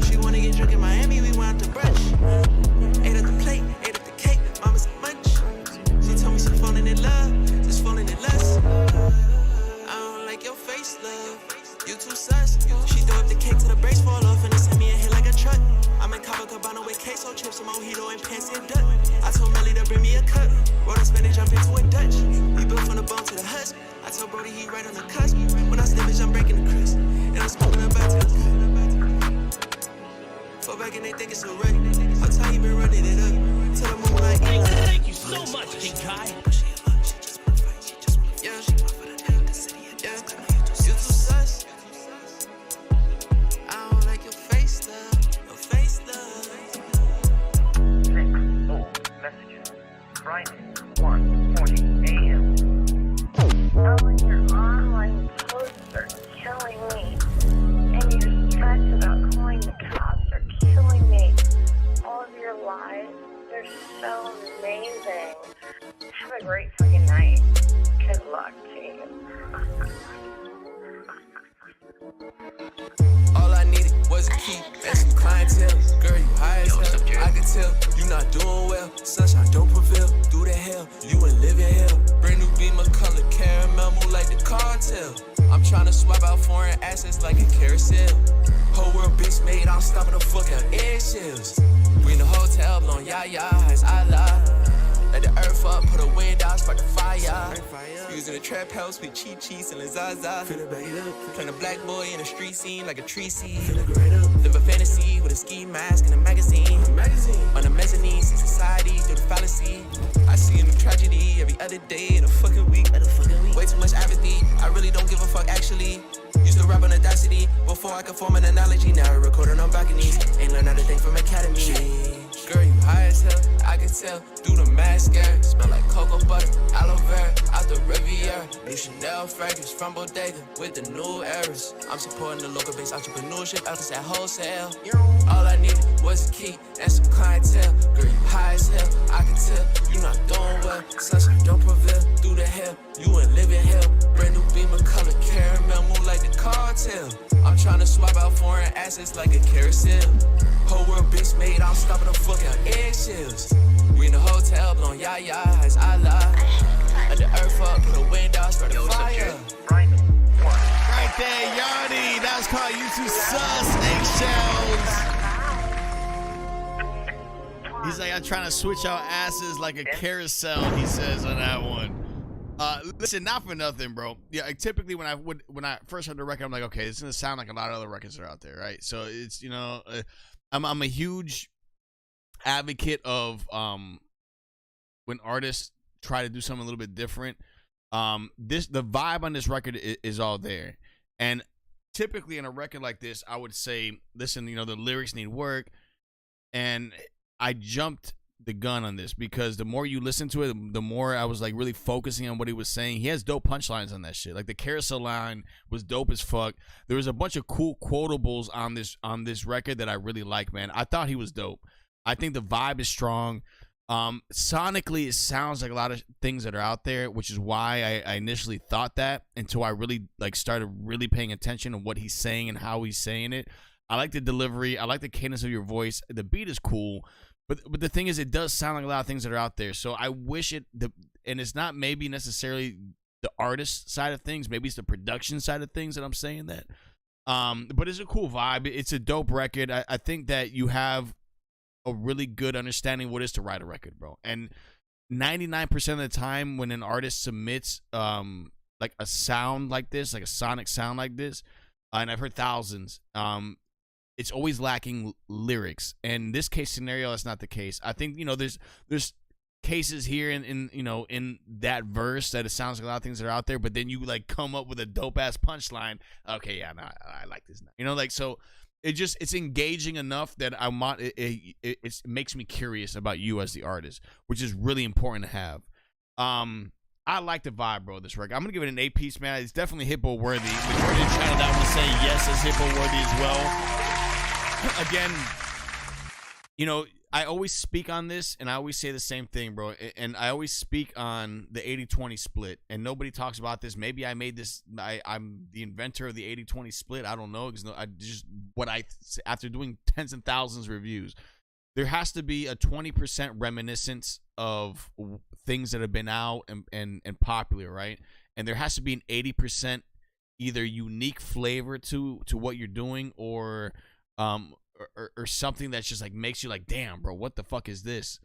She wanna get drunk in Miami, we went out to brunch. Ate up the plate, ate up the cake, mama's a munch. She told me she's falling in love, just falling in lust. I don't like your face, love. You too sus. She throw up the cake till the brakes fall off and it's hit me and hit like a truck. I'm in Copacabana with queso chips, some mojito and fancy a duck. I told Millie to bring me a cup. Roll the spinach, jump into a Dutch. We built from the bone to the husk. I told Brody he right on the cusp. When I step, bitch, I'm breaking the crust. And I'm smoking the back to the gut. Fall back and they think it's a wreck. I'll tell you been running it up to the moon like Elon. Thank you so much, King Kai. Yeah, yeah. You too sus. I don't like your face, love. Your face, love. Messages. Friday, 1:40 a.m. Oh, and your online posts are killing me. And your threats about calling the cops are killing me. All of your lies, they're so amazing. Have a great fucking night. Good luck to you. All I needed was a key and some clientele. Girl, you high as hell. I can tell you not doing well. Sunshine don't prevail. Through the hell, you ain't living hell. Brand new Beamer color caramel, move like the cartel. I'm trying to swap out foreign assets like a carousel. Whole world bitch made, I'm stopping the fuck out eggshells. We in the hotel, blowing yayas, I lie. Let the earth up, put a wind out, spark the fire. Using the trap house with cheap cheese and Zaza. Playing a black boy in a street scene like a tree seed. Live a fantasy with a ski mask and a magazine. On the mezzanine, see society through the fallacy. I see a new tragedy every other day of the fucking week. Way too much apathy, I really don't give a fuck actually. Used to rap on Audacity before I could form an analogy. Now I recording on balconies. Ain't learned how to think from Academy. Girl, you high as hell, I can tell through the mascara. Smell like cocoa butter, aloe vera, out the Riviera. New Chanel fragrance from Bodega with the new eras. I'm supporting the local based entrepreneurship, efforts at wholesale. All I needed was a key and some clientele. Girl, you high as hell, I can tell you not doing well. Sunshine don't prevail through the hell, you ain't living hell. Brand new beamer color caramel, moon like the cartel. I'm trying to swap out foreign assets like a carousel. Whole world bitch made, I'm stopping the fuck out eggshells. We in the hotel, blowing yayas, I lie. Let the earth up, put a wind out, start a fire. Right there, Yardy. That was called You Too Sus, Eggshells. He's like, I'm trying to switch out asses like a carousel, he says on that one. Listen, not for nothing, bro. Yeah, typically when I first heard the record, I'm like, okay, it's gonna sound like a lot of other records that are out there, right? So it's, you know, I'm a huge advocate of when artists try to do something a little bit different. The vibe on this record is all there, and typically in a record like this, I would say, listen, you know, the lyrics need work, and I jumped the gun on this because the more you listen to it, the more I was like really focusing on what he was saying. He has dope punchlines on that shit. Like the carousel line was dope as fuck. There was a bunch of cool quotables on this record that I really like, man. I thought he was dope. I think the vibe is strong. Sonically, it sounds like a lot of things that are out there, which is why I initially thought that until I really like started really paying attention to what he's saying and how he's saying it. I like the delivery. I like the cadence of your voice. The beat is cool. But the thing is, it does sound like a lot of things that are out there. So I wish and it's not maybe necessarily the artist side of things. Maybe it's the production side of things that I'm saying that. But it's a cool vibe. It's a dope record. I think that you have a really good understanding what it is to write a record, bro. And 99% of the time when an artist submits like a sound like this, like a sonic sound like this, and I've heard thousands, it's always lacking lyrics. And this case scenario, that's not the case. I think, you know, there's cases here in you know, in that verse that it sounds like a lot of things that are out there, but then you like come up with a dope ass punchline. Okay, yeah, no, I like this now. You know, like, so it's engaging enough that it makes me curious about you as the artist, which is really important to have. I like the vibe, bro, of this record. I'm gonna give it an 8-piece, man. It's definitely HITBOARD worthy. Majority of the channel that would say yes, it's HITBOARD worthy as well. Again, you know, I always speak on this, and I always say the same thing, bro. And I always speak on the 80-20 split, and nobody talks about this. Maybe I made this. I'm the inventor of the 80-20 split. I don't know, because after doing tens and thousands of reviews, there has to be a 20% reminiscence of things that have been out and popular, right? And there has to be an 80% either unique flavor to what you're doing, or something that's just like makes you like, damn, bro, what the fuck is this?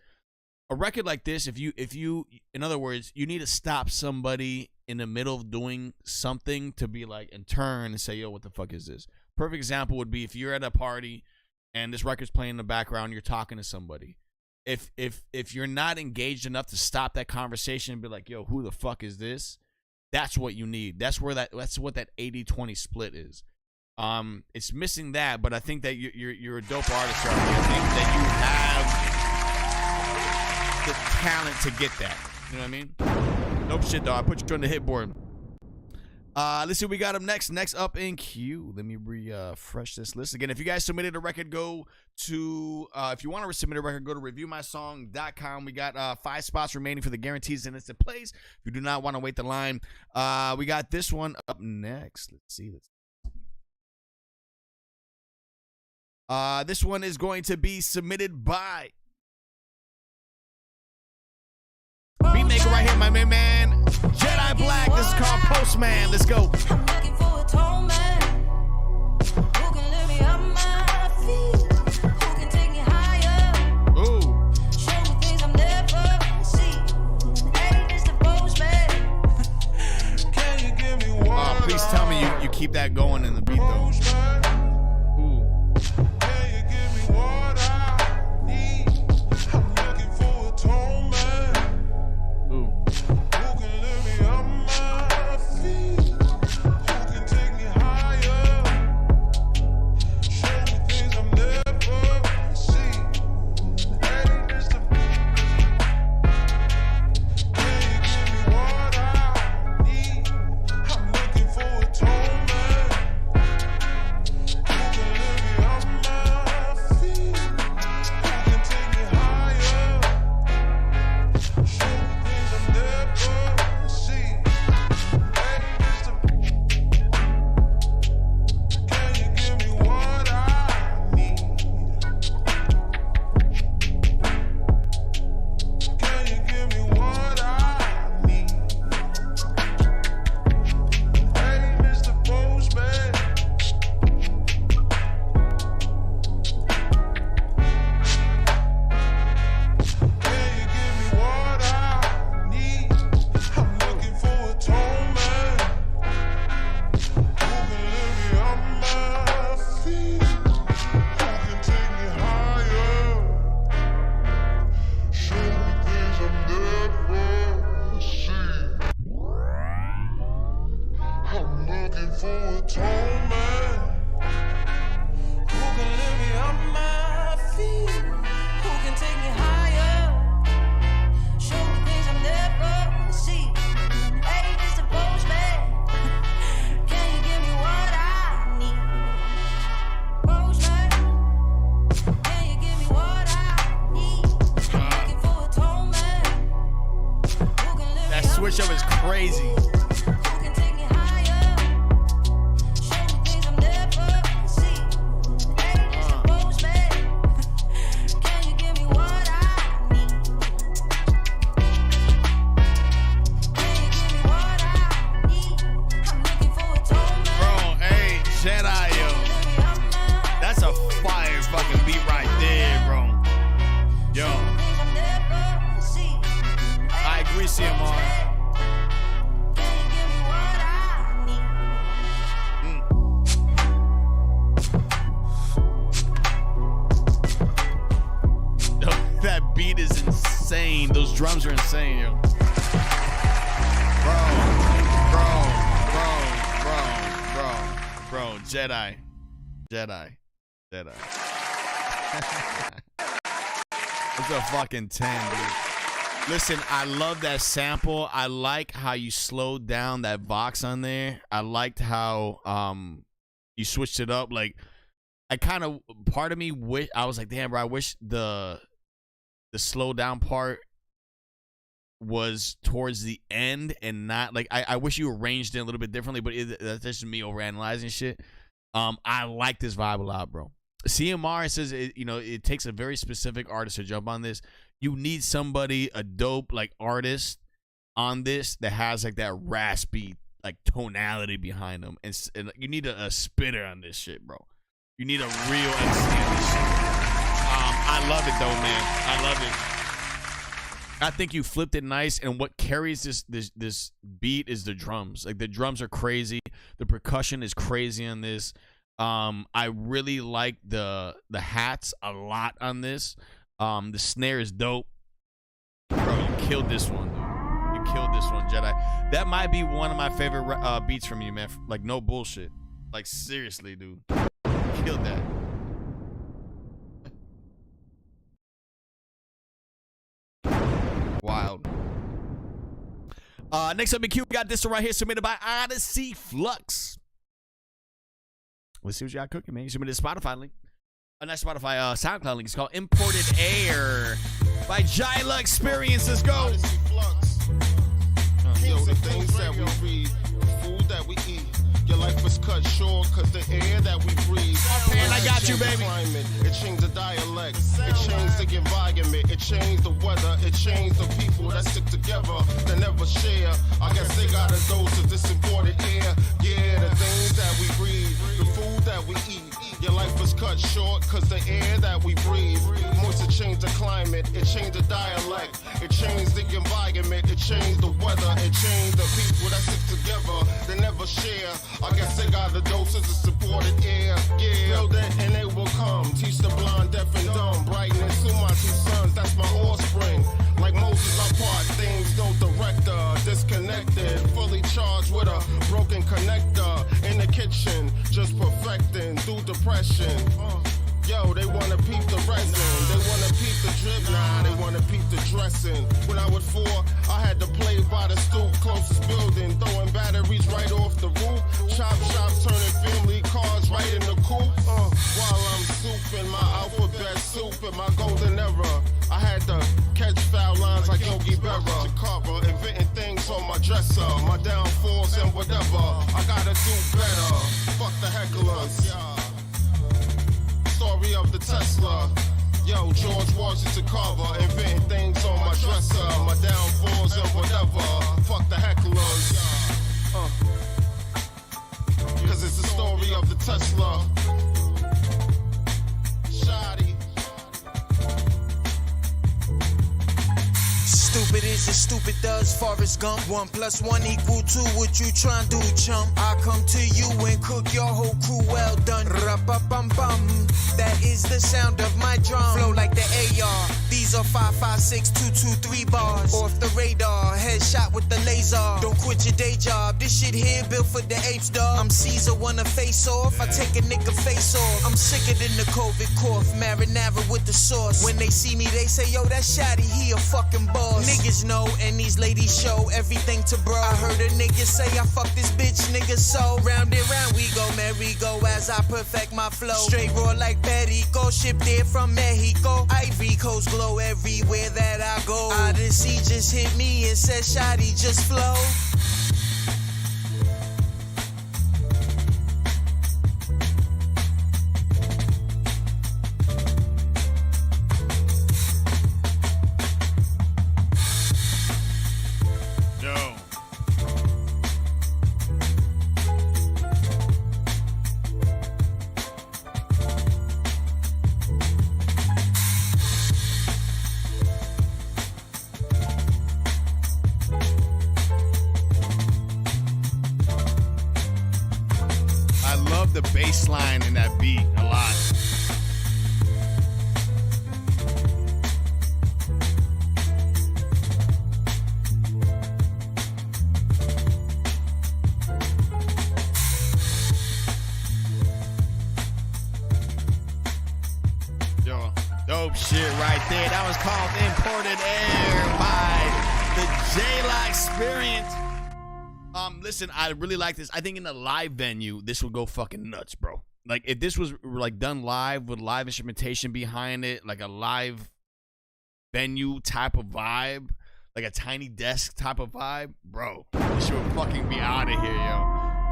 A record like this, if you in other words, you need to stop somebody in the middle of doing something to be like, and turn and say, yo, what the fuck is this? Perfect example would be if you're at a party and this record's playing in the background, you're talking to somebody. If you're not engaged enough to stop that conversation and be like, yo, who the fuck is this? That's what you need. That's what that 80-20 split is. It's missing that, but I think that you're a dope artist, Charlie. I think that you have the talent to get that. You know what I mean? Dope shit, though. I put you on the HITBOARD. Let's see what we got up next. Next up in queue. Let me refresh this list again. If you guys submitted a record, go to if you want to submit a record, go to reviewmysong.com. We got 5 spots remaining for the guarantees and instant plays. If you do not want to wait the line, we got this one up next. Let's see. This one is going to be submitted by Beatmaker right here, my man. Jedi Black. This is called Postman. Let's go. I'm looking for a tall man who can lift me up my feet, who can take me higher. Ooh. Show me things I've never seen. Hey, it's the Postman. Can you give me one? Please tell me you keep that going in the beat, though. Ooh. Can you give me what I need? I'm looking for a tall man. Ooh. Who can lift me up my feet? Who can take me higher? Show me things I've never seen. Hey, crazy. That beat is insane. Those drums are insane, yo. Bro. Jedi. It's a fucking 10, dude. Listen, I love that sample. I like how you slowed down that box on there. I liked how you switched it up. Like, I kind of, part of me, I was like, damn, bro, I wish the slow down part was towards the end and not like, I wish you arranged it a little bit differently, but that's just me overanalyzing shit. I like this vibe a lot, bro. CMR says, it takes a very specific artist to jump on this. You need somebody, a dope like artist on this that has like that raspy like tonality behind them, and you need a spitter on this shit, bro. You need a real MC on this shit. I love it though, man. I love it. I think you flipped it nice, and what carries this beat is the drums. Like the drums are crazy, the percussion is crazy on this. I really like the hats a lot on this. The snare is dope. Bro, you killed this one, dude. You killed this one, Jedi. That might be one of my favorite beats from you, man. Like, no bullshit. Like, seriously, dude. You killed that. Wild. Next up in queue, we got this one right here, submitted by Odyssey Flux. Let's see what you got cooking, man. You submitted a Spotify link. Not Spotify, SoundCloud link. It's called Imported Air by Jyla Experience. Let's go. Yo, the things that we read, the food that we eat. Your life was cut short because the air that we breathe. Man, I got you, baby. Climate, it changed the dialect. It changed the environment. It changed the weather. It changed the people that stick together, that never share. I guess they got a dose of this imported air. Yeah, the things that we breathe, the food that we eat. Your life was cut short because the air that we breathe. Moisture changed the climate. It changed the dialect. It changed the environment. It changed the weather. It changed the people that stick together, that never share. I guess they got the doses of supported air. Yeah, build it and they will come. Teach the blind, deaf and dumb. Brightness to my 2 sons, that's my offspring. Like Moses, I part things, no director. Disconnected, fully charged with a broken connector. In the kitchen, just perfecting through depression. Yo, they wanna peep the resin. They wanna peep the drip, nah, they wanna peep the dressing. When I was 4, I had to play by the stoop, closest building, throwing batteries right off the roof. Chop, turning family cars right in the coupe. While I'm souping my alphabet soup in my golden era. I had to catch foul lines like Yogi Berra. Cover, inventing things on my dresser. My downfalls and whatever. I gotta do better. Fuck the hecklers. Story of the Tesla. Yo, George Washington Carver, inventing things on my dresser. My downfalls and whatever. Fuck the hecklers. Cause it's the story of the Tesla. Shoddy. Stupid is as stupid does. Forrest Gump. 1 + 1 = 2. What you tryna do, chump? I come to you and cook your whole crew well done. Ra-pa-pum-pum. That is the sound of my drum. Flow like the AR. These are 5.56, 223 bars. Off the radar, headshot with the laser. Don't quit your day job. This shit here built for the apes, dog. I'm Caesar, wanna face off. I take a nigga face off. I'm sicker than the COVID cough. Marinara with the sauce. When they see me, they say, yo, that Shotty, he a fucking boss. Niggas know, and these ladies show everything to bro. I heard a nigga say, I fuck this bitch, nigga, so round and round we go, merry-go, as I perfect my flow. Straight raw like Perico, shipped there from Mexico. Ivory Coast glow everywhere that I go. Odyssey just hit me and said, Shotty, just flow. bass line and that beat a lot. Yo, dope shit right there. That was called Imported Air by the J-La Experience. Listen, I really like this. I think in a live venue, this would go fucking nuts, bro. Like, if this was, like, done live with live instrumentation behind it, like a live venue type of vibe, like a tiny desk type of vibe, bro, this shit would fucking be out of here, yo.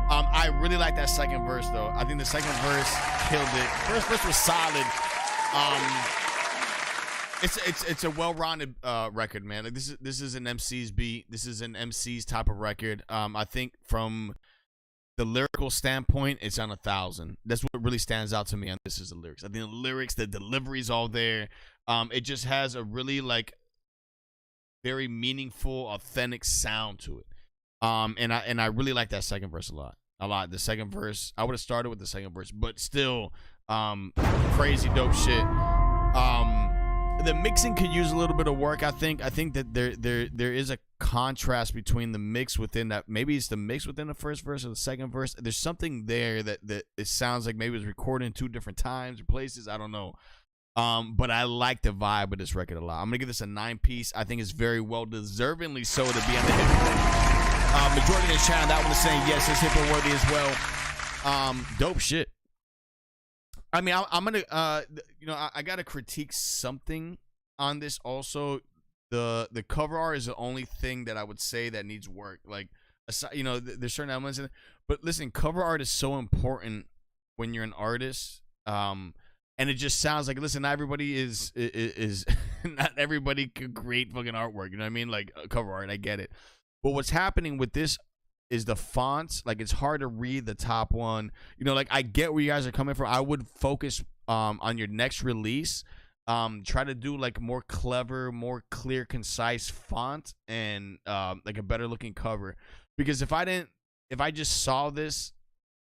I really like that second verse, though. I think the second verse killed it. First verse was solid. It's a well-rounded record, man. Like, this is an MC's beat. This is an MC's type of record. I think from the lyrical standpoint, it's on 1,000. That's what really stands out to me on this is the lyrics. I think the lyrics, the delivery's all there. It just has a really, like, very meaningful, authentic sound to it. And I really like that second verse a lot. The second verse, I would have started with the second verse, but still, crazy dope shit. The mixing could use a little bit of work. I think that there is a contrast between the mix within that. Maybe it's the mix within the first verse or the second verse. There's something there that it sounds like maybe it was recorded in 2 different times or places. I don't know. But I like the vibe of this record a lot. I'm gonna give this a 9-piece. I think it's very well deservingly so to be on the HITBOARD. Majority of the channel, that one is saying yes, it's HITBOARD worthy as well. Dope shit. I mean, I'm gonna, I gotta critique something on this. Also, the cover art is the only thing that I would say that needs work. Like, there's certain elements in it, but listen, cover art is so important when you're an artist. And it just sounds like, listen, not everybody is not everybody can create fucking artwork. You know what I mean? Like cover art, I get it. But what's happening with this is the fonts, like it's hard to read the top one. Like I get where you guys are coming from. I would focus on your next release. Try to do like more clever, more clear, concise font and like a better looking cover. Because if I just saw this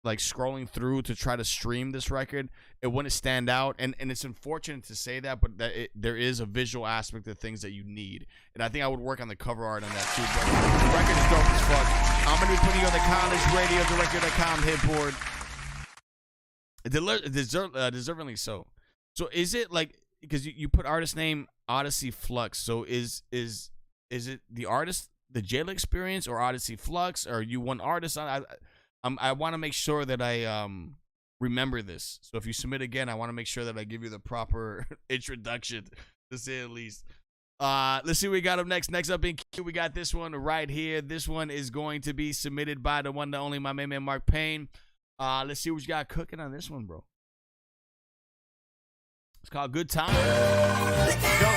like scrolling through to try to stream this record, it wouldn't stand out. And it's unfortunate to say that, but there is a visual aspect of things that you need. And I think I would work on the cover art on that too. But the record is dope as fuck. I'm going to be putting you on the collegeradio.com HITBOARD. Deservingly so. So is it like, because you put artist name Odyssey Flux. So is it the artist, the J-La Experience, or Odyssey Flux? Or you one artist on? I want to make sure that I remember this. So if you submit again, I want to make sure that I give you the proper introduction, to say at least. Let's see what we got up next. Next up in queue, we got this one right here. This one is going to be submitted by the one, the only, my main man, Mark Payne. Let's see what you got cooking on this one, bro. It's called Good Time. Let's go.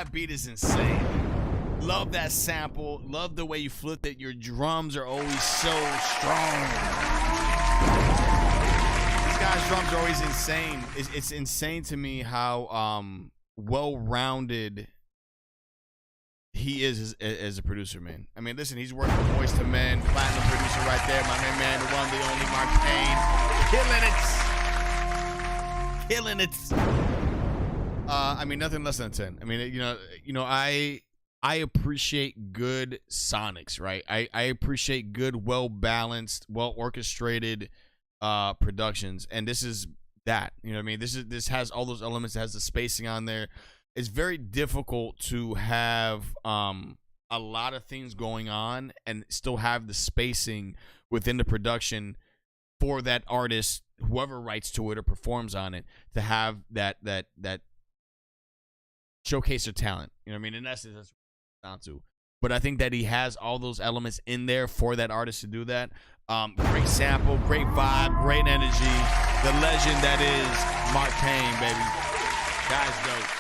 that beat is insane. Love that sample. Love the way you flipped it. Your drums are always so strong. This guy's drums are always insane. It's insane to me how well-rounded he is as a producer, man. I mean, listen, he's working with Voice to Men, platinum producer right there. My main man, the one, the only Mark Payne. Killing it. I mean, nothing less than 10. I mean, I appreciate good sonics, right? I appreciate good, well-balanced, well-orchestrated productions, and this is that. You know what I mean? This has all those elements. It has the spacing on there. It's very difficult to have a lot of things going on and still have the spacing within the production for that artist, whoever writes to it or performs on it, to have that showcase their talent. You know what I mean? In essence, that's what it's down to. But I think that he has all those elements in there for that artist to do that. Great sample, great vibe, great energy. The legend that is Mark Payne, baby. Guy's dope.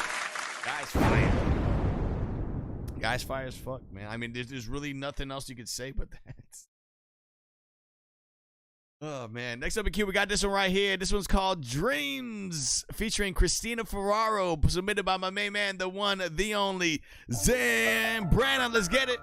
Guy's fire. Guy's fire as fuck, man. I mean, there's really nothing else you could say but that. Oh, man. Next up in queue, we got this one right here. This one's called Dreams, featuring Christina Ferraro, submitted by my main man, the one, the only, Zan Brannon. Let's get it.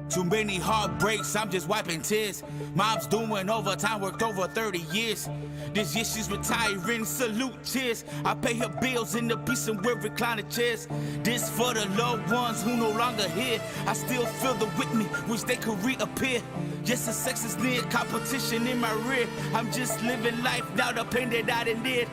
Too many heartbreaks, I'm just wiping tears. Mom's doing overtime, worked over 30 years. This year she's retiring, salute, cheers. I pay her bills in the peace and wear recliner chairs. This for the loved ones who no longer here. I still feel the with me, wish they could reappear. Yes, the sex is near, competition in my rear. I'm just living life now, the pain that I done did.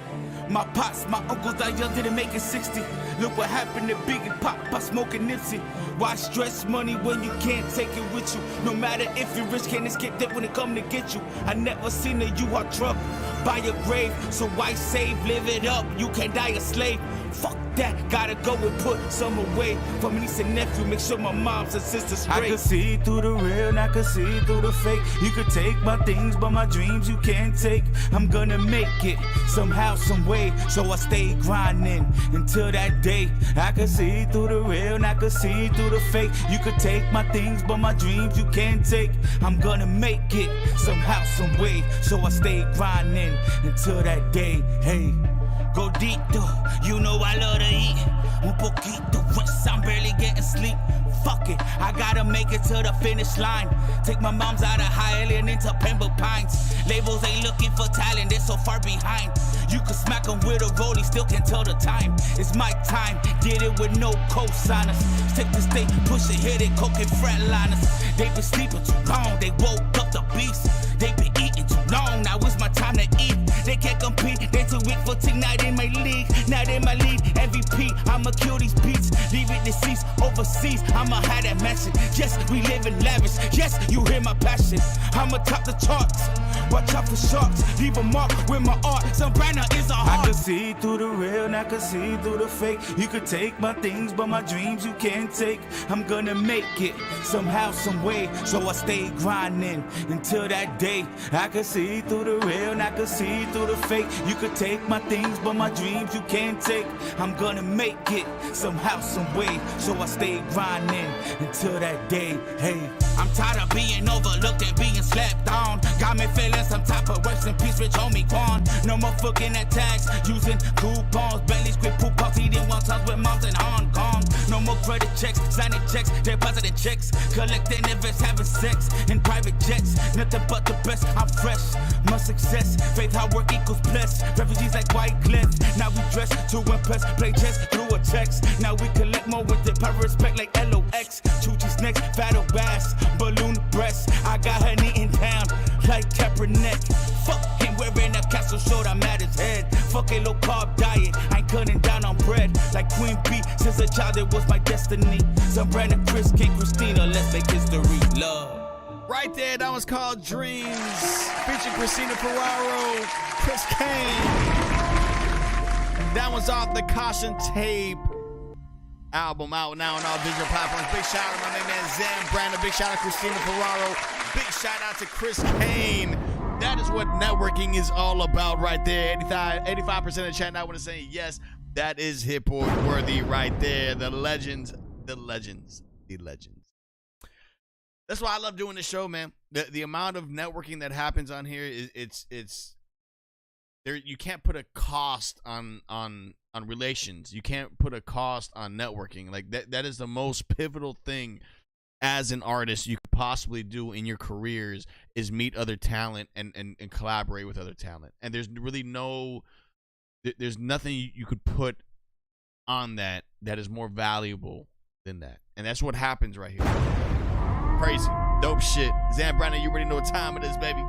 My pops, my uncles died young, didn't make it 60. Look what happened to Big and Pop by smoking Nipsey. Why stress money when you can't take it with you? No matter if you're rich, can't escape that when it come to get you. I never seen a U-Haul truck by your grave, so why save? Live it up, you can't die a slave. Fuck that, gotta go and put some away. For my niece and nephew, make sure my mom's and sisters straight. I can see through the real and I can see through the fake. You could take my things, but my dreams you can't take. I'm gonna make it somehow, some way. So I stay grinding until that day. I can see through the real and I can see through the fake. You could take my things, but my dreams you can't take. I'm gonna make it somehow, some way. So I stay grinding until that day. Hey. Gordito, you know I love to eat. Un poquito rest, I'm barely getting sleep. Fuck it, I gotta make it to the finish line. Take my moms out of Highland into Pembroke Pines. Labels ain't looking for talent, they're so far behind. You can smack them with a rollie, still can tell the time. It's my time, did it with no co-signers. Take the state, push it, hit it, coke and flatliners. They been sleeping too long, they woke up the beast. They been eating too long, now it's my time to eat. They can't compete, they too weak for team, not in my league. Not in my league, MVP, I'ma kill these beats. Leave it deceased, overseas, I'ma have that mansion. Yes, we live in lavish, yes, you hear my passion. I'ma top the charts, watch out for sharks. Leave a mark with my art, some banner is a heart. I can see through the real and I can see through the fake. You could take my things, but my dreams you can't take. I'm gonna make it, somehow, some way. So I stay grinding until that day. I can see through the real and I can see through the fake. You could take my things, but my dreams you can't take. I'm gonna make it, somehow, some way. So I stay grinding until that day. Hey, I'm tired of being overlooked and being slept on. Got me feeling some type of rest in peace, rich homie Quan. No more fucking at tax, using coupons. Bentley's quick poop pops, eating wontons with moms in Hong Kong. No more credit checks, signing checks, depositing checks. Collecting invest, having sex in private jets. Nothing but the best, I'm fresh, my success. Faith, hard work equals blessed. Refugees like White Cliff. Now we dress to impress, play chess through a text. Now we collect more with the power respect like LOX. Chuchi's next, fatter ass, balloon breast. I got her knitting down like Kaepernick. Fuck him wearing a castle shirt, I'm at his head. Fuck a low carb diet, I ain't cutting down on bread. Like Queen Bee, since a child it was my destiny. Some Brandon, Chris, King, Christina, let's make history, love. Right there, that was called Dreams, featuring Christina Ferraro, Chris Kane. That was off the Caution Tape album, out now on all digital platforms. Big shout out to my main man Zan Brandon. Big shout out to Christina Ferraro. Big shout out to Chris Kane. That is what networking is all about right there. 85% of the chat now want to say yes. That is HITBOARD worthy right there. The legends. That's why I love doing this show, man. The amount of networking that happens on here is it's there. You can't put a cost on relations. You can't put a cost on networking. Like that is the most pivotal thing as an artist you could possibly do in your careers is meet other talent and collaborate with other talent. And there's really there's nothing you could put on that is more valuable than that. And that's what happens right here. Crazy. Dope shit. Zan Brandon, you already know what time it is, baby.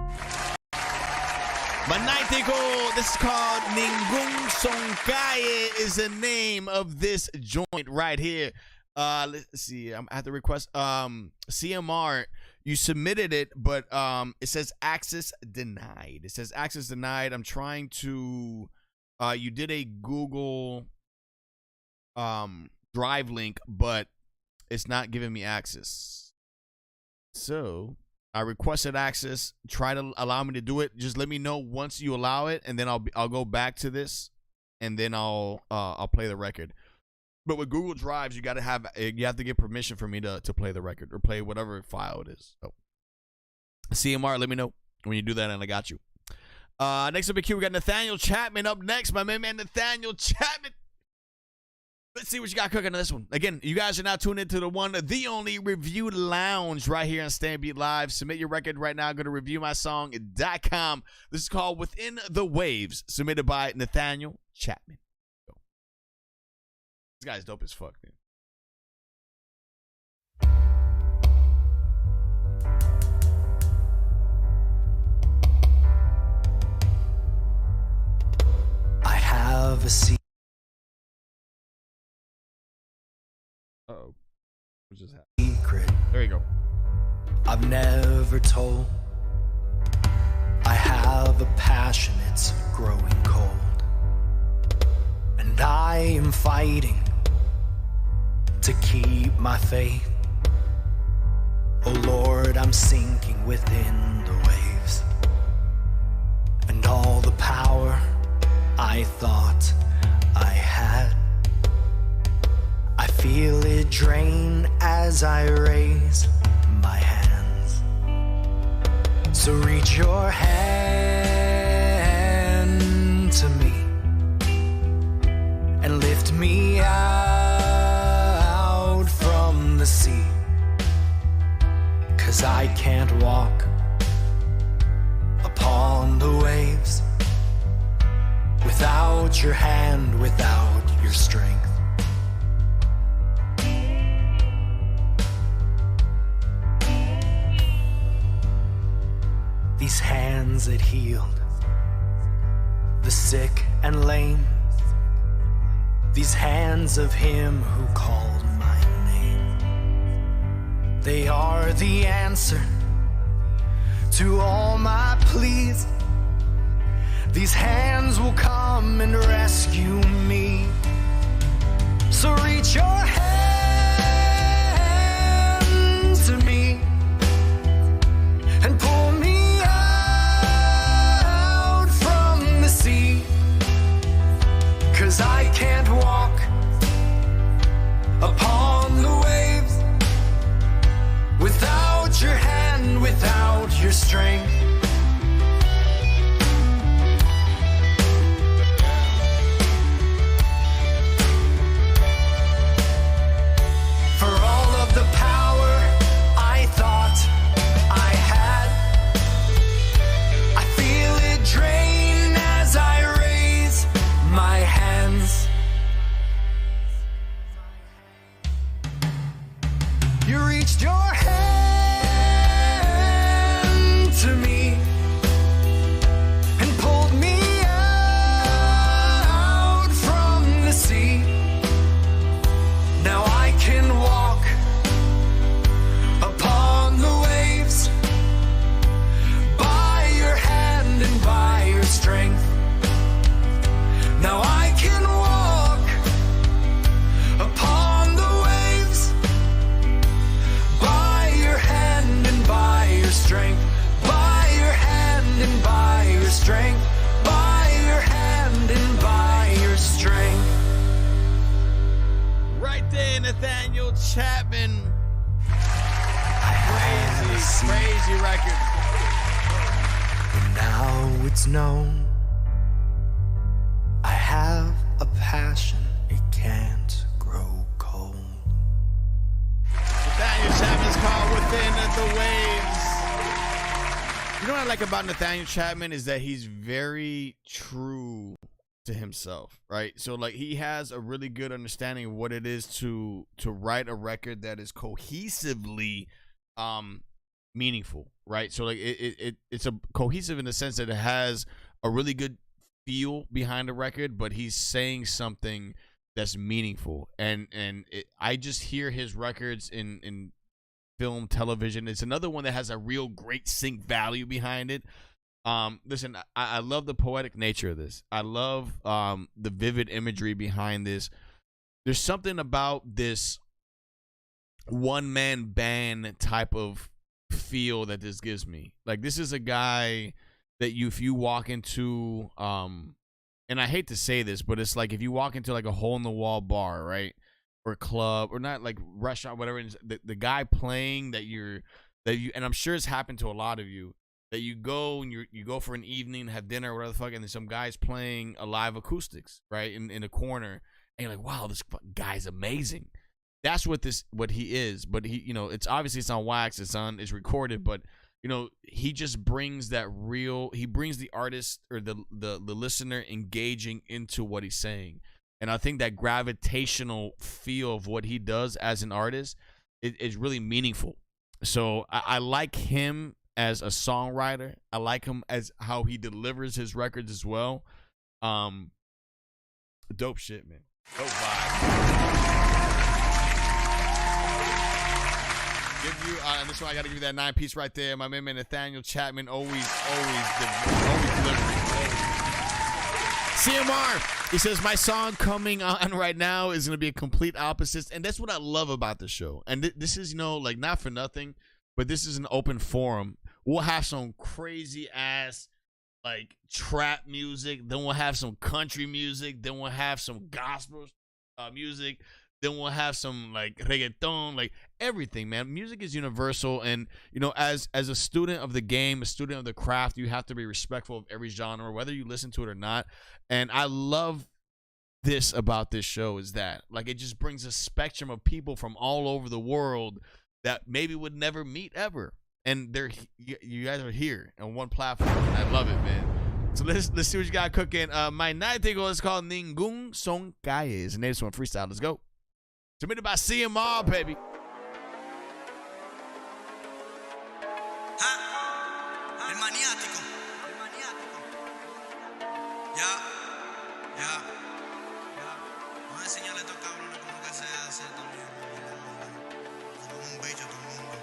Magnético. This is called Ningún Soncaye is the name of this joint right here. Let's see. I'm at the request. CMR, you submitted it, but it says access denied. It says access denied. I'm trying to. You did a Google Drive link, but it's not giving me access. So I requested access. Try to allow me to do it. Just let me know once you allow it, and then I'll go back to this, and then I'll play the record. But with Google Drives, you have to get permission for me to play the record or play whatever file it is. So CMR, let me know when you do that, and I got you. Next up in queue, we got Nathaniel Chapman up next. My main man, Nathaniel Chapman. Let's see what you got cooking on this one. Again, you guys are now tuned into the one, the only Review Lounge right here on StayOnBeat Live. Submit your record right now. Go to reviewmysong.com. This is called Within the Waves, submitted by Nathaniel Chapman. This guy's dope as fuck, dude. I have a secret. Uh-oh. What just happened? There you go. I've never told. I have a passion, it's growing cold. And I am fighting to keep my faith. Oh Lord, I'm sinking within the waves. And all the power I thought I had, I feel it drain as I raise my hands. So reach your hand to me and lift me out from the sea. 'Cause I can't walk upon the waves without your hand, without your strength. These hands that healed the sick and lame, these hands of him who called my name, they are the answer to all my pleas. These hands will come and rescue me. So reach your hand to me and pull me out from the sea. 'Cause I can't walk upon the waves without your hand, without your strength. For all of the power I thought I had, I feel it drain as I raise my hands. You reached your hand to me and pulled me out from the sea. Now I can walk upon the waves by your hand and by your strength. Now I can walk upon the waves by man Nathaniel Chapman. Crazy record. Now it's known I have a passion, it can't grow cold. Nathaniel Chapman's called Within the Waves. You know what I like about Nathaniel Chapman is that he's very true to himself, right? So like he has a really good understanding of what it is to write a record that is cohesively meaningful, right? So like it's a cohesive in the sense that it has a really good feel behind the record, but he's saying something that's meaningful. And I just hear his records in film, television. It's another one that has a real great sync value behind it. Listen, I love the poetic nature of this. I love the vivid imagery behind this. There's something about this one-man band type of feel that this gives me. Like, this is a guy that if you walk into, and I hate to say this, but it's like if you walk into like a hole-in-the-wall bar, right, or club, or not like restaurant, whatever, and the guy playing that you, and I'm sure it's happened to a lot of you, that you go and you go for an evening, have dinner, or whatever the fuck, and then some guy's playing a live acoustics, right, in a corner, and you're like, wow, this guy's amazing. That's what he is. But he, you know, it's obviously it's on wax, it's recorded, but you know, he just brings he brings the artist or the listener engaging into what he's saying. And I think that gravitational feel of what he does as an artist is really meaningful. So I like him as a songwriter. I like him as how he delivers his records as well. Dope shit, man. Dope vibe. This one I gotta give you that 9-piece right there. My man Nathaniel Chapman always delivering. CMR, he says, my song coming on right now is gonna be a complete opposite, and that's what I love about the show. And this is, you know, like, not for nothing, but this is an open forum. We'll have some crazy ass like trap music, then we'll have some country music, then we'll have some gospel music, then we'll have some like reggaeton, like everything, man. Music is universal, and you know, as a student of the game, a student of the craft, you have to be respectful of every genre, whether you listen to it or not. And I love this about this show is that, like, it just brings a spectrum of people from all over the world that maybe would never meet ever, and you guys are here on one platform, and I love it, man. So let's see what you got cooking. My night tickle is called Ningún Son Calles, and this one freestyle. Let's go. Submitted by CMR, baby. El maniático. Ya. Vamos a enseñarle a estos cabrones cómo que se hace también. Como un bicho todo el mundo.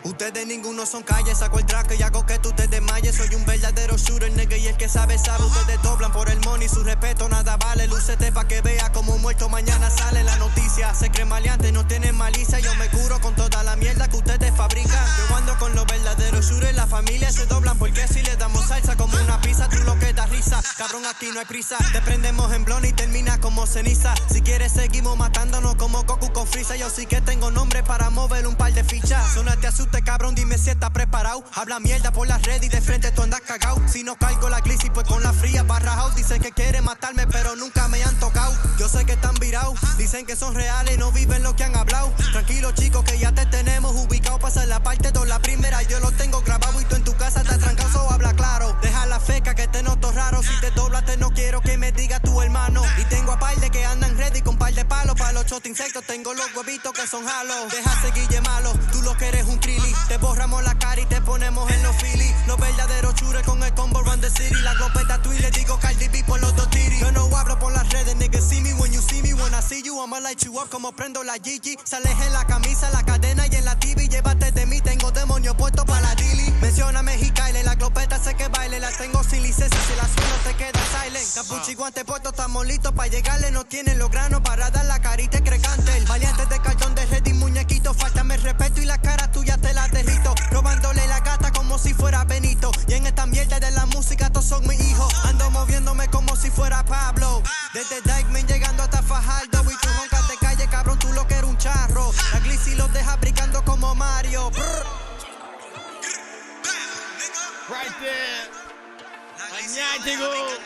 Ustedes ninguno son calles, saco el traje y hago que tú te desmayes. Soy un verdadero shooter, nigga, y el que sabe, sabe. Ustedes doblan por el money, su respeto nada vale. Lúcete pa' que vea como muerto mañana sale la noticia. Se creen maleantes, no tienen malicia. Yo me curo con toda la mierda que ustedes fabrican. Yo ando con los verdaderos shooters, la familia se doblan porque si le damos salsa como una pizza, tú lo que das risa. Cabrón, aquí no hay prisa. Te prendemos en blon y terminas como ceniza. Si quieres seguimos matándonos como Goku con Freeza. Yo sí que tengo nombre para mover un par de fichas. No te asustes, cabrón, dime si estás preparado. Habla mierda por las redes y de frente tú andas cagao. Si no cargo la crisis, pues con la fría barrajao. Dicen que quieren matarme, pero nunca me han tocado. Yo sé que están virados, dicen que son reales, no viven lo que han hablado. Tranquilo, chicos, que ya te tenemos ubicado. Pasa la parte 2, la primera yo lo tengo grabado. Y tú en tu casa estás trancado, so habla claro. Deja la feca que te noto raro. Si te doblaste no quiero que me diga tu hermano. Y tengo a par de que andan ready con par de palos. Para los chot insectos tengo los huevitos que son halos. Deja seguille malo, tú lo que eres un trilly. Te borramos la cara y te ponemos en los Philly. Los verdaderos chures con el combo run the city. La glopeta twin le digo Cardi B por los dos tiris. Yo no hablo por las redes, nigga, see me when you see me. When I see you, I'ma light you up como prendo la Gigi. Sales en la camisa, la cadena y en la TV. Llévate de mí, tengo demonio puesto para la Dili. Menciona Mexicali, la glopeta sé que baile. La tengo sin licencia, si la suelo te queda silent. Capuchi y guante puesto, estamos listos para llegarle. No tienen los granos para dar la carita crecante. Valientes de cartón de red y muñequito. Faltame el respeto y la cara tuya te la derrito. Robándole la gata como si fuera Benito. Y en esta mierda de la música todos son mis hijos. Ando moviéndome como si fuera Pablo. Desde Dykeman llegando hasta Fajardo. Y tú roncas de calle, cabrón, tú lo que eres un chavo. Untitled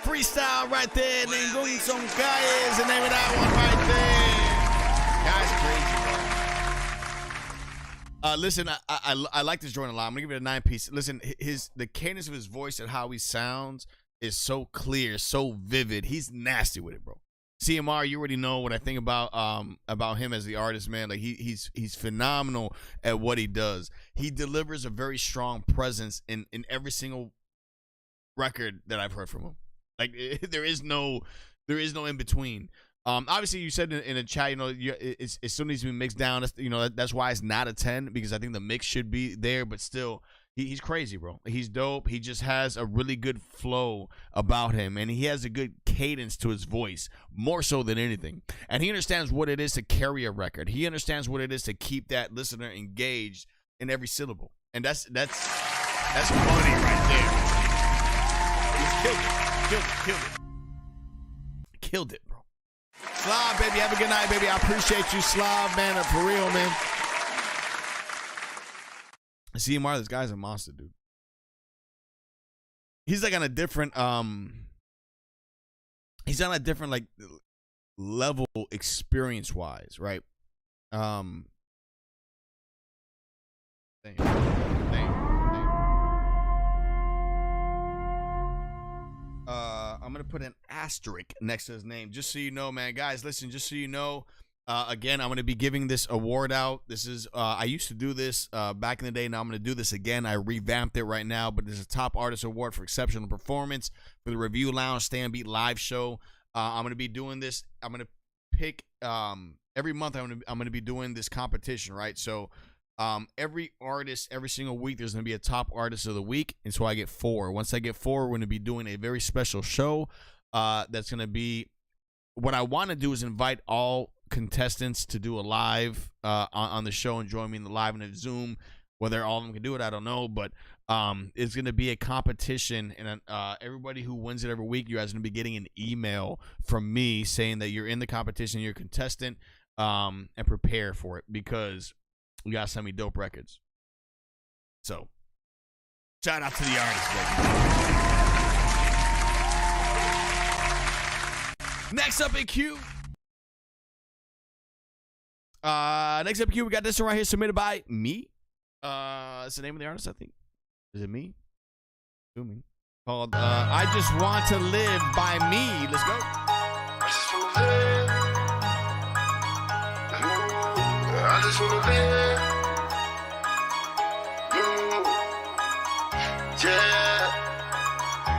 freestyle right there. Ningún son calles is the name of that one right there. Guy's crazy, bro. Listen, I like this joint a lot. I'm gonna give it a 9-piece. Listen, the cadence of his voice and how he sounds is so clear, so vivid. He's nasty with it, bro. CMR, you already know what I think about him as the artist, man. Like he's phenomenal at what he does. He delivers a very strong presence in every single record that I've heard from him. Like there is no in between. Obviously, you said in a chat, you know, it still needs to be mixed down. You know, that's why it's not a 10, because I think the mix should be there. But still, he's crazy, bro. He's dope. He just has a really good flow about him, and he has a good cadence to his voice, more so than anything. And he understands what it is to carry a record. He understands what it is to keep that listener engaged in every syllable, and that's money right there. He's killed it, bro. Slav, baby, have a good night, baby. I appreciate you, Slav, man. For real, man. CMR, this guy's a monster, dude. He's like on a different he's on a different like level experience wise, right? I'm gonna put an asterisk next to his name, just so you know, man. Guys, listen, just so you know, again, I'm gonna be giving this award out. This is I used to do this back in the day. Now I'm gonna do this again. I revamped it right now, but this is a top artist award for exceptional performance for the Review Lounge StayOnBeat live show. I'm gonna be doing this. I'm gonna pick every month. I'm gonna be doing this competition, right? So every artist, every single week, there's going to be a top artist of the week. And so I get 4. Once I get 4, we're going to be doing a very special show. That's going to be, what I want to do is invite all contestants to do a live on the show and join me in the live and Zoom. Whether all of them can do it, I don't know. But it's going to be a competition. And everybody who wins it every week, you guys are going to be getting an email from me saying that you're in the competition, you're a contestant, and prepare for it, because you gotta send me dope records. So, shout out to the artists, baby. Next up in queue. We got this one right here, submitted by me. It's the name of the artist, I think. Is it me? Do me. Called I Just Want to Live by Me. Let's go. I just wanna live. Yeah.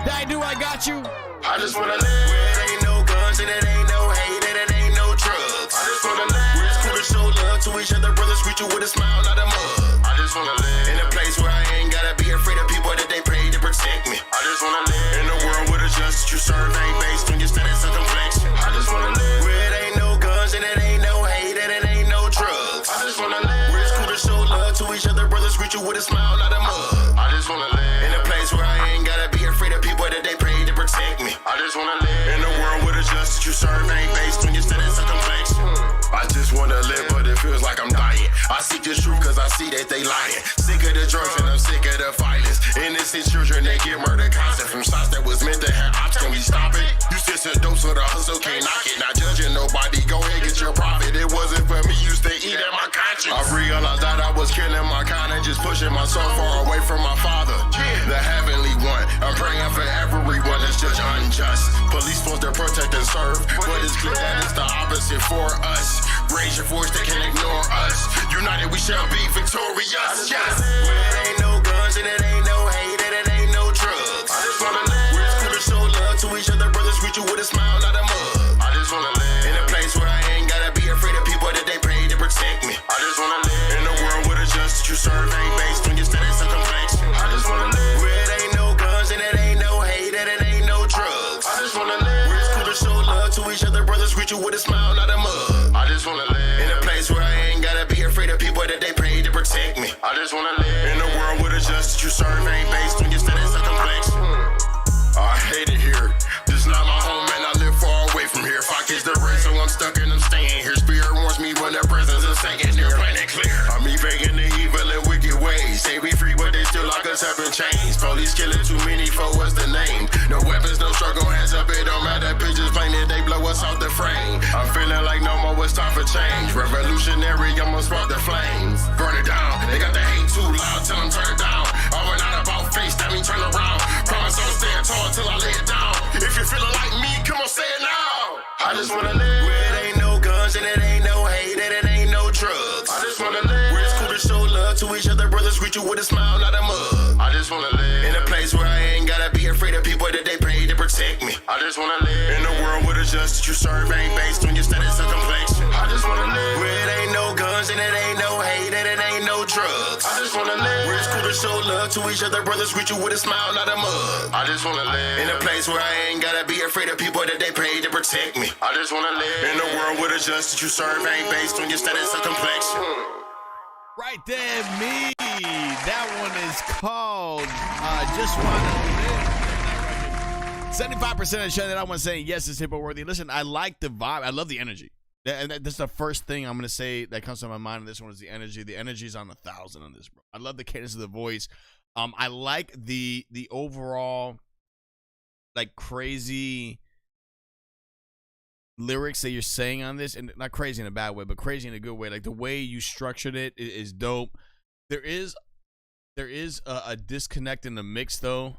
I do, I got you. I just wanna live. Where it ain't no guns and it ain't no hate and it ain't no drugs. I just wanna live. Where it's cool to show love to each other, brothers greet you with a smile, not a mug. I just wanna live in a place where I ain't gotta be afraid of people that they pay to protect me. I just wanna live in a world where the justice you serve ain't based on your status or complexion. I just wanna live where it ain't no guns and it ain't no hate and it ain't no drugs. I just wanna live where it's cool to show love to each other, brothers greet you with a smile, not a mug. I just wanna live in a place where I ain't gotta be afraid of people that they pay to protect me. I just wanna live in a world where the justice you serve ain't based on your status or complexion. I just wanna live, but it feels like I'm dying. I seek the truth cause I see that they lying. Sick of the drugs and I'm sick of the violence. Innocent children, they get murdered constant from shots that was meant to have ops. Can we stop it? You still a dope, so the hustle can't knock it. Not judging nobody, go ahead, get your profit. It wasn't for me, used to eat at my conscience. I realized that I was killing my kind and just pushing myself far away from my father, the heavenly one. I'm praying for everyone that's just unjust. Police supposed to protect and serve, but it's clear that it's the opposite for us. Raise your voice, they can't ignore us. United we shall be victorious. Yes. Where it ain't no guns and it ain't no hate and it ain't no drugs. I just wanna live where it's cool to show love to each other, brothers greet you with a smile, not a mug. I just wanna live in a place where I ain't gotta be afraid of people that they pay to protect me. I just wanna live in a world where the justice you serve ain't based on your status or complexion. I just wanna live where it ain't no guns and it ain't no hate and it ain't no drugs. I just wanna live where it's cool to show love to each other, brothers greet you with a smile, not a mug. I just wanna live in a place where I ain't gotta be afraid of people that they pay to protect me. I just wanna live in a world where the justice you serve ain't based on your status or complexion. I hate it here. This is not my home, man. I live far away from here. If I catch the rain, so I'm stuck and I'm staying here. Spirit warns me when their presence is taken. They're planet clear. I'm evading the evil and wicked ways. Say we free, but they still lock us up in chains. Police killing too many for what's the name? No weapons, no struggle, hands up, it don't matter. Pictures painted, they blow us off the frame. I'm feeling like no more, it's time for change. Revolutionary, I'ma spark the flames. Burn it down, they got the hate too loud, tell them turn it down. All we're not about face, that mean turn around. Promise I'll stand tall till I lay it down. If you're feeling like me, come on, say it now. I just wanna live where it ain't no guns and it ain't no hate and it ain't no drugs. I just wanna live where it's cool to show love to each other, brothers greet you with a smile, not a mug. I just wanna live in a place where I ain't gotta be afraid of people that they pay to protect me. I just wanna live in a world where the justice you serve ain't based on your status or complexion. I just wanna live where it ain't no guns and it ain't no hate and it ain't no drugs. I just wanna live where it's cool to show love to each other, brothers greet you with a smile, not a mug. I just wanna live in a place where I ain't gotta be afraid of people that they pay to protect me. I just wanna live in a world where the justice you serve ain't based on your status or complexion. Right there, me. That one is called Just Wanna Live. 75% of the show that I want to say yes is HITBOARD worthy. Listen, I like the vibe. I love the energy. That's the first thing I'm going to say that comes to my mind on this one is the energy. The energy's on 1,000 on this, bro. I love the cadence of the voice. I like the overall like crazy lyrics that you're saying on this, and not crazy in a bad way, but crazy in a good way. Like the way you structured it is dope. There is a disconnect in the mix though.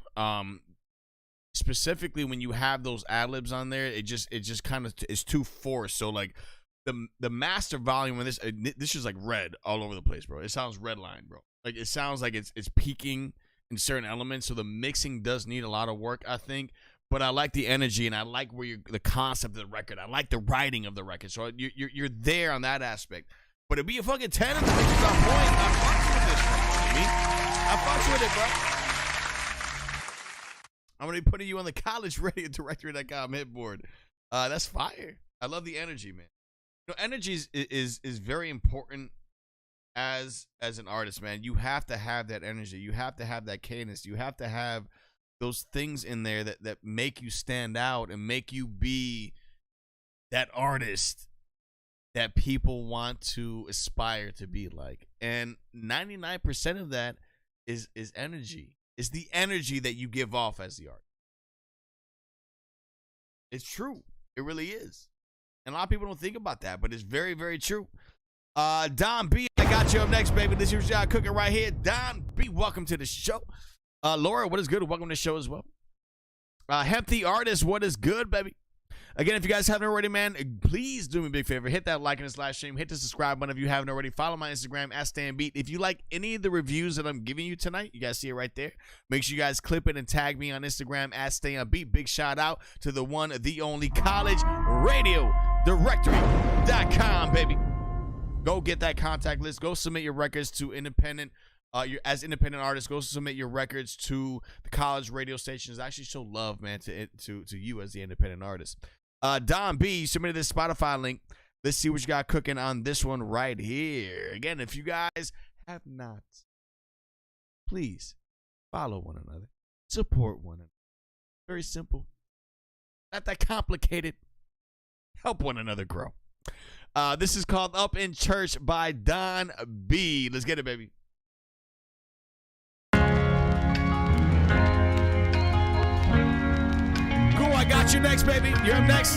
Specifically when you have those ad-libs on there, it just kind of is too forced. So like the master volume of this is like red all over the place, bro. It sounds redline, bro. Like it sounds like it's peaking in certain elements. So the mixing does need a lot of work, I think. But I like the energy, and I like where the concept of the record. I like the writing of the record. So you're there on that aspect. But it'd be a fucking 10 and the mix is on point. I fucks with this, bro. I fucks with it, bro. I'm gonna be putting you on the college radio directory.com HITBOARD. That's fire. I love the energy, man. You know, energy is very important as an artist, man. You have to have that energy. You have to have that cadence. You have to have those things in there that make you stand out and make you be that artist that people want to aspire to be like. And 99% of that is energy. It's the energy that you give off as the artist. It's true. It really is. And a lot of people don't think about that, but it's very, very true. Don B, I got you up next, baby. This is your job cooking right here. Don B, welcome to the show. Laura, what is good? Welcome to the show as well. Hemp the Artist, what is good, baby? Again, if you guys haven't already, man, please do me a big favor. Hit that like in this live stream. Hit the subscribe button if you haven't already. Follow my Instagram, @StayOnBeat. If you like any of the reviews that I'm giving you tonight, you guys see it right there. Make sure you guys clip it and tag me on Instagram, @StayOnBeat. Big shout out to the one, the only college radio directory.com, baby. Go get that contact list. Go submit your records to independent. As independent artists, go submit your records to the college radio stations. Actually show love, man, to you as the independent artist. Don B, you submitted this Spotify link. Let's see what you got cooking on this one right here. Again, if you guys have not, please follow one another. Support one another. Very simple. Not that complicated. Help one another grow. This is called Up in Church by Don B. Let's get it, baby. I got you next, baby. You're up next.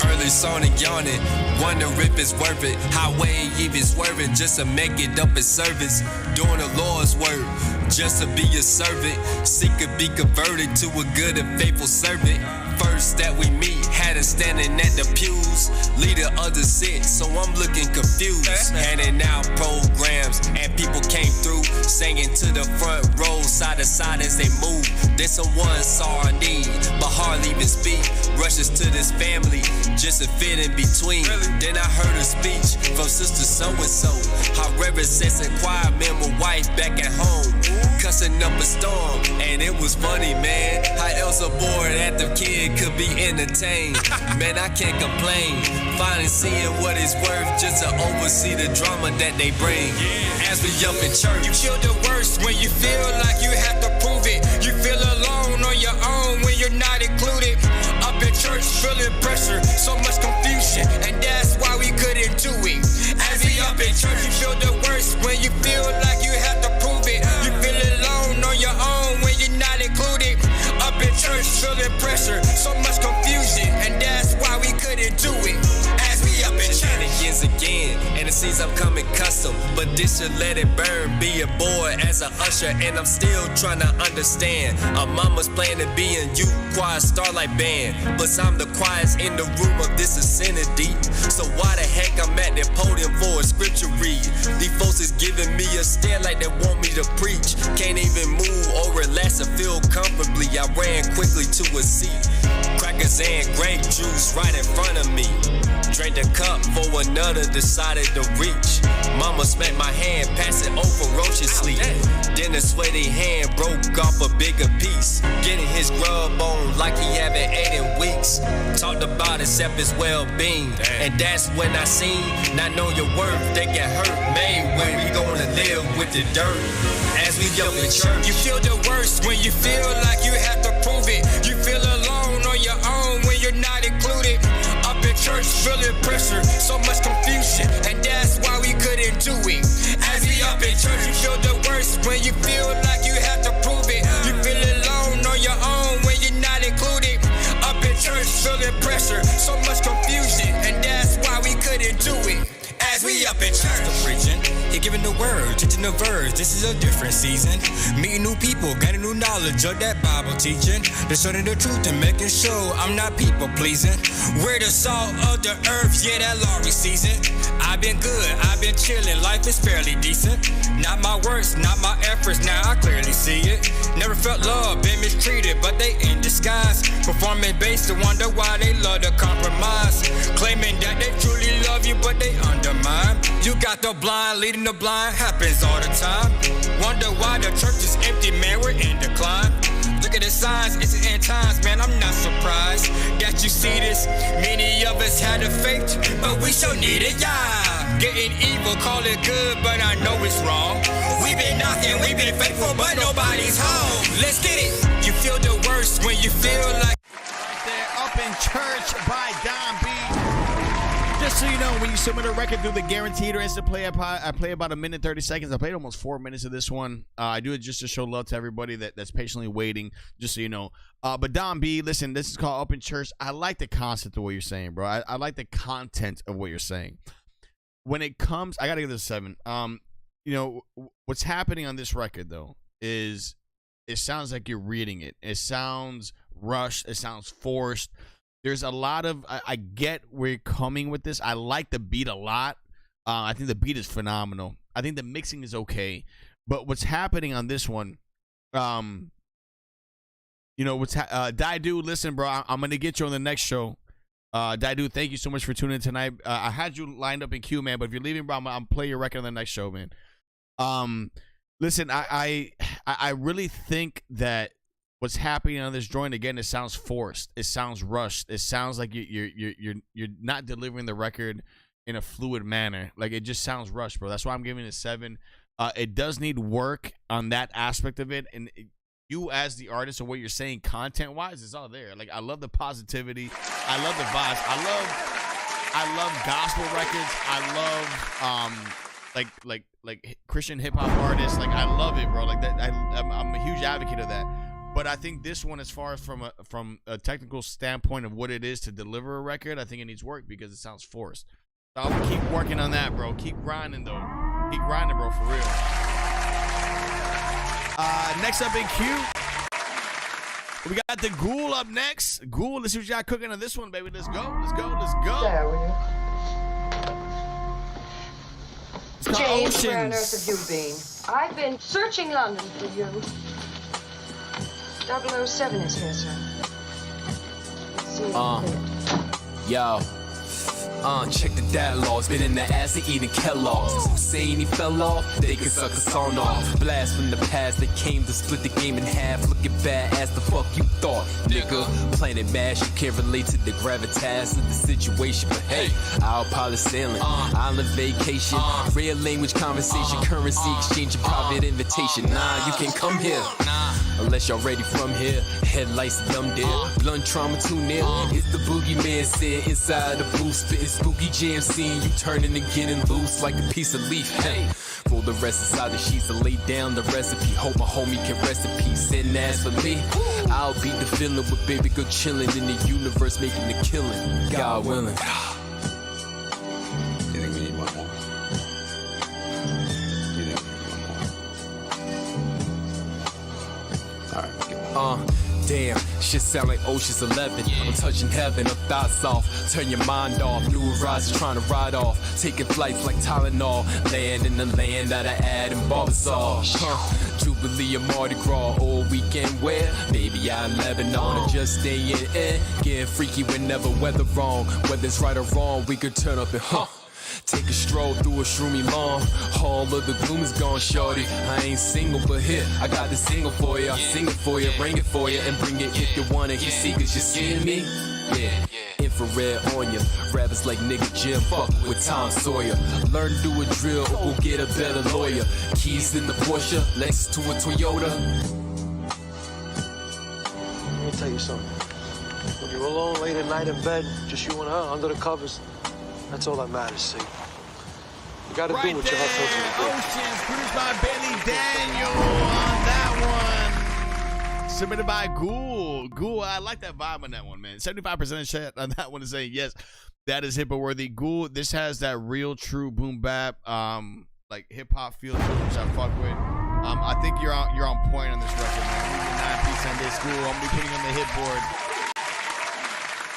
Early Sonic yawning, wonder if it's worth it. Highway even swerving just to make it up in service. Doing the Lord's work. Just to be a servant, seek to be converted to a good and faithful servant. First that we meet, had us standing at the pews. Leader of the sit, so I'm looking confused. Handing out programs, and people came through, singing to the front row, side to side as they move. Then someone saw our need, but hardly even speak. Rushes to this family, just a fit in between. Then I heard a speech from Sister So-and-so. How Reverend says inquire, man, my wife back at home. cussing up a storm, and it was funny, man. How else a bored active kid could be entertained? Man, I can't complain. Finally seeing what it's worth just to oversee the drama that they bring. As we up in church, You feel the worst when you feel like you have to prove it. You feel alone on your own when you're not included. Up in church, feeling pressure, so much confusion, and that's why we couldn't do it. As we up in church, you feel the worst when you feel like you have to prove it. You feel alone on your own when you're not included. Up in church, feeling pressure, so much confusion, and that's why we couldn't do it. As we up in church. Again, and it seems I'm coming custom, but this should let it burn. Be a boy as an usher, and I'm still trying to understand. Our mama's playing to be in youth choir, starlight band. Plus I'm the quietest in the room of this vicinity. So why the heck I'm at the podium for a scripture read? These folks is giving me a stare like they want me to preach. Can't even move or relax or feel comfortably. I ran quickly to a seat. Crackers and grape juice right in front of me. Drank the cup for another, decided to reach. Mama smacked my hand, passed it over ferociously. Then a sweaty hand broke off a bigger piece. Getting his grub on like he haven't ate in weeks. Talked about except his well-being. And that's when I seen, not know your worth, they get hurt. Made when we gonna live with the dirt. As we up in church, You feel the worst when you feel like you have to prove it. You feel alone on your own when you're not included. Up in church, feeling pressure, so much confusion, and that's why we couldn't do it. As we up in church, you feel the worst when you feel like you have to prove it. You feel alone on your own when you're not included. Up in church, feeling pressure, so much confusion, and that's why we couldn't do it. As we up in church. Preaching, he giving the word, teaching the verse. This is a different season. Meeting new people, gaining new knowledge of that Bible teaching. Discerning the truth and making sure I'm not people pleasing. We're the salt of the earth, yeah, that Laurie season. I've been good, I've been chilling, life is fairly decent. Not my works, not my efforts, now I clearly see it. Never felt love, been mistreated, but they in disguise. Performing based to wonder why they love to compromise. Claiming that they truly love you, but they undermine. You got the blind leading the blind, happens all the time. Wonder why the church is empty, man, we're in decline. Look at the signs, it's the end times, man, I'm not surprised that you see this. Many of us had a faith, but we so need it, yeah. Getting evil, call it good, but I know it's wrong. We've been knocking, we've been faithful, but nobody's home. Let's get it. You feel the worst when you feel like. Right there, Up in Church by Don B. Just so you know, when you submit a record through the Guaranteed or Instant Play, I play about 1 minute 30 seconds. I played almost 4 minutes of this one. I do it just to show love to everybody that's patiently waiting, just so you know. But Don B, listen, this is called Up in Church. I like the concept of what you're saying, bro. I like the content of what you're saying. When it comes, I got to give this a 7. You know, what's happening on this record, though, is it sounds like you're reading it. It sounds rushed. It sounds forced. There's a lot of, I get where you're coming with this. I like the beat a lot. I think the beat is phenomenal. I think the mixing is okay. But what's happening on this one, you know, Daidu, listen, bro, I'm going to get you on the next show. Daidu, thank you so much for tuning in tonight. I had you lined up in queue, man, but if you're leaving, bro, I'm play your record on the next show, man. Listen, I really think that what's happening on this joint, again, it sounds forced. It sounds rushed. It sounds like you're not delivering the record in a fluid manner. Like, it just sounds rushed, bro. That's why I'm giving it a 7. It does need work on that aspect of it, and you as the artist and what you're saying content-wise is all there. Like, I love the positivity. I love the vibes. I love gospel records. I love like Christian hip-hop artists. Like, I love it, bro. Like, that. I'm a huge advocate of that. But I think this one, as far as from a technical standpoint of what it is to deliver a record, I think it needs work because it sounds forced. So I'm gonna keep working on that, bro. Keep grinding, though. Keep grinding, bro, for real. Next up in queue, we got the Ghoul up next. Ghoul, let's see what y'all cooking on this one, baby. Let's go, let's go, let's go. James, where on earth have you been? I've been searching London for you. 007 is here, sir. See you later. Yo. Check the dialogues, been in the ass of eating Kellogg's. Who saying he fell off? They can suck a song off. Blast from the past, they came to split the game in half. Looking bad as the fuck you thought, nigga. Planet Mash, you can't relate to the gravitas of the situation, but hey, our pilot sailing, island vacation, real language conversation, currency exchange, and private invitation. Nah, you can't come here unless y'all ready from here. Headlights dumb dear, blunt trauma too near. It's the boogeyman sitting inside the booth, spitting spooky jam scene. You turning and getting loose like a piece of leaf. Hey, roll the rest inside the sheets and lay down the recipe. Hope my homie can rest in peace. And as for me, I'll be the feeling with baby girl chilling in the universe, making the killing. God willing. You think we need one more? You think we need one more? Alright, get one. Damn, shit sound like Ocean's 11. I'm touching heaven, I'm thoughts off. Turn your mind off, new horizons trying to ride off. Taking flights like Tylenol. Land in the land that I add in Barbasol. Jubilee and Mardi Gras, all weekend where? Maybe I'm in Lebanon or just staying in. Getting freaky whenever weather wrong. Whether it's right or wrong, we could turn up and take a stroll through a shroomy lawn. All of the gloom is gone, shorty. I ain't single, but here, I got the single for you. I'll sing it for you, bring it for you, and bring it if you want it. You see, cause you seeing me? Yeah. Infrared on ya. Rappers like nigga Jim, fuck with Tom Sawyer. Learn to do a drill or go get a better lawyer. Keys in the Porsche, Lexus to a Toyota. Let me tell you something. When you're alone late at night in bed, just you and her under the covers, that's all that matters, see? You gotta do what your heart tells you to do. Oceans, produced by Benny Daniel on that one. Submitted by Ghoul. Ghoul, I like that vibe on that one, man. 75% of chat on that one is saying, yes, that is hip-worthy. Ghoul, this has that real, true boom bap, like hip-hop feel to it, which I fuck with. I think you're on point on this record, man. We did 9 piece Sunday school. I'm gonna be putting on the hit board.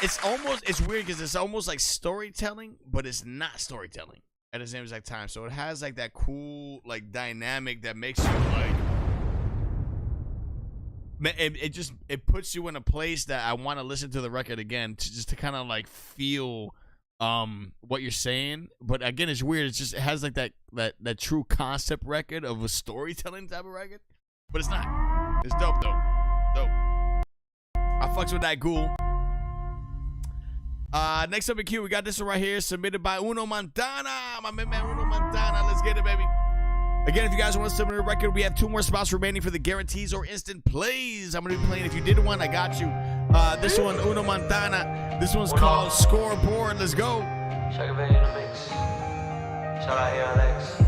It's weird because it's almost like storytelling, but it's not storytelling at the same exact time. So it has like that cool like dynamic that makes you like, it puts you in a place that I want to listen to the record again to kind of like feel what you're saying. But again, it's weird. It has like that true concept record of a storytelling type of record, but it's not. It's dope though. Dope. I fucks with that Ghoul. Next up in queue, we got this one right here, submitted by Uno Montana. My man Uno Montana. Let's get it, baby. Again, if you guys want to submit a record, we have 2 more spots remaining for the guarantees or instant plays. I'm going to be playing. If you did one, I got you. This one, Uno Montana. This one's called Scoreboard. Let's go. Check in the mix. Shout out here, Alex.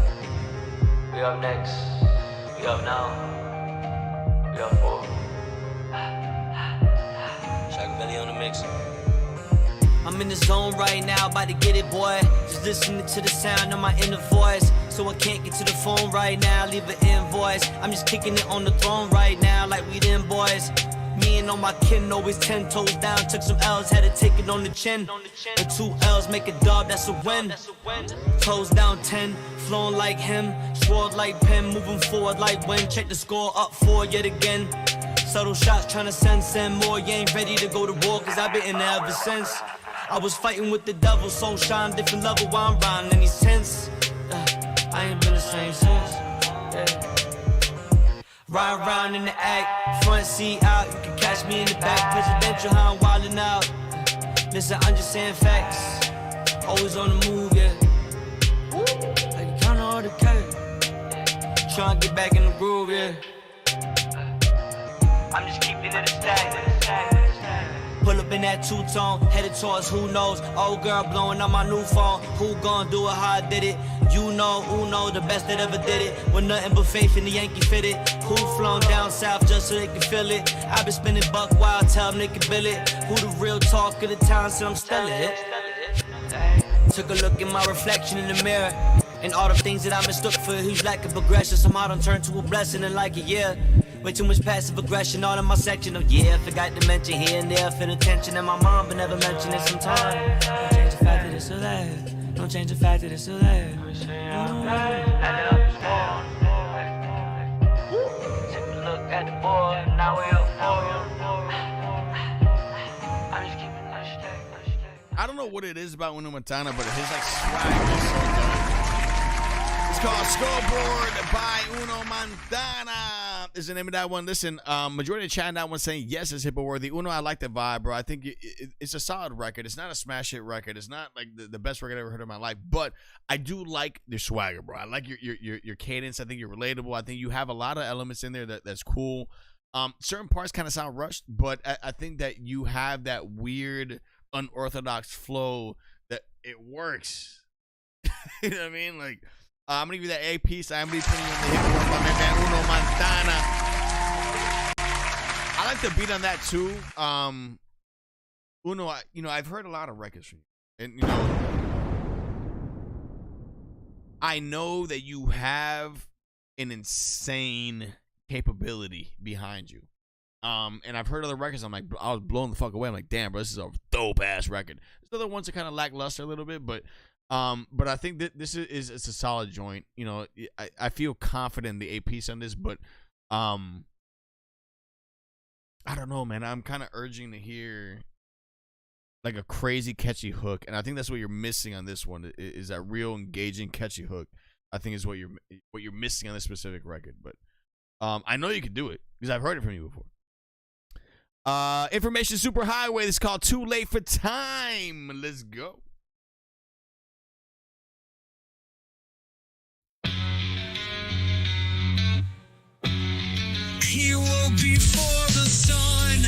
We up next. We up now. We up 4. Shaka on the mix. I'm in the zone right now, about to get it, boy. Just listening to the sound of my inner voice. So I can't get to the phone right now, leave an invoice. I'm just kicking it on the throne right now, like we them boys. Me and all my kin always 10 toes down. Took some L's, had to take it on the chin. The 2 L's make a dub, that's a win. Toes down 10, flowing like him. Sword like pen, moving forward like wind. Check the score up 4 yet again. Subtle shots trying to send more. You ain't ready to go to war, cause I've been in there ever since. I was fighting with the devil, soul shine, different level while I'm riding any sense. I ain't been the same since. Ride around in the act, front seat out, you can catch me in the back. Presidential, how I'm wildin' out. Listen, I'm just saying facts. Always on the move, yeah. I can count all the cash. Tryna get back in the groove, yeah. I'm just keeping it a stack. Pull up in that 2-tone, headed towards who knows. Old girl blowing on my new phone. Who gon' do it how I did it? You know, Uno, the best that ever did it. With nothing but faith in the Yankee fitted. Who flown down south just so they can feel it? I been spinning buck wild, tell them they can bill it. Who the real talk of the town, said I'm still it. Took a look in my reflection in the mirror. And all the things that I mistook for a huge lack of progression somehow done turned to a blessing in like a year. Way too much passive aggression all in my section of forgot to mention here and there, feel attention and my mom but never mentioned it sometime. Don't change the fact that it's still there. Don't change the fact that it's still there. Take a look at the board, now we up 4. I'm just keeping that shit. I don't know what it is about Uno Montana, but his like swag is so dope. It's called Scoreboard by Uno Montana. Is the name of that one. Listen, majority of the chat in that one saying yes, it's hippo worthy. Uno, I like the vibe, bro. I think it's a solid record. It's not a smash hit record. It's not like the best record I've ever heard in my life, but I do like your swagger, bro. I like your cadence. I think you're relatable. I think you have a lot of elements in there that's cool. Certain parts kind of sound rushed, but I think that you have that weird, unorthodox flow that it works. You know what I mean? Like, I'm gonna give you that A piece. I'm gonna be putting you on the hip board by my man Uno Montana. I like the beat on that too. Uno, I've heard a lot of records from you, and I know that you have an insane capability behind you. And I've heard other records. I'm like, I was blown the fuck away. I'm like, damn, bro, this is a dope ass record. There's other ones that kind of lackluster a little bit, but I think that this is it's a solid joint. I feel confident in the A piece on this, but I don't know, man. I'm kind of urging to hear like a crazy catchy hook, and I think that's what you're missing on this one. Is that real engaging catchy hook? I think is what you're missing on this specific record. But I know you can do it because I've heard it from you before. Information Superhighway. This is called Too Late for Time. Let's go. He woke before the sun,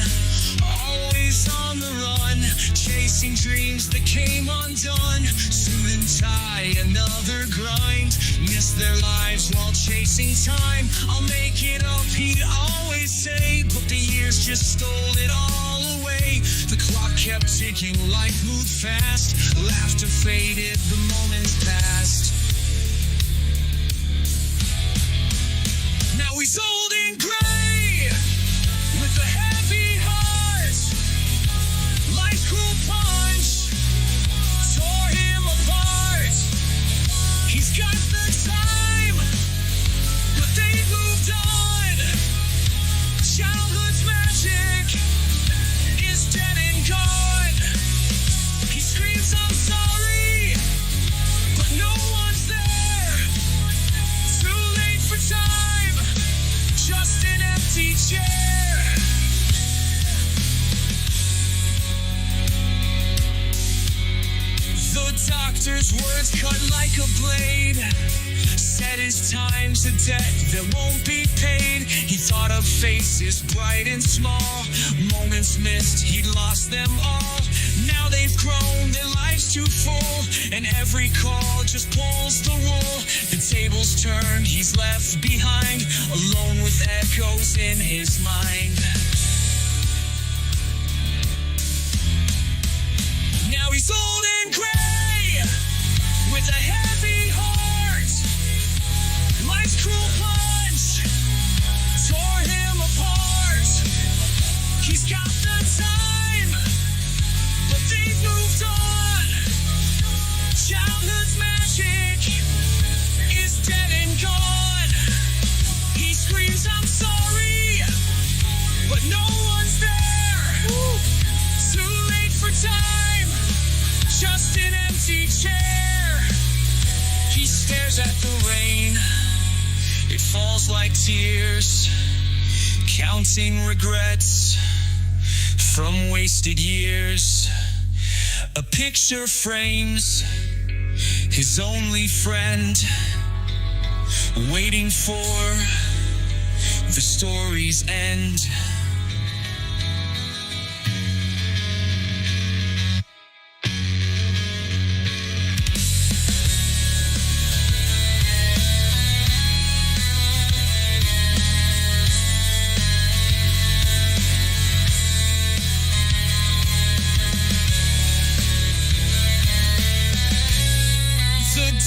always on the run, chasing dreams that came undone. Suit and tie, another grind, miss their lives while chasing time. I'll make it up, he'd always say, but the years just stole it all away. The clock kept ticking, life moved fast, laughter faded, the moments passed. Now he's old and gray, with a heavy heart. Life's cruel punch tore him apart. He's got the time, but they moved on. Childhood's magic is dead and gone. He screams, I'm sorry, but no one's there. Too late for time, just an empty chair. The doctor's words cut like a blade, said his time to debt that won't be paid. He thought of faces bright and small, moments missed, he'd lost them all. Now they've grown, their lives too full, and every call just pulls the wool. The tables turned, he's left behind, alone with echoes in his mind. Now he's old and gray, with a heavy heart. Life's cruel punch tore him apart. He's got the time, but they've moved on. Childhood's magic is dead and gone. He screams, I'm sorry, but no one's there. Too late for time, just an empty chair. He stares at the rain, it falls like tears, counting regrets from wasted years. A picture frames his only friend, waiting for the story's end.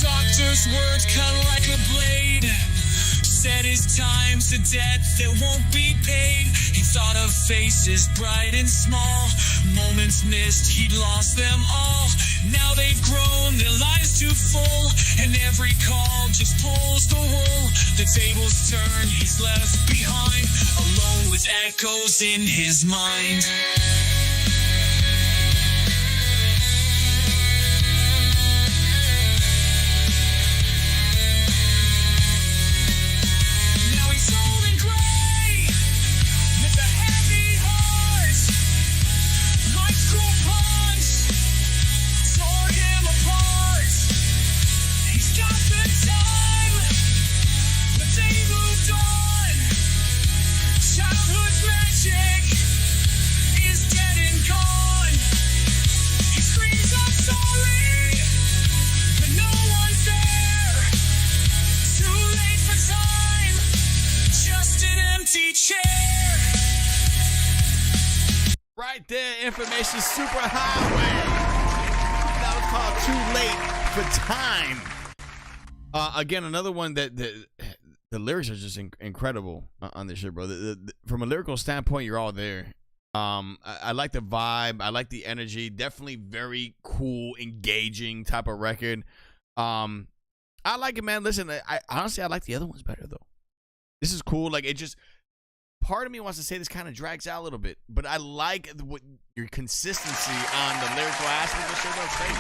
Doctor's words cut like a blade, said his time's a debt that won't be paid. He thought of faces bright and small, moments missed, he'd lost them all. Now they've grown, their lives too full, and every call just pulls the wool. The tables turn, he's left behind, alone with echoes in his mind. Information Superhighway. That was called Too Late for Time. Again, another one that the lyrics are just incredible on this shit, bro. From a lyrical standpoint, you're all there. I like the vibe. I like the energy. Definitely very cool, engaging type of record. I like it, man. Listen, I honestly like the other ones better though. This is cool. Like, it just, part of me wants to say this kind of drags out a little bit, but I like your consistency on the lyrical aspect of the show. Crazy.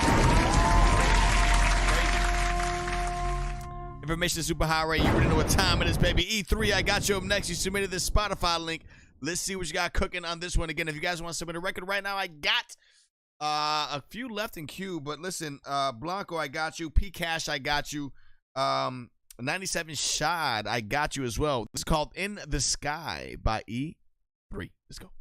Information Superhighway. You already know what time it is, baby. E3, I got you up next. You submitted this Spotify link. Let's see what you got cooking on this one. Again, if you guys want to submit a record right now, I got a few left in queue. But listen, Blanco, I got you. P Cash, I got you. 97 Shad, I got you as well. This is called In the Sky by E3. Let's go.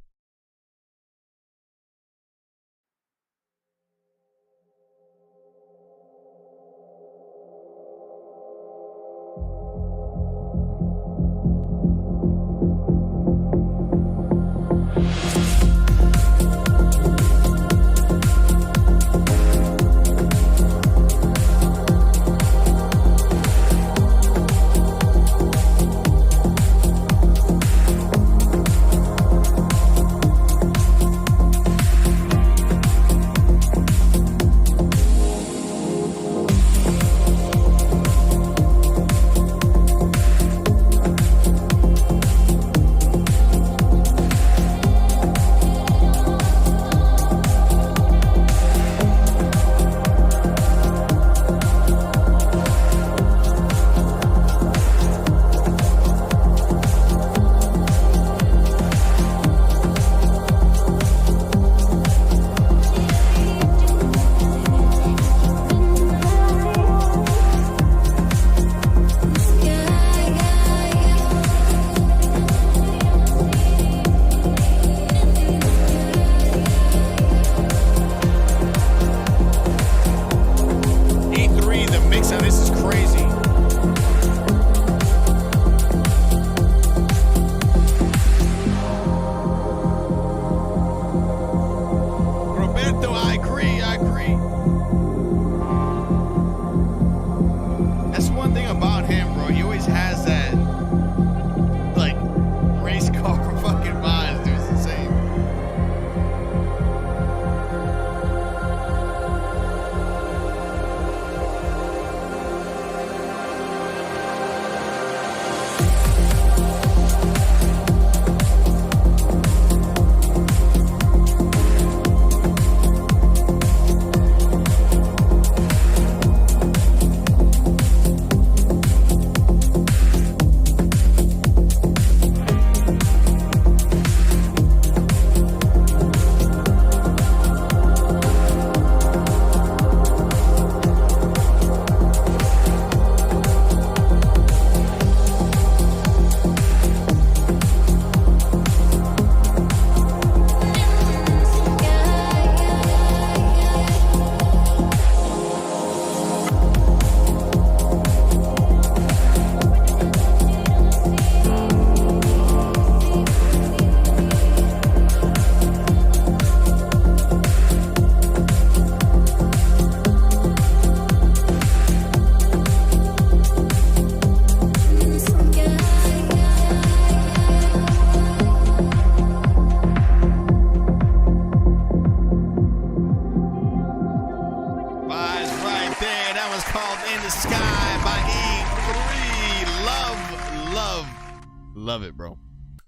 Love it, bro.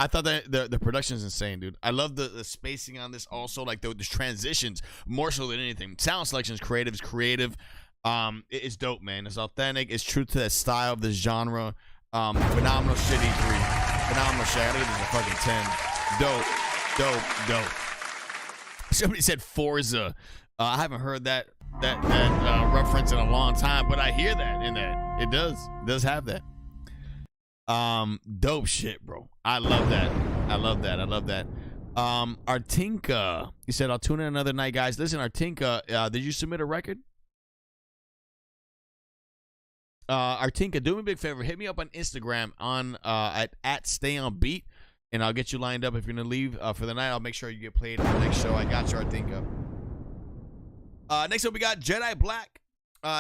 I thought that the production is insane, dude. I love the spacing on this also, like the transitions more so than anything. Sound selection is creative. It's creative. It's dope, man. It's authentic. It's true to that style of this genre. Phenomenal shit, E3. Phenomenal shit. I gotta give this a fucking 10. Dope. Somebody said Forza. I haven't heard that reference in a long time, but I hear that in that. It does have that. Dope shit, bro. I love that. Artinka, you said I'll tune in another night, guys. Listen, Artinka, did you submit a record? Artinka, do me a big favor. Hit me up on Instagram on at StayOnBeat, and I'll get you lined up. If you're gonna leave for the night, I'll make sure you get played on the next show. I got you, I think. Next up, we got Jedi Black.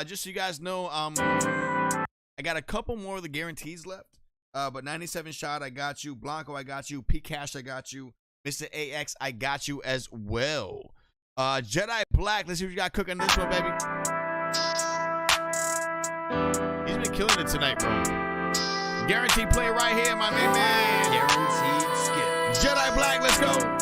Just so you guys know, I got a couple more of the guarantees left. But 97 Shot, I got you. Blanco, I got you. P Cash, I got you. Mr. AX, I got you as well. Jedi Black, let's see what you got cooking this one, baby. He's been killing it tonight, bro. Guaranteed play right here, my main man. Guaranteed skip. Jedi Black, let's go.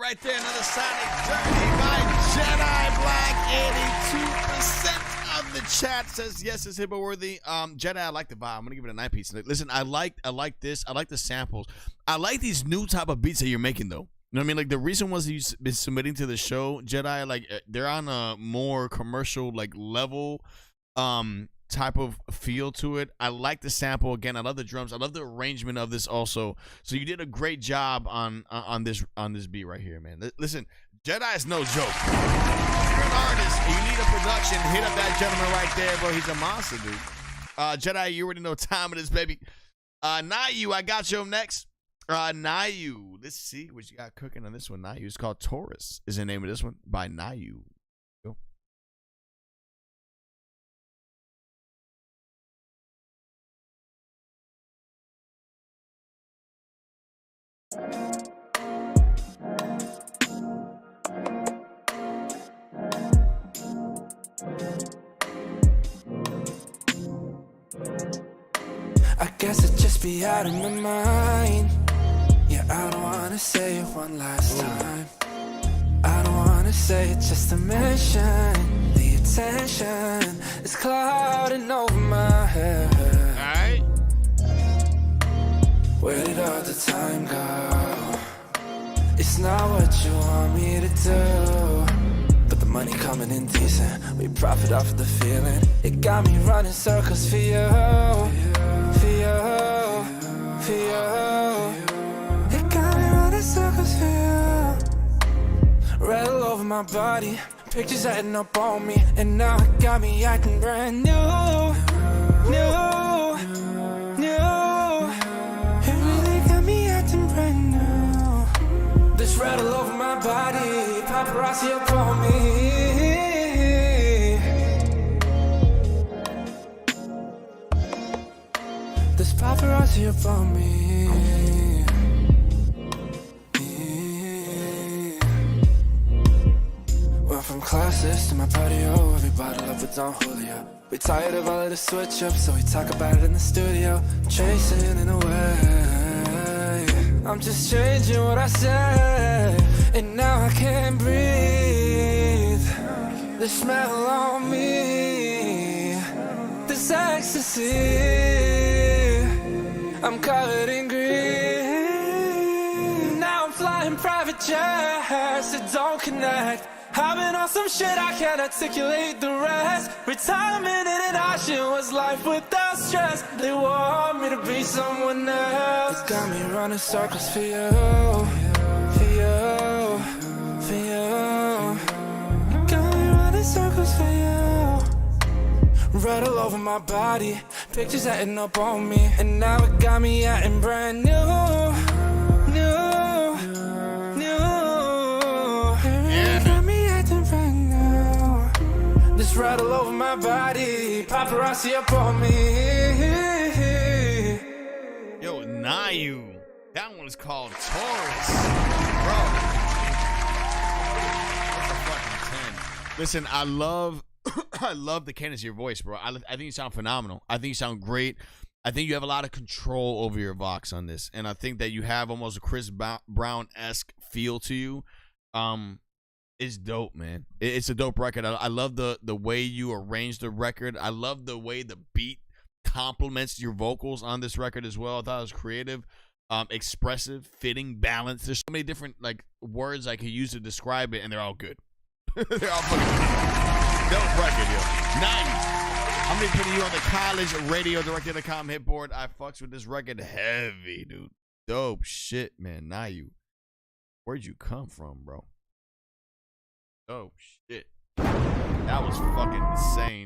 Right there, another Sonic Journey by Jedi Black. 82% of the chat says yes, it's HITBOARD worthy. Jedi, I like the vibe. I'm gonna give it a 9 piece. Listen, I like this. I like the samples. I like these new type of beats that you're making, though. You know what I mean? Like the recent ones that you've been submitting to the show, Jedi, like they're on a more commercial like level, type of feel to it. I like the sample. Again, I love the drums. I love the arrangement of this also. So you did a great job on this beat right here, man. Listen, Jedi is no joke. If you're an artist and you need a production, hit up that gentleman right there, bro. He's a monster, dude. Jedi, you already know time it is, baby. Nayu, I got you up next. Nayu, let's see what you got cooking on this one. Nayu, it's called Taurus is the name of this one by Nayu. Go. I guess I'd just be out of my mind. Yeah, I don't wanna say it one last time. I don't wanna say it just to mention the attention is clouding over my head. Alright. Where did all the time go? It's not what you want me to do, but the money coming in decent. We profit off of the feeling. It got me running circles for you, for you, for you. It got me running circles over my body, pictures adding up on me, and now it got me acting brand new. It really got me acting brand new. This red all over my body, paparazzi up on me. This paparazzi up on me. Went from classes to my patio, everybody love with Don Julio. We tired of all of the switch up, so we talk about it in the studio. Chasing in a way, I'm just changing what I say, and now I can't breathe. The smell on me, this ecstasy, I'm covered in green. Now I'm flying private jets that don't connect. I've been on some shit, I can't articulate the rest. Retirement in an option was life without stress. They want me to be someone else. It's got me running circles for you, for you, for you. Got me running circles for you. Red all over my body, pictures adding up on me, and now it got me acting brand new. This right all over my body, paparazzi up on me. Yo, Nayu, that one is called Taurus, bro. That's a fucking 10. Listen, I love the cadence of your voice, bro. I think you sound phenomenal. I think you sound great. I think you have a lot of control over your vox on this, and I think that you have almost a Chris Brown-esque feel to you. It's dope, man. It's a dope record. I love the way you arrange the record. I love the way the beat complements your vocals on this record as well. I thought it was creative, expressive, fitting, balanced. There's so many different like words I could use to describe it, and they're all good. They're all fucking good. Dope record, yo. I'm gonna put you on the college radio director.com hitboard. I fucks with this record heavy, dude. Dope shit, man. Nayu, where'd you come from, bro? Oh shit, that was fucking insane.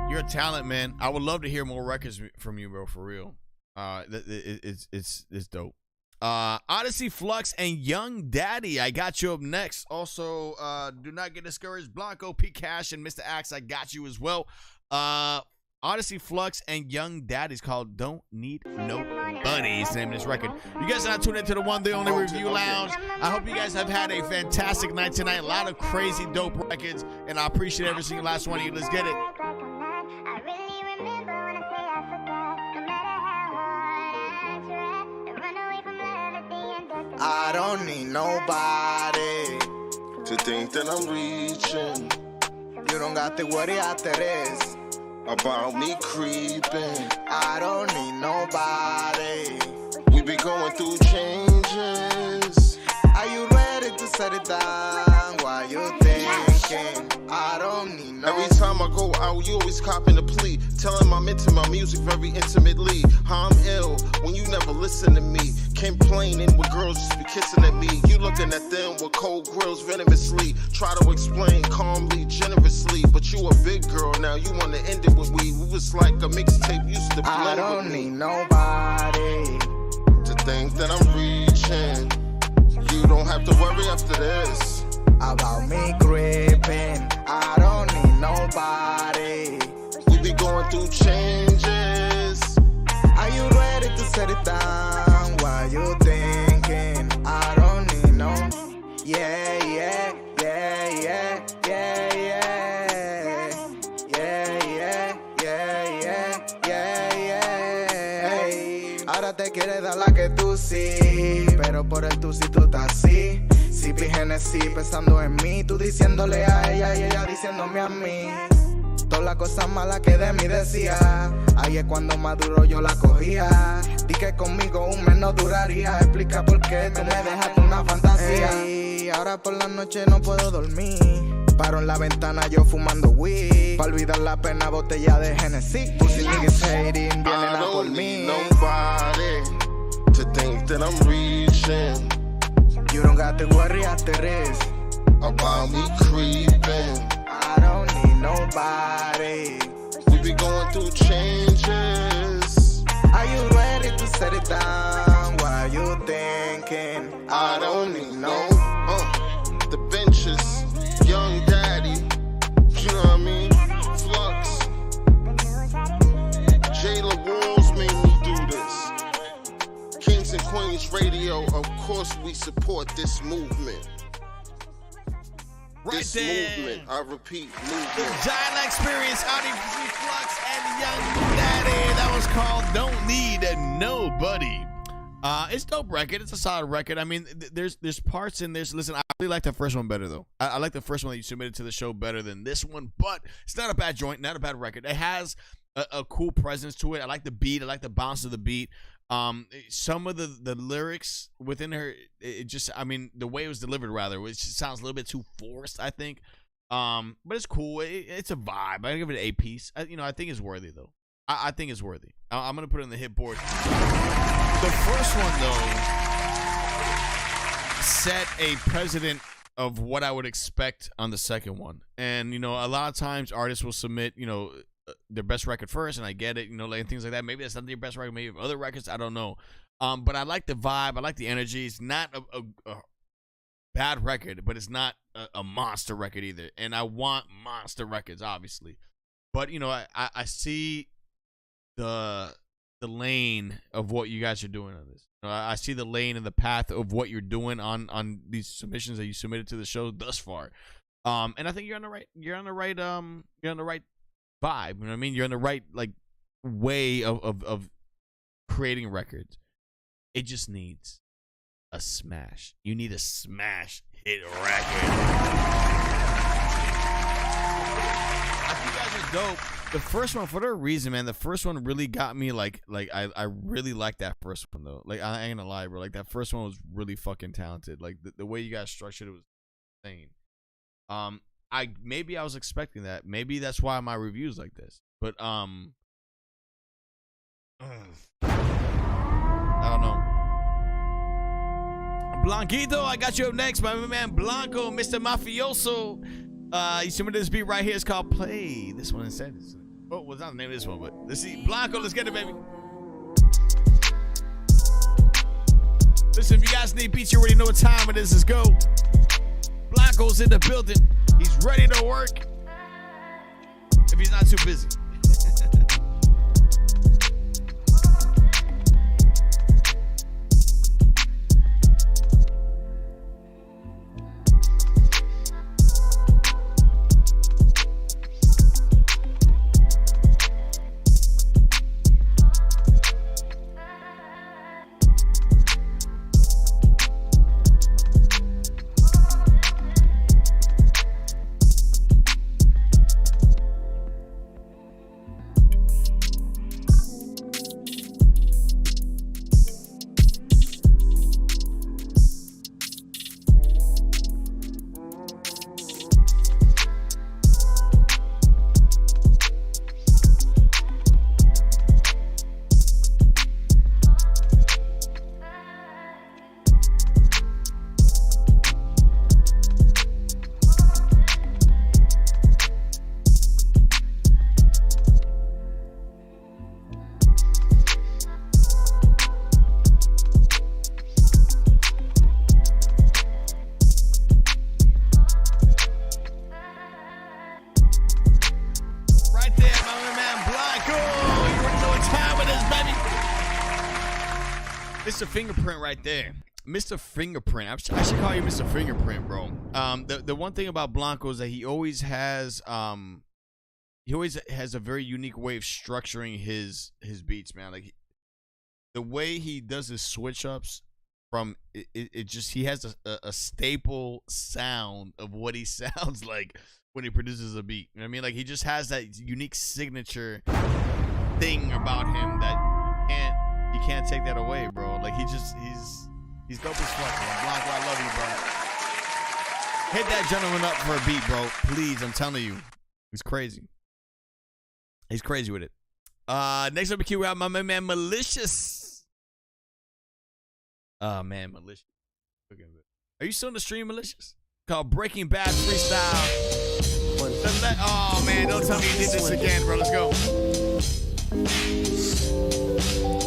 You're a talent, man. I would love to hear more records from you, bro, for real. It's dope. Odyssey Flux and Young Daddy, I got you up next. Also, do not get discouraged. Blanco, P Cash, and Mr. Axe, I got you as well. Odyssey Flux and Young Daddy's called Don't Need Nobody. It's the name of this record. You guys are not tuned into the one, the only Review Lounge. I hope you guys have had a fantastic night tonight. A lot of crazy, dope records, and I appreciate every single last one of you. Let's get it. I don't need nobody to think that I'm reaching. You don't got to worry after this about me creeping. I don't need nobody. We be going through changes. Are you ready to set it down? Why you thinking? I don't need nobody. Every time I go out, you always copping a plea, telling I'm into my music very intimately. How I'm ill when you never listen to me. Complaining when girls just be kissing at me. You looking at them with cold grills venomously. Try to explain calmly, generously. But you a big girl now, you wanna end it with we. We was like a mixtape used to play. I don't need nobody to think that I'm reaching. You don't have to worry after this about me gripping. I don't need nobody. We be going through changes. Are you ready to set it down? Why you thinking? I don't need no. Yeah, yeah, yeah, yeah, yeah, yeah. Yeah, yeah, yeah, yeah, yeah, yeah. Ahora te quieres dar la que tú sí, pero por el tú sí tú estás así. Sippy Hennessy pensando en mí, tú diciéndole a ella y ella diciéndome a mí. Todas las cosas malas que de mí decía, ahí es cuando más duro yo la cogía. Di que conmigo un mes no duraría, explica por qué tú me dejaste una fantasía. Ey, ahora por la noche no puedo dormir, paro en la ventana yo fumando weed. Pa' olvidar la pena botella de Hennessy. Pussy niggas hating, vienen a por mí. Nobody to think that I'm reaching. You don't got to worry after this about me creeping. I don't need nobody. We be going through changes. Are you ready to set it down? What you thinking? I don't need no the benches, young daddy. You know what I mean? Flux. Jayla Walls made me do this. Kings and Queens Radio, of course we support this movement. Right this there. movement, I repeat, The movement. Giant Experience, Audi Flux, and Young Daddy. That was called Don't Need Nobody. It's a dope record. It's a solid record. I mean, there's parts in this. Listen, I really like the first one better, though. I like the first one that you submitted to the show better than this one, but it's not a bad joint, not a bad record. It has a cool presence to it. I like the beat. I like the bounce of the beat. Some of the lyrics within her, it just, I mean, the way it was delivered, rather, it just sounds a little bit too forced, I think. But it's cool. It's a vibe. I give it an A piece. I think it's worthy, though. I think it's worthy. I'm going to put it on the hit board. The first one, though, set a precedent of what I would expect on the second one. And, a lot of times artists will submit, their best record first, and I get it, like things like that. Maybe that's not their best record, maybe other records, I don't know. But I like the vibe, I like the energy. It's not a bad record, but it's not a monster record either. And I want monster records, obviously. But I see the lane of what you guys are doing on this. I see the lane and the path of what you're doing on these submissions that you submitted to the show thus far. And I think you're on the right vibe. You know what I mean? You're in the right way of creating records. It just needs a smash. You need a smash hit record. I think you guys are dope. The first one, for whatever reason, man, the first one really got me. I really like that first one, though. I ain't gonna lie, bro. That first one was really fucking talented. The way you guys structured it was insane. Maybe I was expecting that. Maybe that's why my review's like this. But I don't know. Blanquito, I got you up next, my man Blanco, Mr. Mafioso. You submitted this beat right here. It's called Play. This one instead. Oh, what's not the name of this one, but let's see. Blanco, let's get it, baby. Listen, if you guys need beats, you already know what time it is. Let's go. Blanco's in the building. He's ready to work. If he's not too busy. Mr. Fingerprint right there. Mr. Fingerprint. I should call you Mr. Fingerprint, bro. The one thing about Blanco is that he always has a very unique way of structuring his beats, man. The way he does his switch ups from it just, he has a staple sound of what he sounds like when he produces a beat. You know what I mean? He just has that unique signature thing about him that you can't take that away, bro. He's dope as fuck, man. Blanco, I love you, bro. Hit that gentleman up for a beat, bro. Please, I'm telling you. He's crazy. He's crazy with it. Next up, we have my man Malicious. Oh, man, Malicious. Are you still in the stream, Malicious? Called Breaking Bad Freestyle. Oh man, don't tell me you did this again, bro. Let's go.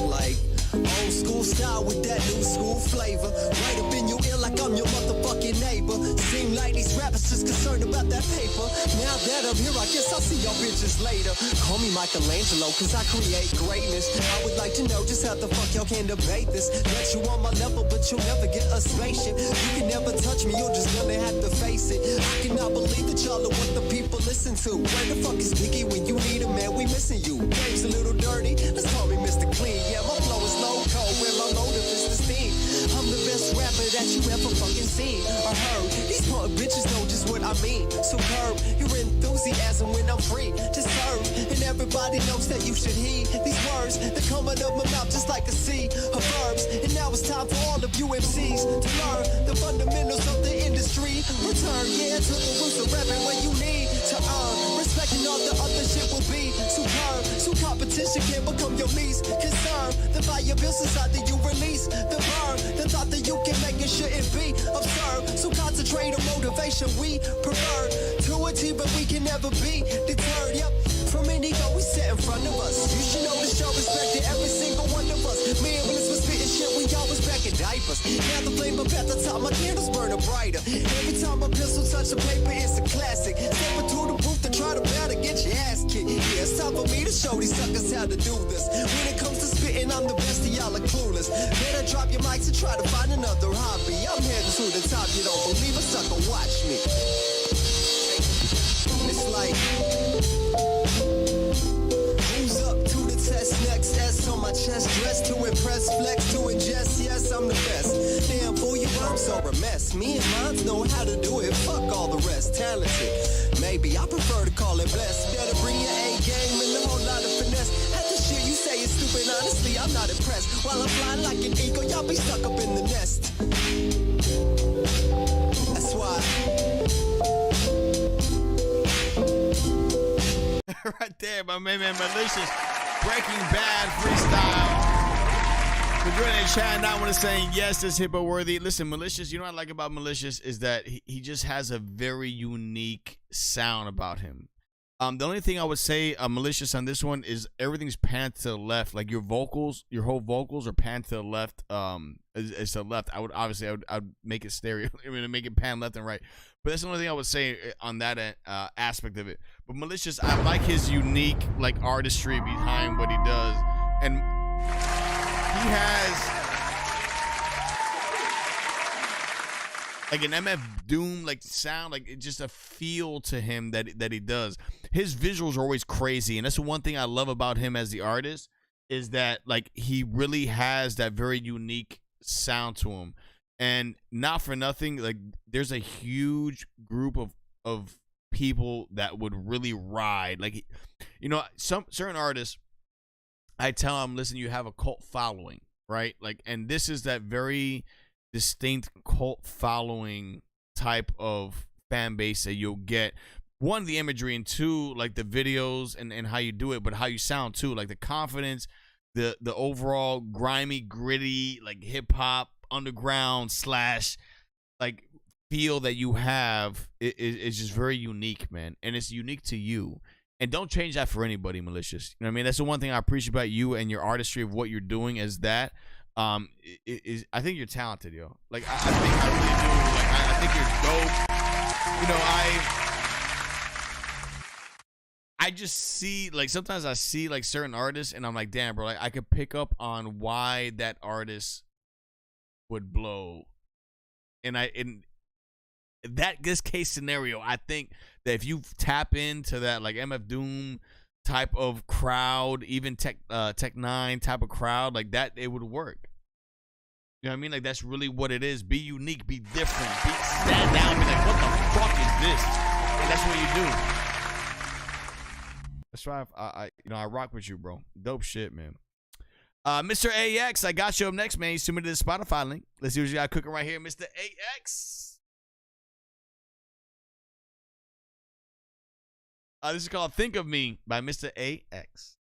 Like old school style with that new school flavor. Right up in your ear like I'm your motherfucking neighbor. Seem like these rappers just concerned about that paper. Now that I'm here, I guess I'll see y'all bitches later. Call me Michelangelo, cause I create greatness. I would like to know just how the fuck y'all can debate this. Let you on my level, but you'll never get a spaceship. You can never touch me, you're just gonna have to face it. I cannot believe that y'all are what the people listen to. Where the fuck is Biggie when you need a man? We missing you. Game's a little dirty, let's call me Mr. Clean. Yeah, my flow is low cold, where my motive is the steam. I'm the best rapper that you ever fucking seen or heard. These punk bitches know just what I mean. Superb, your enthusiasm when I'm free to serve. And everybody knows that you should heed these words that come out of my mouth just like a sea of verbs. And now it's time for all of you MCs to learn the fundamentals of the industry. Return, yeah, to the roots of rapping when you need to earn. Respecting all the other shit will be superb. So competition can become your least concern. The viable society you release, the burn. The thought that you can make it shouldn't be absurd. So concentrate on motivation we prefer to a team, but we can never be deterred. Yep, from an ego we set in front of us. You should know to show respect to every single one of us. Me and Bliss was spitting shit, we always back in diapers. Now the flame up at the top, my candles burning brighter. Every time a pistol touch the paper, it's a classic. Stepping through the booth to try to battle, get your ass kicked. Yeah, it's time for me to show these suckers how to do this. When it comes to spitting, I'm the best of y'all are clueless. Better drop your mics and try to find another hobby. I'm heading to the top, you don't believe a sucker, watch me. It's like, who's up to the test next? S on my chest, dressed to impress, flex to ingest. Yes, I'm the best. Damn, fool, your rhymes are a mess. Me and mines know how to do it. Fuck all the rest. Talented, maybe I prefer to call it blessed. Better bring your A game and a whole lot of finesse. Half the shit you say is stupid. Honestly, I'm not impressed. While I'm flying like an eagle, y'all be stuck up in the nest. That's why. Right there, my man, Malicious. Breaking Bad Freestyle. For joining the chat, not want to say yes, this hippo worthy. Listen, Malicious, you know what I like about Malicious is that he just has a very unique sound about him. The only thing I would say Malicious on this one is everything's panned to the left. Like your vocals, your whole vocals are panned to the left. It's to the left. I would make it stereo. I mean, make it pan left and right. But that's the only thing I would say on that aspect of it. But Malicious, I like his unique like artistry behind what he does, and he has like an MF Doom like sound, like it's just a feel to him that he does. His visuals are always crazy, and that's the one thing I love about him as the artist is that like he really has that very unique sound to him. And not for nothing, like there's a huge group of people that would really ride. Like, you know, some certain artists, I tell them, listen, you have a cult following, right? Like, and this is that very distinct cult following type of fan base that you'll get. One, the imagery, and two, like the videos and how you do it, but how you sound too, like the confidence, the overall grimy, gritty, like hip hop, underground slash like feel that you have is just very unique, man, and it's unique to you. And don't change that for anybody, Malicious. You know what I mean? That's the one thing I appreciate about you and your artistry of what you're doing is that I think you're talented, yo. Like I think I really do. Like I think you're dope. You know, I just see, like, sometimes I see like certain artists and I'm like, damn, bro, like I could pick up on why that artist would blow. And in this case scenario, I think that if you tap into that like MF Doom type of crowd, even Tech 9 type of crowd, like that, it would work. You know what I mean? Like that's really what it is. Be unique, be different, stand down, and be like, what the fuck is this? And that's what you do. That's why I rock with you, bro. Dope shit, man. Mr. AX, I got you up next, man. You submitted the Spotify link. Let's see what you got cooking right here, Mr. AX. This is called Think of Me by Mr. AX.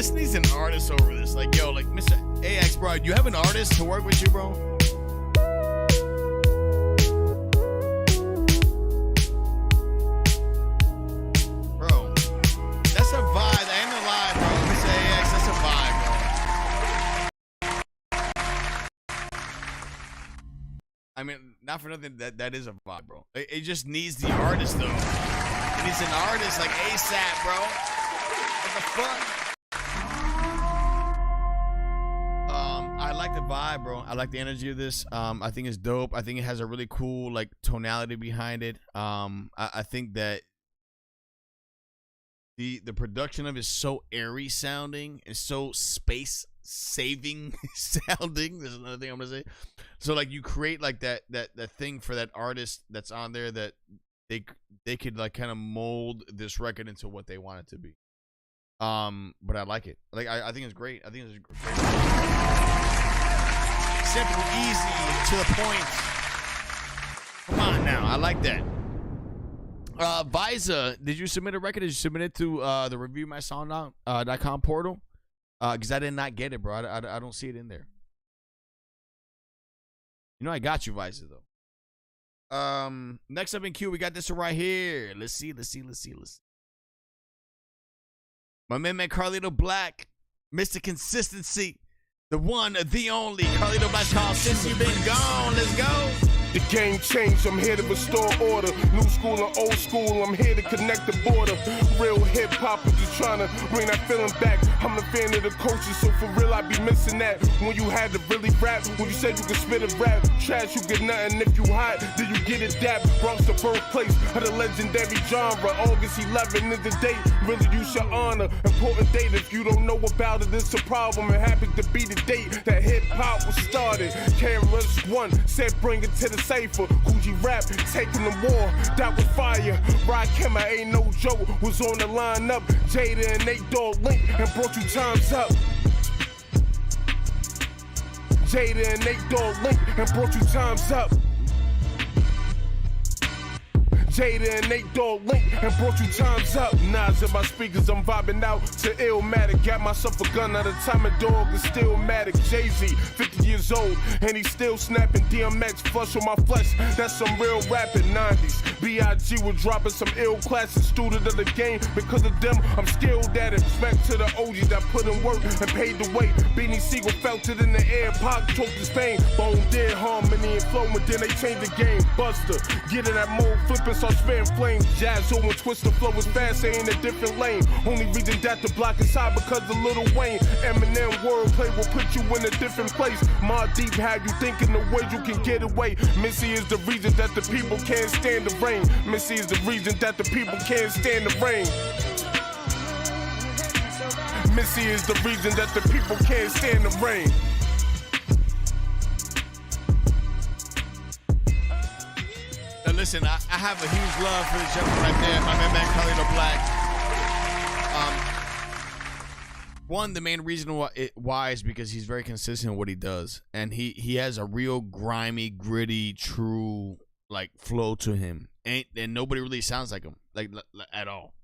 this needs an artist over this. Like, yo, like, Mr. AX, bro, you have an artist to work with you, bro? Bro, that's a vibe. I ain't gonna lie, bro. Mr. AX, that's a vibe, bro. I mean, not for nothing, that is a vibe, bro. It just needs the artist, though. It needs an artist like ASAP, bro. What the fuck? I like the vibe, bro. I like the energy of this. I think it's dope. I think it has a really cool like tonality behind it. I think that the production of it is so airy sounding and so space saving sounding. There's another thing I'm gonna say. So like you create like that thing for that artist that's on there that they could like kind of mold this record into what they want it to be. But I like it. Like I think it's great. I think it's great. Simple, easy, to the point. Come on now, I like that. Visa, did you submit a record? Did you submit it to the reviewmysong.com portal? Because I did not get it, bro. I don't see it in there. You know I got you, Visa, though. Next up in queue, we got this one right here. Let's see. My man, Carlito Black, Mr. Consistency, the one, the only. Carlito Black called Since You Been Gone. Let's go. The game changed, I'm here to restore order. New school and old school, I'm here to connect the border. Real hip-hop, just trying to bring that feeling back. I'm a fan of the culture, so for real I be missing that. When you had to really rap, when you said you could spit a rap. Trash, you get nothing, if you hot, then you get it dap. Bronx the birthplace of the legendary genre. August 11 is the date, really you should honor. Important date, if you don't know about it, it's a problem. It happens to be the date that hip-hop was started. KRS-One said bring it to the cipher. Coogee rap, taking the war, that was fire. Rakim, I ain't no joke, was on the lineup. Jada and Nate Dogg Link and brought you times up. Jada and Nate Dogg Link and brought you times up. Jada and Nate Dogg Link and brought you times up. Nas in my speakers, I'm vibing out to Illmatic. Got myself a gun at a time, a dog is still Matic. Jay-Z, 50 years old, and he's still snapping. DMX, flush on my flesh, that's some real rapping. 90s, B.I.G. was dropping some ill classics. Student of the game, because of them, I'm skilled at it. Respect to the OGs that put in work and paid the way. Beanie Siegel felt it in the air, Pac took his fame. Bone dead, harmony and flow, but then they changed the game. Buster, get in that mode, flipping, start spitting flames. Jazz when twist the flow is fast, they in a different lane. Only reason that the block is high because of Lil Wayne. Eminem wordplay will put you in a different place. My deep have you thinking the ways you can get away. Missy is the reason that the people can't stand the rain. Missy is the reason that the people can't stand the rain. Missy is the reason that the people can't stand the rain. Now listen, I have a huge love for this gentleman right there, my man Carlito Black. One, the main reason why is because he's very consistent in what he does, and he has a real grimy, gritty, true like flow to him, and nobody really sounds like him, like at all.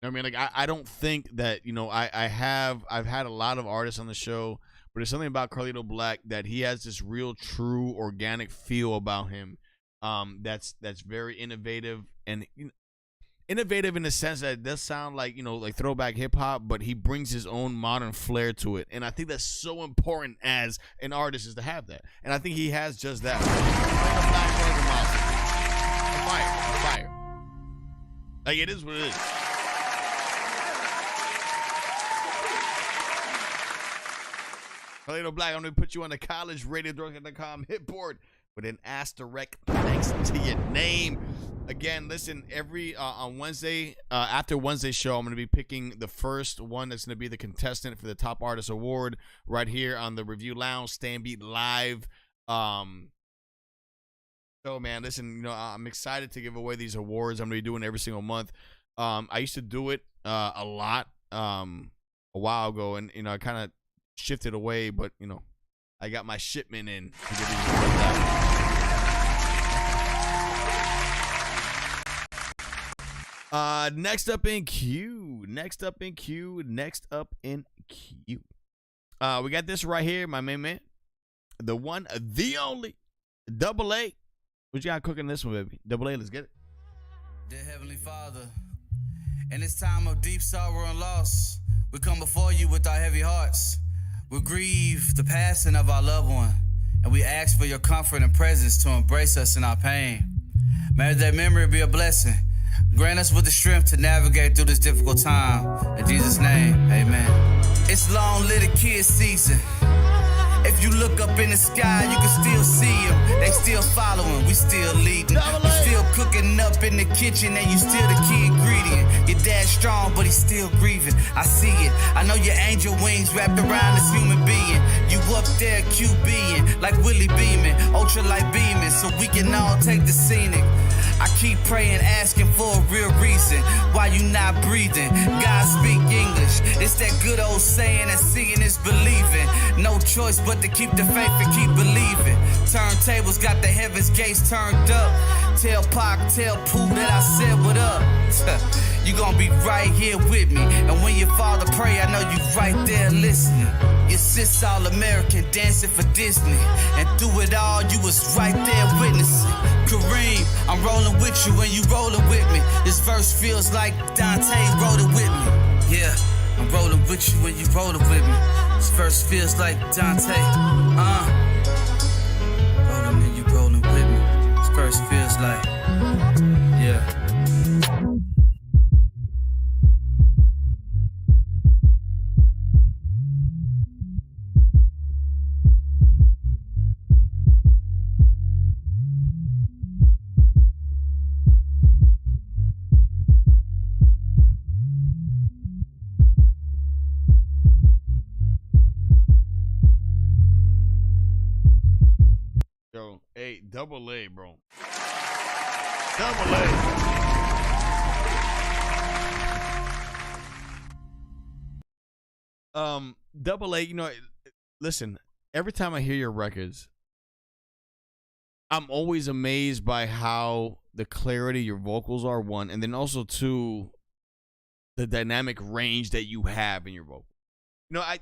You know what I mean? Like I don't think that, you know, I've had a lot of artists on the show, but there's something about Carlito Black that he has this real, true, organic feel about him. That's very innovative, and innovative in the sense that it does sound like, you know, like throwback hip hop, but he brings his own modern flair to it, and I think that's so important as an artist is to have that, and I think he has just that. Fire. Like it is what it is. Carlito Black, I'm gonna put you on the collegeradiodragon.com HITBOARD with an asterisk next to your name. Again, listen, every on Wednesday, after Wednesday's show, I'm going to be picking the first one that's going to be the contestant for the Top Artist Award right here on the Review Lounge, StayOnBeat Live. So, man, listen, you know, I'm excited to give away these awards. I'm going to be doing every single month. I used to do it a lot a while ago, and, you know, I kind of shifted away, but, you know, I got my shipment in to get these awards out. Next up in queue. We got this right here, my main man. The one, the only, Double A. What you got cooking this one, baby? Double A, let's get it. Dear Heavenly Father, in this time of deep sorrow and loss, we come before you with our heavy hearts. We grieve the passing of our loved one, and we ask for your comfort and presence to embrace us in our pain. May their memory be a blessing. Grant us with the strength to navigate through this difficult time. In Jesus' name, amen. It's long little kid season. If you look up in the sky, you can still see them. They still following, we still leading. We still cooking up in the kitchen, and you still the key ingredient. Your dad's strong, but he's still grieving. I see it. I know your angel wings wrapped around this human being. You up there QBing, like Willie beaming, ultralight beaming, so we can all take the scenic. I keep praying, asking for a real reason why you not breathing. God speak English. It's that good old saying that seeing is believing. No choice but to keep the faith and keep believing. Turntables got the heavens gates turned up. Tell Pac, tell Pooh that I said what up. You gonna be right here with me. And when your father pray, I know you right there listening. Your sis all American dancing for Disney. And through it all, you was right there witnessing. Kareem, I'm rolling with you when you rolling with me. This verse feels like Dante wrote it with me. Yeah, I'm rolling with you when you rolling with me. This verse feels like Dante. Rolling when you rolling with me. This verse feels like, yeah. Yo, hey, Double A, bro. Double A. Double A, you know, listen, every time I hear your records, I'm always amazed by how the clarity your vocals are, one, and then also two, the dynamic range that you have in your vocals.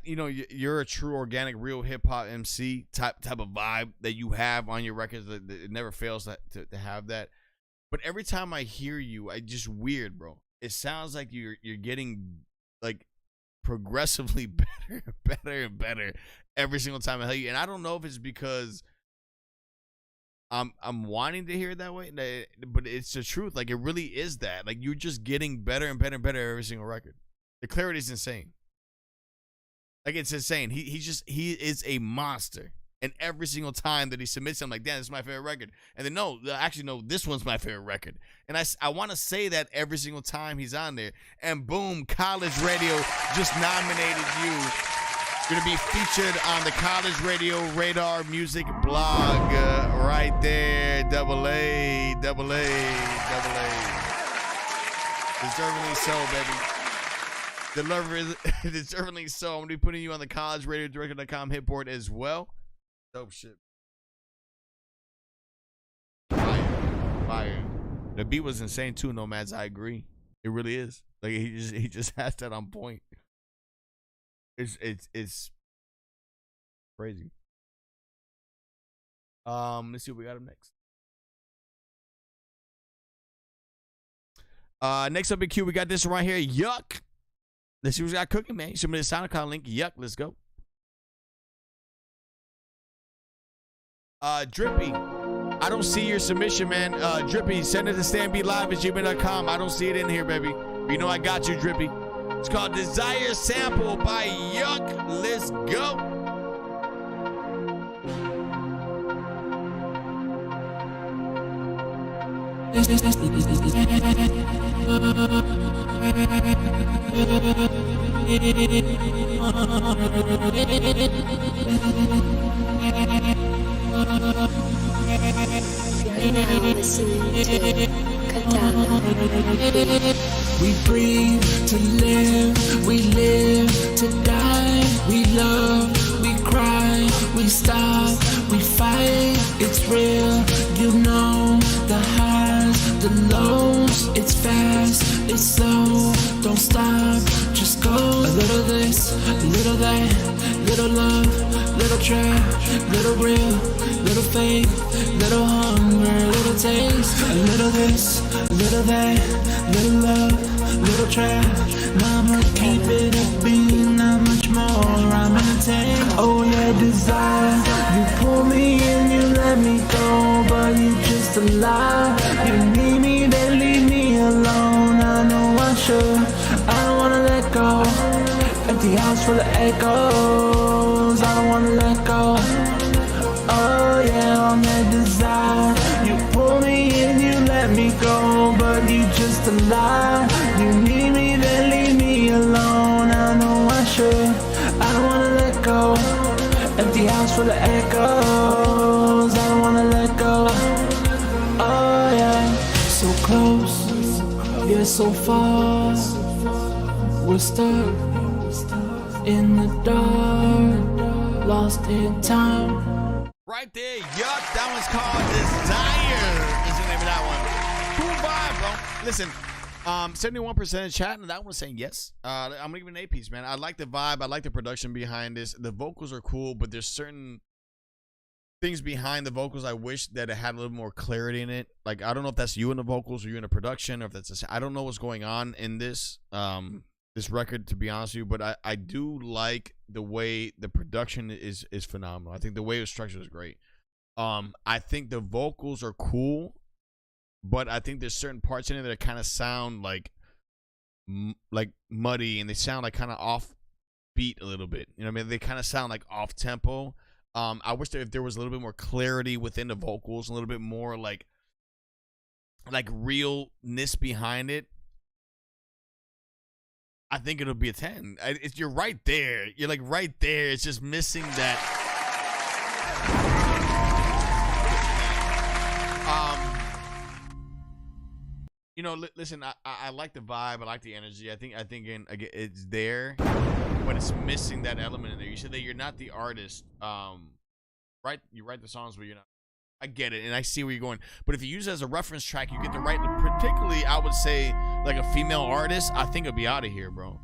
You're a true organic, real hip hop MC type of vibe that you have on your records. It never fails to have that. But every time I hear you, I just weird, bro. It sounds like you're getting like progressively better and better every single time I hear you. And I don't know if it's because I'm wanting to hear it that way, but it's the truth. Like, it really is that. Like, you're just getting better and better and better every single record. The clarity is insane. Like, it's insane. He is a monster. And every single time that he submits, I'm like, damn, this is my favorite record. And then, no, this one's my favorite record. And I want to say that every single time he's on there. And boom, College Radio just nominated you. You're going to be featured on the College Radio Radar Music blog. Right there. Double A. Deservingly so, baby. Deservingly so. I'm going to be putting you on the collegeradiodirector.com hitboard as well. Dope shit. Fire. The beat was insane too, Nomads. I agree. It really is. Like, he just has that on point. It's crazy. Let's see what we got up next. Next up in queue, we got this right here. Yuck. Let's see what we got cooking, man. Send me the SoundCloud link. Yuck. Let's go. Drippy, I don't see your submission, man. Drippy, send it to StayOnBeatLive@gmail.com. I don't see it in here, baby. But you know I got you, Drippy. It's called Desire Sample by Yuck. Let's go. We breathe to live, we live to die. We love, we cry, we stop, we fight. It's real, you know the highs, the lows. It's fast, it's slow, don't stop, just go. A little this, a little that, little love, little trap, little real, little fake, little hunger, little taste. A little this, a little that, little love, little trap. Mama, keep it up, being not much more, I'm entertained. Oh yeah, desire, you pull me in, you let me go, but you just a lie. You need me, then leave me alone. I know I should, I don't wanna let go. Empty house full of echoes, I don't wanna let go. Oh yeah, on that desire, you pull me in, you let me go, but you just a lie. You need me, then leave me alone. I know I should, I don't wanna let go. Empty house full of echoes, I don't wanna let go. Oh yeah, so close, yet so far. We're stuck in the dark, lost in time. Right there, yup. That one's called Desire. Is the name of that one. Cool vibe, bro. Listen, 71% of chat, and that one's saying yes. I'm gonna give it an A piece, man. I like the vibe. I like the production behind this. The vocals are cool, but there's certain things behind the vocals I wish that it had a little more clarity in it. Like, I don't know if that's you in the vocals or you in the production, or if that's I don't know what's going on in this this record, to be honest with you, but I do like the way the production is phenomenal. I think the way it was structured is great. I think the vocals are cool, but I think there's certain parts in it that kind of sound like muddy, and they sound like kind of off beat a little bit. You know what I mean? They kind of sound like off tempo. I wish that if there was a little bit more clarity within the vocals, a little bit more like realness behind it, I think it'll be a 10. You're right there. You're like right there. It's just missing that. You know, listen. I like the vibe. I like the energy. I think again, it's there, but it's missing that element in there. You said that you're not the artist. Right? You write the songs, but you're not. I get it, and I see where you're going. But if you use it as a reference track, you get the right. Particularly, I would say, like a female artist, I think it'll be out of here, bro.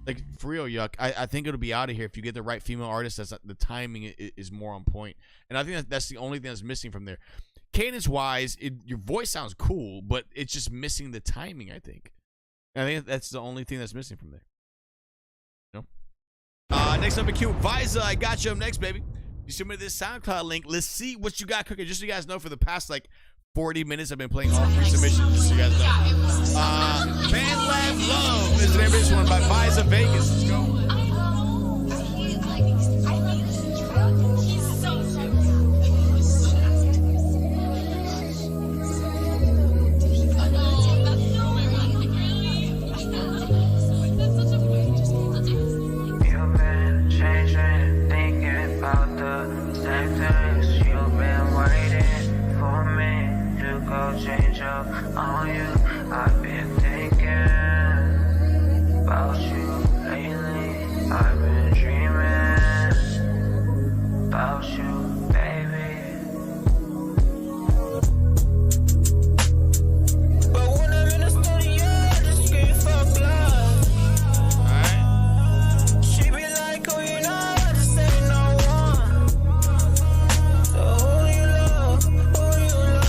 Like, for real, yuck. I think it'll be out of here if you get the right female artist. That's the timing is more on point, and I think that's the only thing that's missing from there. Cadence-wise, your voice sounds cool, but it's just missing the timing, I think. And I think that's the only thing that's missing from there. You know? Next up in queue, Visa. I got you up next, baby. You submitted this SoundCloud link. Let's see what you got cooking. Just so you guys know, for the past like 40 minutes, I've been playing all three submissions. Just so you guys know. Fan Lab Love is the name of this one by Visa Vegas. Let's go. Change up on you. I've been thinking about you lately. I've been dreaming about you, baby. But when I'm in the studio, I just scream for blood. Alright. She be like, oh, you know, I just say no one. So who do you love? Who do you love?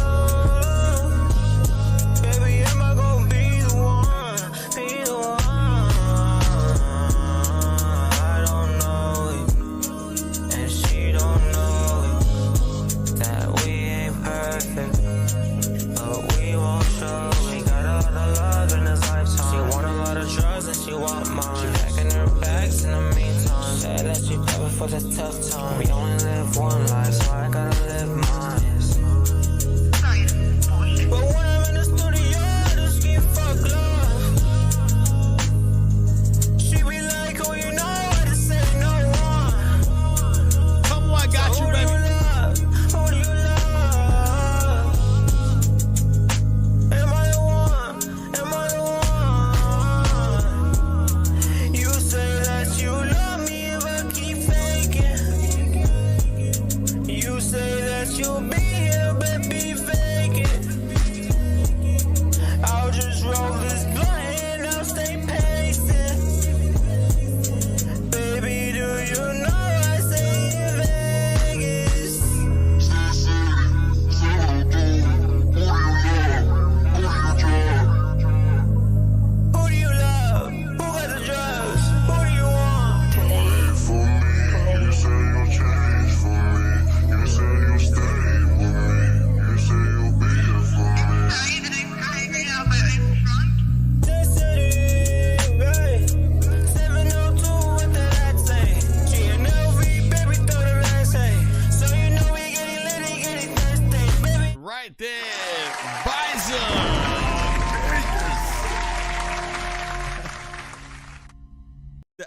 For the tough time, we only live one life, so I gotta live mine. But when I'm in the studio, I just give fuck love. She be like, oh, you know, I just say no one. Come on, I got you, baby. Who do you love? Am I the one? Am I the one? You say that you love me, but keep faking.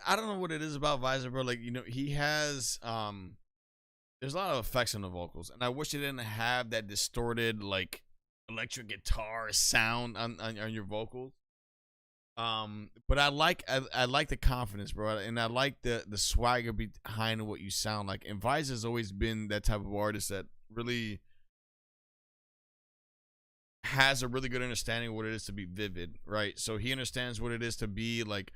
I don't know what it is about Visor, bro. Like, you know, he has there's a lot of effects on the vocals, and I wish it didn't have that distorted like electric guitar sound on your vocals. But I like the confidence, bro, and I like the swagger behind what you sound like. And Vice has always been that type of artist that really has a really good understanding of what it is to be vivid, right? So he understands what it is to be like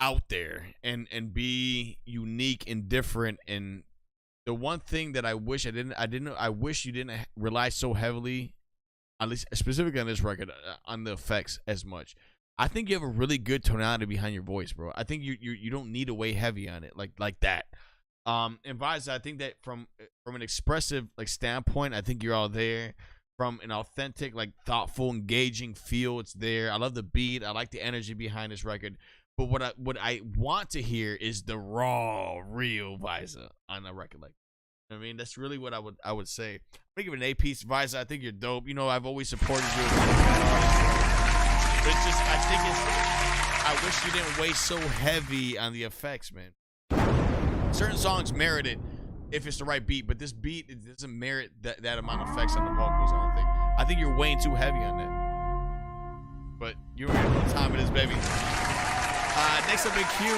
out there and be unique and different. And the one thing that I wish I wish you didn't rely so heavily, at least specifically on this record, on the effects as much. I think you have a really good tonality behind your voice, bro. I think you don't need to weigh heavy on it like that. And Vise, I think that from an expressive like standpoint, I think you're all there. From an authentic, like thoughtful, engaging feel, it's there. I love the beat. I like the energy behind this record. But what I want to hear is the raw, real Visa on a record like that. I mean, that's really what I would say. I'm gonna give it an A piece, Visa. I think you're dope. You know, I've always supported you. But it's just, I wish you didn't weigh so heavy on the effects, man. Certain songs merit it if it's the right beat, but this beat, it doesn't merit that amount of effects on the vocals, I don't think. I think you're weighing too heavy on that. But you already know what time it is, baby. Next up in queue.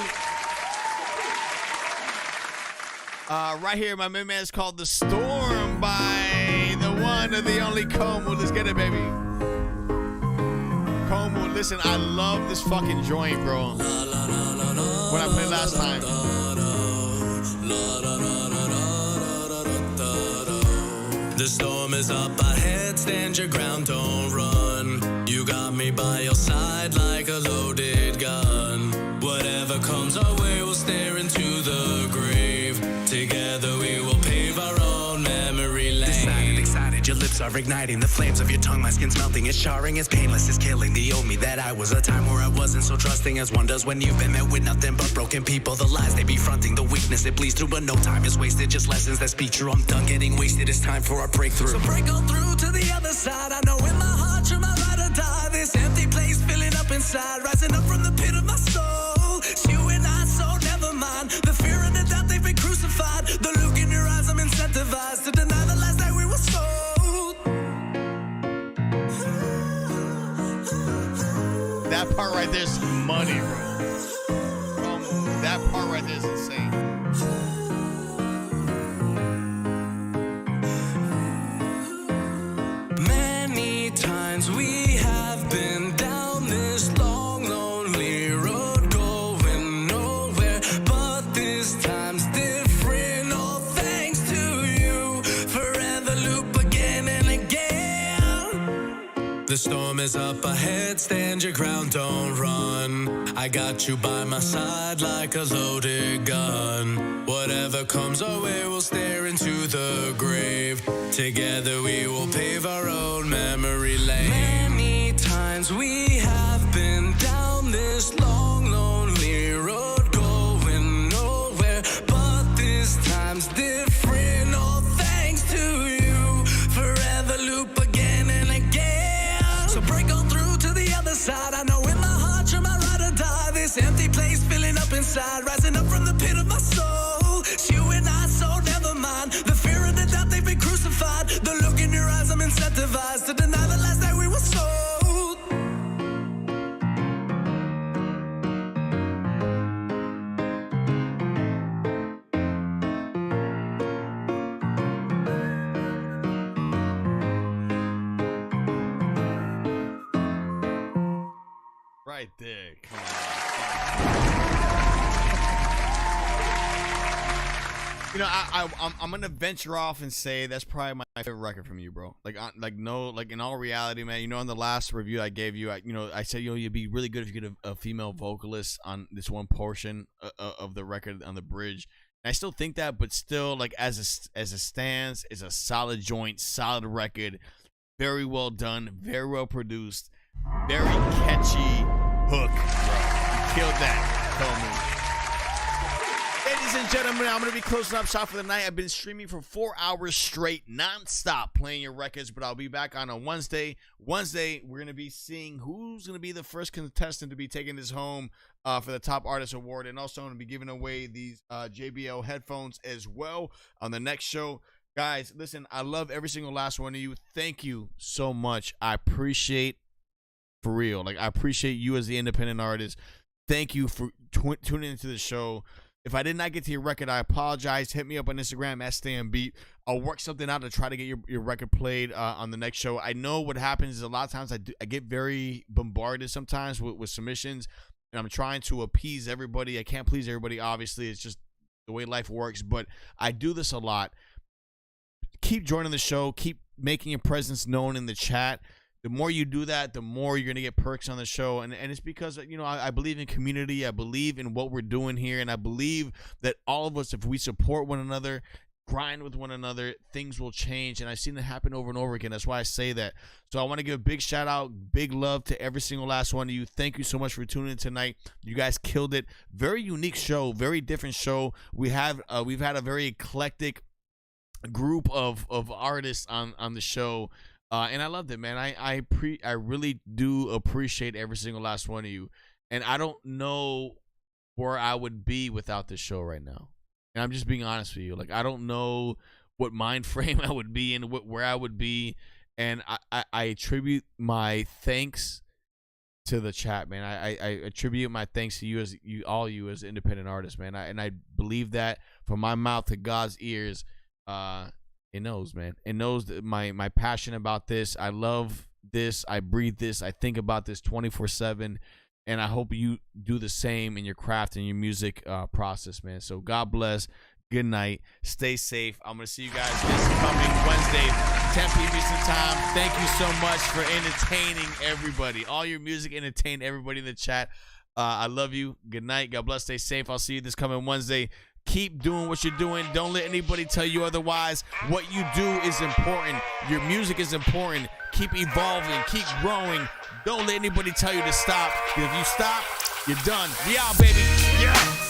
Right here, my main man is called The Storm by the one and the only Como. Let's get it, baby. Como, listen, I love this fucking joint, bro. What I played last time. The storm is up ahead, stand your ground, don't run. You got me by your side like a loaded gun. Whatever comes our way, we'll stare into the grave. Together we will pave our own memory lane. Decided, excited, your lips are igniting the flames of your tongue. My skin's melting, it's charring, it's painless, it's killing. The owe me that I was a time where I wasn't so trusting as one does when you've been met with nothing but broken people. The lies they be fronting, the weakness it bleeds through, but no time is wasted. Just lessons that speak true. I'm done getting wasted, it's time for our breakthrough. So break on through to the other side. I know in my heart you're my ride or die. This empty place filling up inside, rising up from the pit of my soul. It's you and I, so never mind the fear and the doubt, they've been crucified. The look in your eyes, I'm incentivized to deny the lies that we were sold. That part right there is money, bro. That part right there is insane. Many times we have been down this long, lonely road, going nowhere, but this time's different. All thanks to you, forever loop again and again. The storm is up ahead, stand your ground, don't run. I got you by my side like a loaded gun. Whatever comes our way, we'll stare into the grave. Together we will pave our own memory lane. Many times we have been down this long, lonely road, going nowhere, but this time's different. All thanks to you, forever loop again and again. So break on through to the other side. I know in my heart you're my ride or die. This empty place filling up inside, rising up from the pit of my soul. It's you and I, so never mind the fear and the doubt, they've been crucified. The look in your eyes, I'm incentivized to deny the lies that we were sold. Right there. Come on. You know, I'm gonna venture off and say that's probably my favorite record from you, bro. Like in all reality, man. You know, in the last review I gave you, I said, you'd be really good if you get a female vocalist on this one portion of the record on the bridge. And I still think that, but still, like as it stands, it's a solid joint, solid record, very well done, very well produced, very catchy hook, bro. You killed that, Coleman. Ladies Ladies and gentlemen, I'm going to be closing up shop for the night. I've been streaming for 4 hours straight, non-stop, playing your records, but I'll be back on a Wednesday. Wednesday, we're going to be seeing who's going to be the first contestant to be taking this home for the Top Artist Award, and also I'm going to be giving away these JBL headphones as well on the next show. Guys, listen, I love every single last one of you. Thank you so much. I appreciate, for real, like I appreciate you as the independent artist. Thank you for tuning into the show. If I did not get to your record, I apologize. Hit me up on Instagram at StayOnBeat. I'll work something out to try to get your record played on the next show. I know what happens is a lot of times I get very bombarded sometimes with submissions, and I'm trying to appease everybody. I can't please everybody, obviously. It's just the way life works, but I do this a lot. Keep joining the show. Keep making your presence known in the chat. The more you do that, the more you're going to get perks on the show. And it's because, you know, I believe in community. I believe in what we're doing here. And I believe that all of us, if we support one another, grind with one another, things will change. And I've seen it happen over and over again. That's why I say that. So I want to give a big shout out, big love to every single last one of you. Thank you so much for tuning in tonight. You guys killed it. Very unique show, very different show. We've had a very eclectic group of artists on the show. And I loved it, man. I really do appreciate every single last one of you. And I don't know where I would be without this show right now. And I'm just being honest with you. Like, I don't know what mind frame I would be in, where I would be. And I attribute my thanks to the chat, man. I attribute my thanks to all you as independent artists, man. And I believe that from my mouth to God's ears. It knows, man. It knows that my passion about this. I love this. I breathe this. I think about this 24/7. And I hope you do the same in your craft and your music process, man. So God bless. Good night. Stay safe. I'm going to see you guys this coming Wednesday, 10 p.m. Eastern time. Thank you so much for entertaining everybody. All your music entertained everybody in the chat. I love you. Good night. God bless. Stay safe. I'll see you this coming Wednesday. Keep doing what you're doing. Don't let anybody tell you otherwise. What you do is important. Your music is important. Keep evolving. Keep growing. Don't let anybody tell you to stop. If you stop, you're done. We out, baby. Yeah.